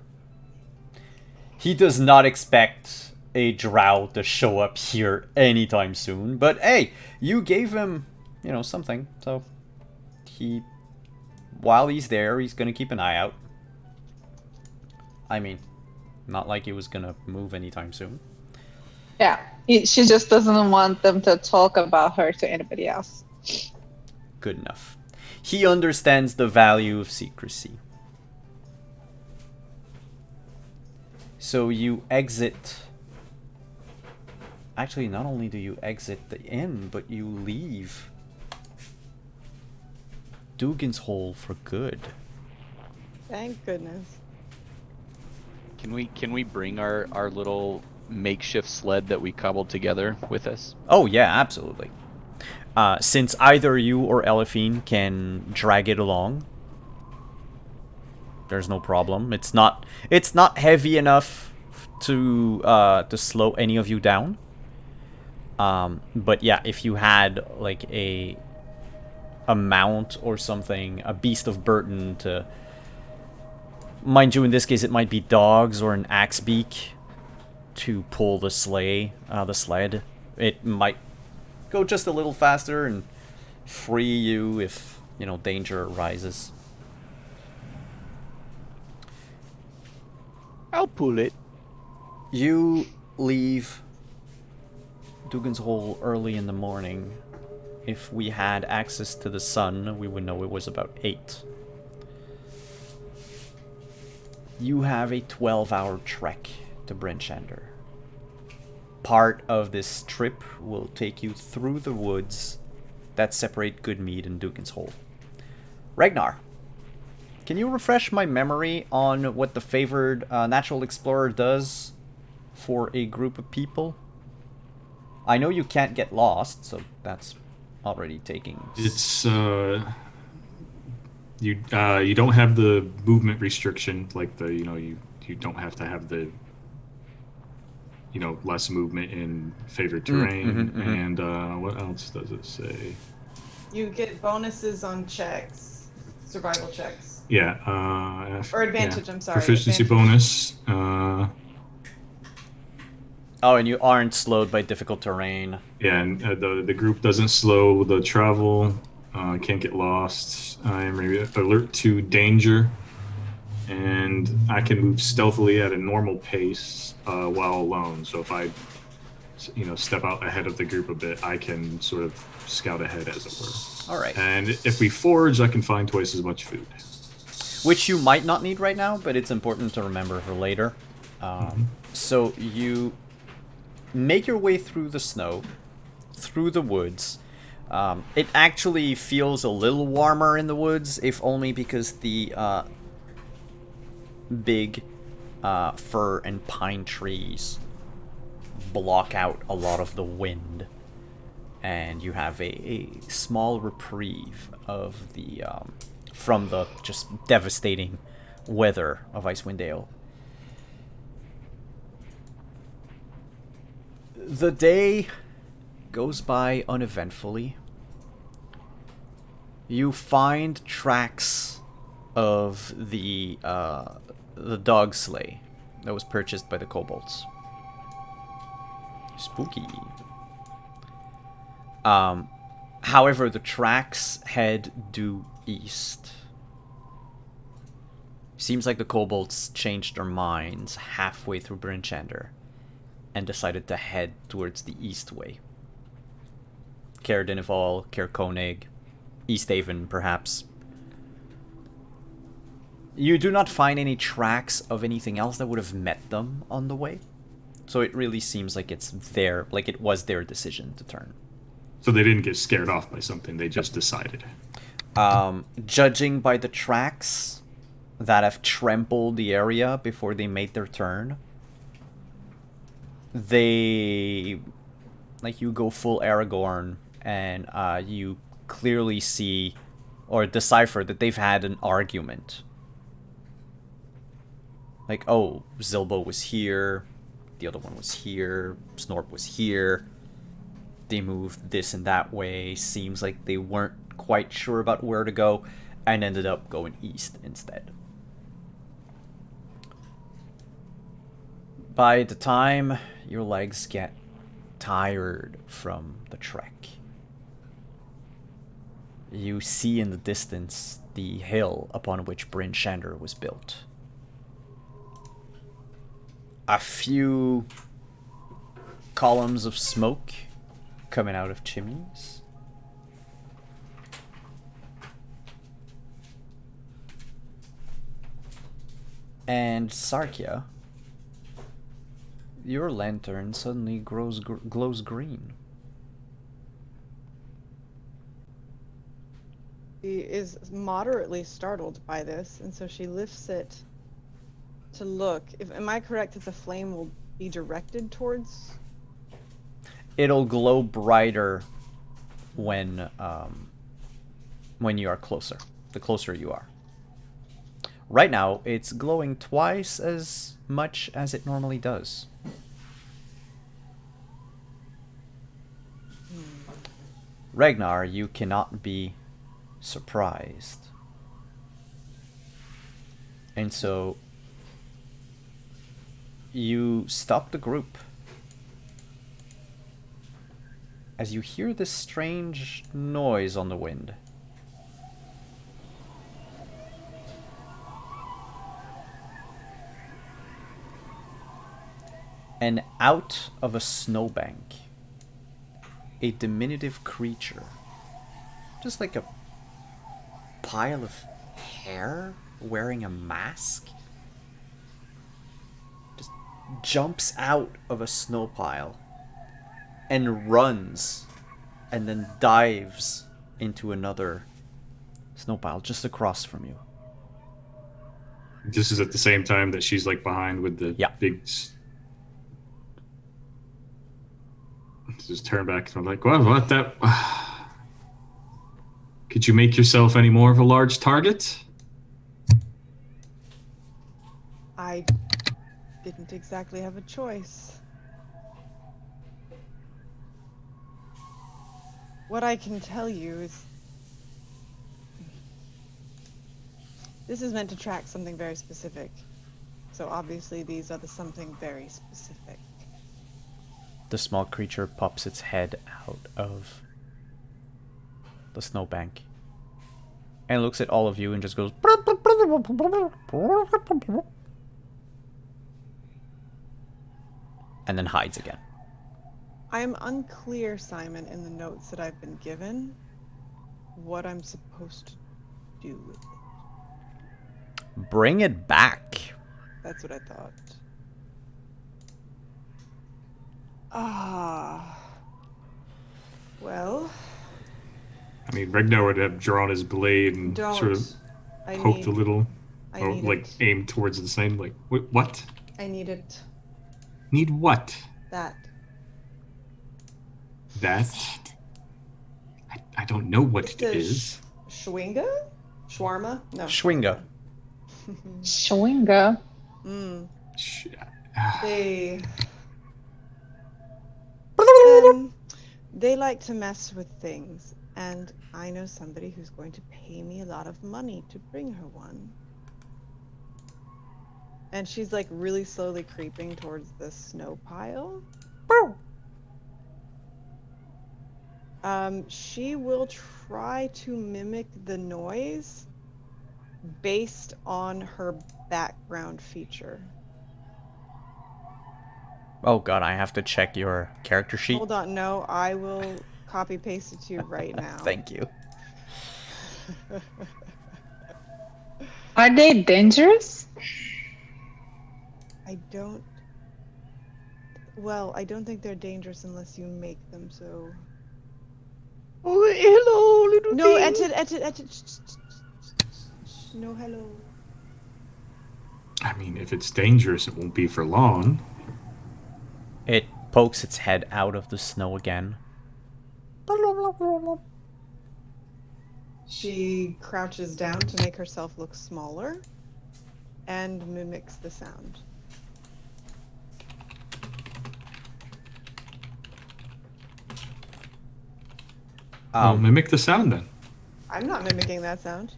He does not expect a drow to show up here anytime soon, but hey, you gave him, something, so while he's there, he's gonna keep an eye out. I mean, not like he was gonna move anytime soon. Yeah, she just doesn't want them to talk about her to anybody else. Good enough. He understands the value of secrecy. So you exit. Actually, not only do you exit the inn, but you leave Dugan's Hole for good. Thank goodness. Can we bring our little makeshift sled that we cobbled together with us? Oh yeah, absolutely. Since either you or Elephine can drag it along, there's no problem. It's not heavy enough to slow any of you down. But yeah, if you had like a mount or something, a beast of burden to, mind you, in this case it might be dogs or an axe beak to pull the sled, it might go just a little faster and free you if, you know, danger arises. I'll pull it. You leave Dugan's Hole early in the morning. If we had access to the sun, we would know it was about 8. You have a 12-hour trek to Bryn Shander. Part of this trip will take you through the woods that separate Goodmead and Dugan's Hole. Ragnar, can you refresh my memory on what the favored natural explorer does for a group of people? I know you can't get lost, so that's already taking... It's you don't have the movement restriction, like the you don't have to have the less movement in favored terrain. And what else does it say? You get bonuses on checks, survival checks. Yeah, Or advantage, I'm sorry. proficiency advantage. bonus. Oh, and you aren't slowed by difficult terrain. Yeah, and the group doesn't slow the travel. Can't get lost. I am alert to danger, and I can move stealthily at a normal pace while alone. So if I, step out ahead of the group a bit, I can sort of scout ahead, as it were. All right. And if we forage, I can find twice as much food. Which you might not need right now, but it's important to remember for later. So you make your way through the snow, through the woods. It actually feels a little warmer in the woods, if only because the big fir and pine trees block out a lot of the wind. And you have a small reprieve of the from the just devastating weather of Icewind Dale. The day goes by uneventfully. You find tracks of the dog sleigh that was purchased by the kobolds. Spooky. However, the tracks head due east. Seems like the kobolds changed their minds halfway through Bryn Shander and decided to head towards the east way. Caer Dineval, Caer Koenig, Easthaven, perhaps. You do not find any tracks of anything else that would have met them on the way. So it really seems like it's their, like it was their decision to turn. So they didn't get scared off by something, they just decided. Judging by the tracks that have trampled the area before they made their turn, they, like, you go full Aragorn, and you clearly see or decipher that they've had an argument. Like, oh, Zilbo was here, the other one was here, Snorp was here, they moved this and that way, seems like they weren't quite sure about where to go, and ended up going east instead. By the time your legs get tired from the trek, you see in the distance the hill upon which Bryn Shander was built. A few columns of smoke coming out of chimneys. And Sarkia, your lantern suddenly glows green. She is moderately startled by this, and so she lifts it to look. Am I correct that the flame will be directed towards? It'll glow brighter when you are closer. The closer you are. Right now, it's glowing twice as much as it normally does. Ragnar, you cannot be surprised. And so you stop the group as you hear this strange noise on the wind. And out of a snowbank, a diminutive creature, just like a pile of hair wearing a mask, just jumps out of a snow pile and runs and then dives into another snow pile just across from you. This is at the same time that she's like behind with the big. Just turn back and I'm like, well, what that? Could you make yourself any more of a large target? I didn't exactly have a choice. What I can tell you is this is meant to track something very specific. So obviously these are the something very specific. The small creature pops its head out of the snowbank and looks at all of you and just goes and then hides again. I am unclear, Simon, in the notes that I've been given, what I'm supposed to do with it. Bring it back. That's what I thought. Ah. Well. I mean, Ragnar would have drawn his blade and sort of poked a little, or like aimed towards the same. Like, what? I need it. Need what? That. I don't know what it is. Schwinga? Shawarma? No. Schwinga. Schwinga. They like to mess with things, and I know somebody who's going to pay me a lot of money to bring her one. And she's like really slowly creeping towards the snow pile. She will try to mimic the noise based on her background feature. Oh god, I have to check your character sheet. Hold on, no, I will copy paste it to you right now. Thank you. Are they dangerous? I don't think they're dangerous unless you make them so. Oh, hello, little No, thing. Etted. No, hello. I mean, if it's dangerous, it won't be for long. It pokes its head out of the snow again. She crouches down to make herself look smaller and mimics the sound. Mimic the sound then. I'm not mimicking that sound.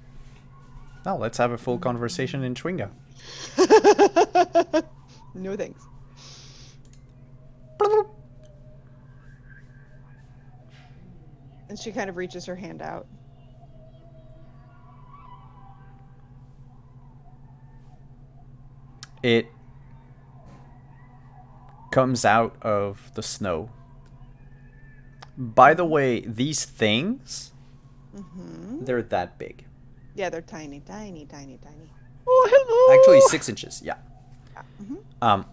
Well, let's have a full conversation in Schwinga. No thanks. And she kind of reaches her hand out. It comes out of the snow. By the way, these things, they're that big. Yeah, they're tiny, tiny, tiny, tiny. Oh, hello. Actually, 6 inches, yeah. Mhm.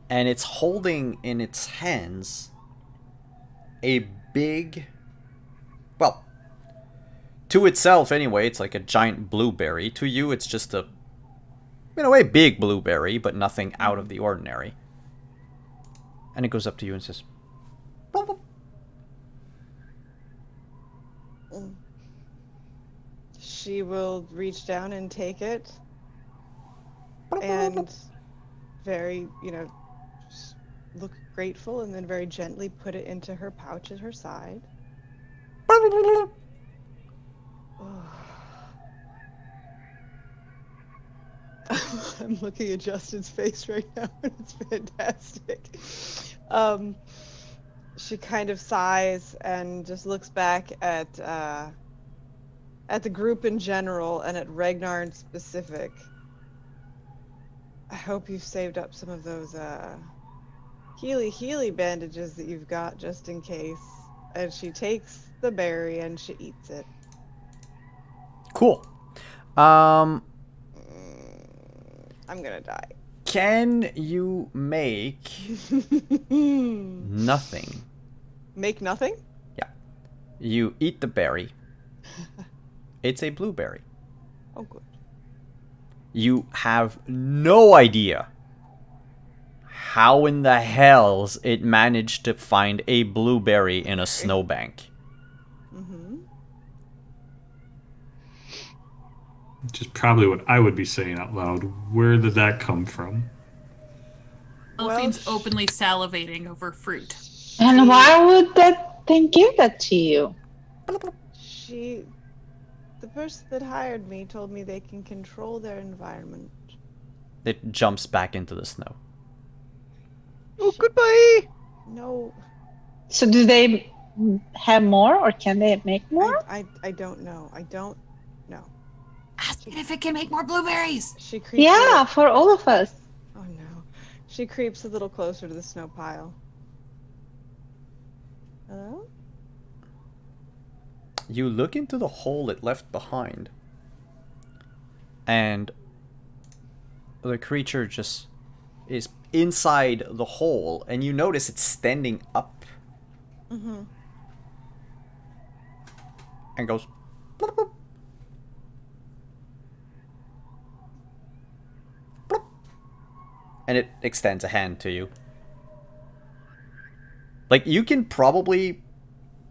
And it's holding in its hands a big, well, to itself anyway, it's like a giant blueberry. To you, it's just a, in a way, big blueberry, but nothing out of the ordinary. And it goes up to you and says, "Blop, blop." She will reach down and take it, and very, just look grateful, and then very gently put it into her pouch at her side. I'm looking at Justin's face right now, and it's fantastic. She kind of sighs and just looks back at the group in general and at Ragnar in specific. I hope you've saved up some of those Healy bandages that you've got just in case. And she takes the berry and she eats it. Cool. I'm gonna die. Can you make nothing? Make nothing? Yeah. You eat the berry. It's a blueberry. Oh, good. You have no idea how in the hells it managed to find a blueberry in a snowbank. Mm-hmm. Which is probably what I would be saying out loud. Where did that come from? Elfine's openly salivating over fruit. And why would that thing give that to you? The person that hired me told me they can control their environment. It jumps back into the snow. Oh, goodbye. No, So do they have more, or can they make more? I don't know. I don't know. Ask it if it can make more blueberries. She creeps. Yeah, for all of us. Oh no. She creeps a little closer to the snow pile. Hello? You look into the hole it left behind, and the creature just is inside the hole, and you notice it's standing up Mm-hmm. and goes bloop, bloop, bloop, and it extends a hand to you. Like, you can probably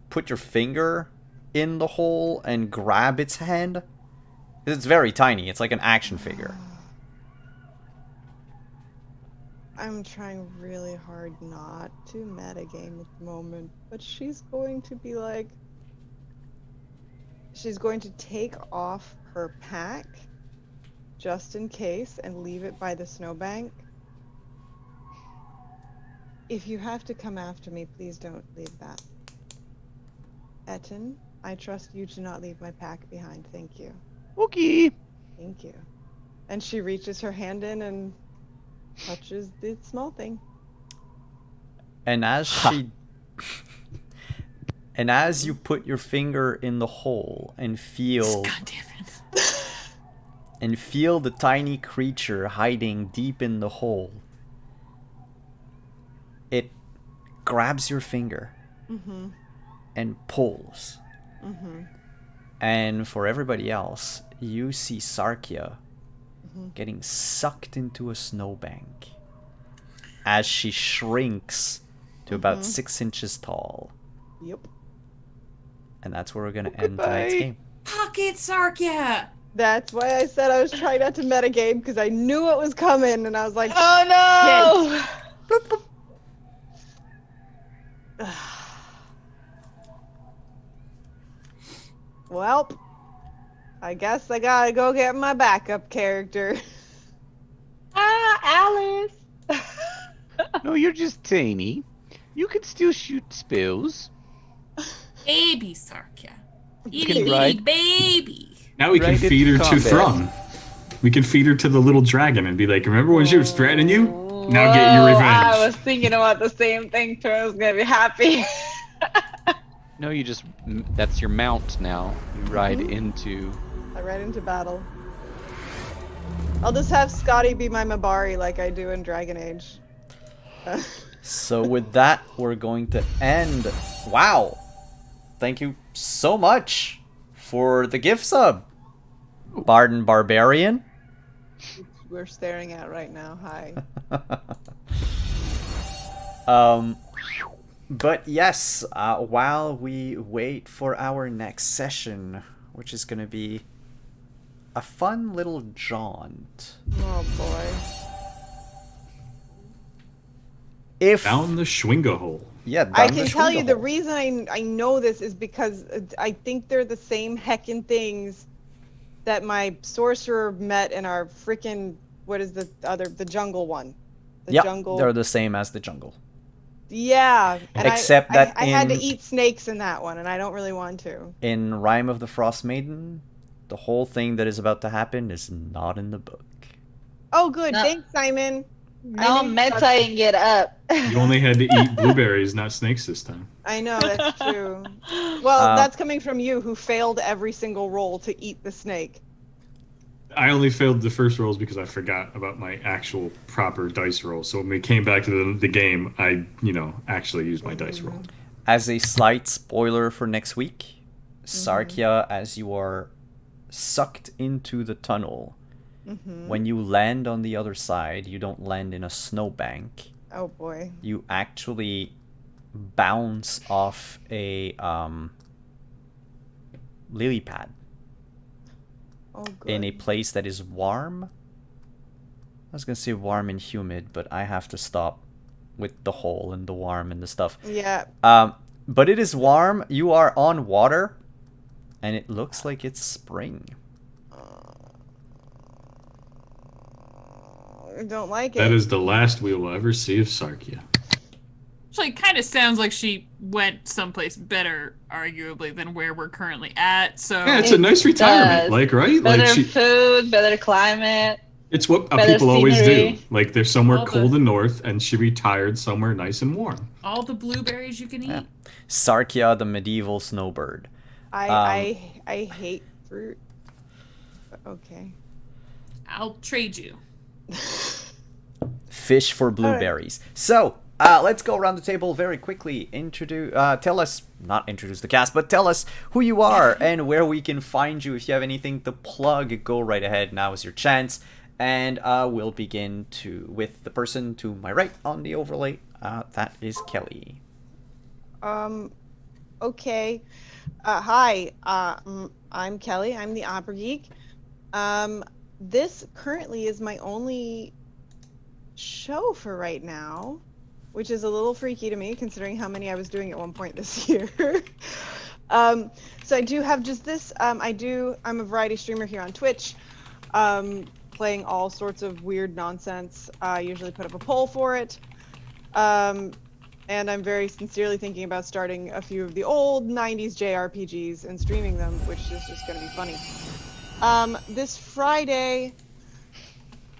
put your finger in the hole and grab its hand. It's very tiny. It's like an action figure. I'm trying really hard not to metagame at the moment, but she's going to be like... She's going to take off her pack, just in case, and leave it by the snowbank. If you have to come after me, please don't leave that. Etten, I trust you to not leave my pack behind. Thank you. Okay. Thank you. And she reaches her hand in and touches the small thing. And as she... and as you put your finger in the hole and feel... God damn it. and feel the tiny creature hiding deep in the hole, it grabs your finger Mm-hmm. and pulls. Mm-hmm. And for everybody else, you see Sarkia getting sucked into a snowbank as she shrinks to about 6 inches tall. Yep. And that's where we're going to end tonight's goodbye. game. Pocket Sarkia! That's why I said I was trying not to metagame, because I knew it was coming, and I was like, Oh no! well, I guess I gotta go get my backup character. Alice! No, you're just tiny. You can still shoot spells. Baby Sarkia. You Itty can bitty ride- baby. Now we can Right feed her into to combat. Thrum. We can feed her to the little dragon and be like, remember when she was threatening you? Now get your revenge. I was thinking about the same thing. Turtle's gonna be happy. No, you just that's your mount now. You ride Mhm. into. I ride into battle. I'll just have Scotty be my Mabari like I do in Dragon Age. So with that, we're going to end. Wow. Thank you so much for the gift sub. Barden Barbarian. We're staring at right now. Hi. But yes, while we wait for our next session, which is going to be a fun little jaunt. Oh boy. If Down the Schwinga hole. yeah, I down can the tell you the Schwingerhole. reason I know this is because I think they're the same heckin' things that my sorcerer met in our freaking what is the jungle one? The Yep, jungle. they're the same as the jungle. Yeah, and Except that I had to in- eat snakes in that one, and I don't really want to. In Rime of the Frostmaiden, the whole thing that is about to happen is not in the book. Oh, good. No. Thanks, Simon. No knew- metaing it up. You only had to eat blueberries, not snakes this time. I know, that's true. Well, Uh, that's coming from you, who failed every single roll to eat the snake. I only failed the first rolls because I forgot about my actual proper dice roll. So when we came back to the game, I, actually used my dice roll. As a slight spoiler for next week, Sarkia, as you are sucked into the tunnel, when you land on the other side, you don't land in a snowbank. Oh boy. You actually bounce off a lily pad Oh, good. in a place that is warm. I was gonna say warm and humid, but I have to stop with the hole and the warm and the stuff. Yeah. But it is warm. You are on water, and it looks like it's spring. I don't like it. That is the last we will ever see of Sarkia. Actually, it kind of sounds like she went someplace better, arguably, than where we're currently at. So Yeah, it's a nice retirement, does. like, right? Better Like food, better climate. it's what better people always do. scenery. Like they're somewhere All the- cold and north, and she retired somewhere nice and warm. all the blueberries you can eat. Yeah. Sarkia, the medieval snowbird. I hate fruit. But okay. I'll trade you. Fish for blueberries. So, let's go around the table very quickly. Not introduce the cast, but tell us who you are and where we can find you. If you have anything to plug, go right ahead. Now is your chance. And we'll begin with the person to my right on the overlay. That is Kelly. Okay. Hi. I'm Kelly. I'm the Opera Geek. This currently is my only show for right now, which is a little freaky to me considering how many I was doing at one point this year. So I do have just this. I'm a variety streamer here on Twitch, playing all sorts of weird nonsense. I usually put up a poll for it. And I'm very sincerely thinking about starting a few of the old 90s JRPGs and streaming them, which is just going to be funny. This Friday,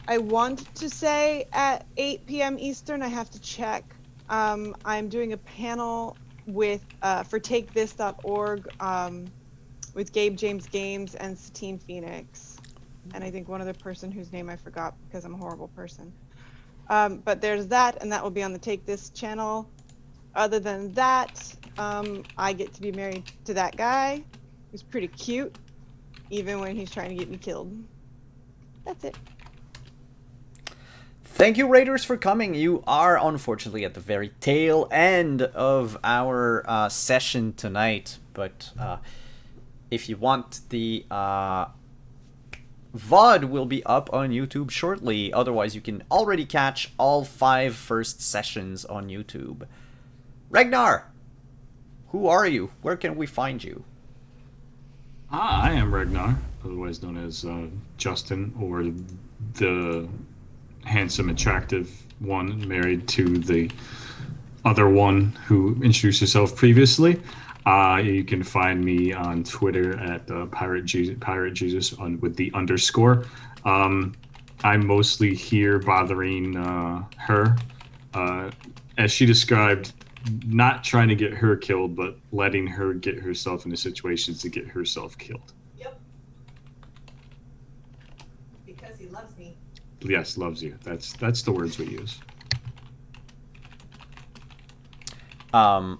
I want to say at 8 p.m. Eastern. I have to check. I'm doing a panel with for TakeThis.org with Gabe James Games and Satine Phoenix, and I think one other person whose name I forgot because I'm a horrible person. But there's that, and that will be on the Take This channel. Other than that, I get to be married to that guy, who's pretty cute, even when he's trying to get me killed. That's it. Thank you, Raiders, for coming. You are unfortunately at the very tail end of our session tonight, but if you want, the VOD will be up on YouTube shortly. Otherwise, you can already catch all 5 first sessions on YouTube. Ragnar, who are you? Where can we find you? I am Ragnar, otherwise known as Justin, or the handsome, attractive one married to the other one who introduced herself previously. You can find me on Twitter at Pirate Jesus with the underscore. I'm mostly here bothering her. As she described, not trying to get her killed, but letting her get herself into situations to get herself killed. Yep. Because he loves me. Yes, loves you. That's the words we use. Alize,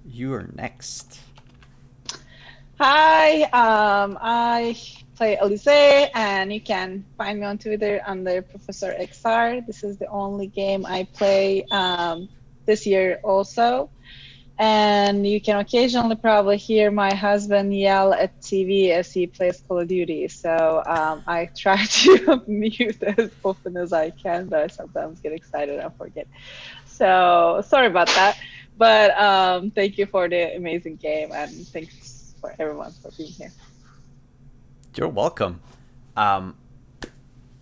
you are next. Hi, I play Elise, and you can find me on Twitter under Professor XR. This is the only game I play this year also. And you can occasionally probably hear my husband yell at TV as he plays Call of Duty. So I try to mute as often as I can, but I sometimes get excited and forget. So sorry about that. But thank you for the amazing game, and thanks for everyone for being here. You're welcome.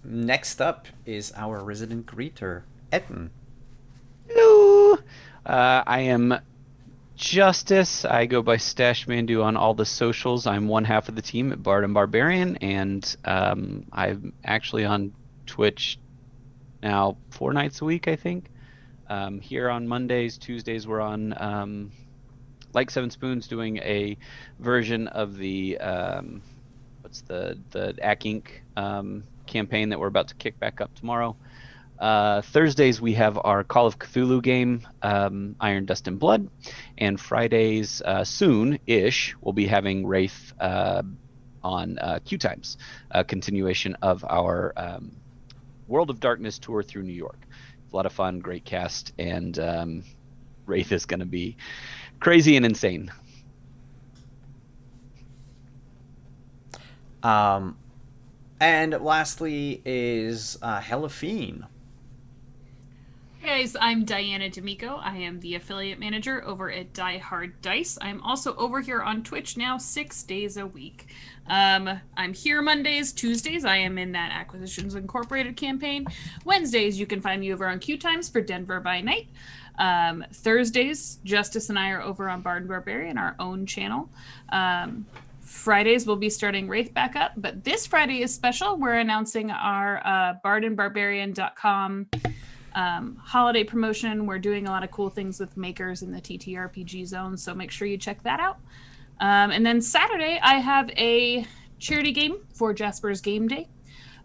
Next up is our resident greeter, Etten. Hello. I am Justice. I go by Stash Mandu on all the socials. I'm one half of the team at Bard and Barbarian, and I'm actually on Twitch now 4 nights a week, I think. Here on Mondays, Tuesdays we're on Like Seven Spoons doing a version of the what's the Ack Inc. Campaign that we're about to kick back up tomorrow. Thursdays we have our Call of Cthulhu game, Iron Dust and Blood, and Fridays soon-ish we'll be having Wraith on Q Times, a continuation of our World of Darkness tour through New York. It's a lot of fun, great cast, and Wraith is going to be crazy and insane. And lastly is Helafine. Hey guys, I'm Diana D'Amico. I am the affiliate manager over at Die Hard Dice. I'm also over here on Twitch now 6 days a week. I'm here Mondays, Tuesdays. I am in that Acquisitions Incorporated campaign. Wednesdays, you can find me over on Q Times for Denver by Night. Thursdays, Justice and I are over on Bard and Barbarian, our own channel. Fridays, we'll be starting Wraith back up, but this Friday is special. We're announcing our bardandbarbarian.com holiday promotion. We're doing a lot of cool things with makers in the TTRPG zone, so make sure you check that out. And then Saturday, I have a charity game for Jasper's Game Day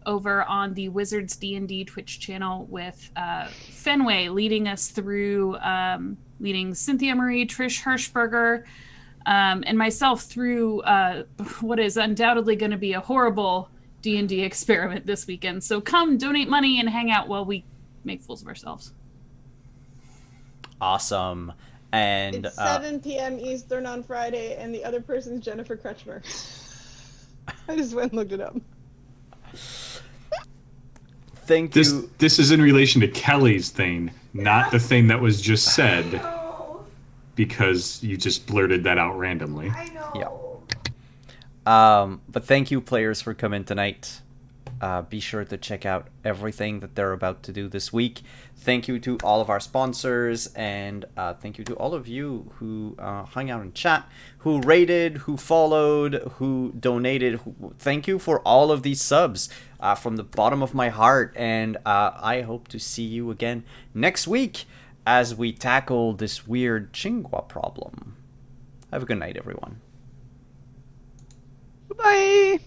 over on the Wizards D&D Twitch channel with Fenway leading us through, leading Cynthia Marie, Trish Hirschberger, and myself through what is undoubtedly going to be a horrible D&D experiment this weekend. So come donate money and hang out while we make fools of ourselves. Awesome. And It's 7 p.m. Eastern on Friday, and the other person's Jennifer Kretschmer. I just went and looked it up. Thank you. This is in relation to Kelly's thing, not the thing that was just said, because you just blurted that out randomly. I know. Yeah. But thank you, players, for coming tonight. Be sure to check out everything that they're about to do this week. Thank you to all of our sponsors, and thank you to all of you who hung out in chat, who rated, who followed, who donated. Thank you for all of these subs from the bottom of my heart, and I hope to see you again next week as we tackle this weird Chingwa problem. Have a good night, everyone. Bye.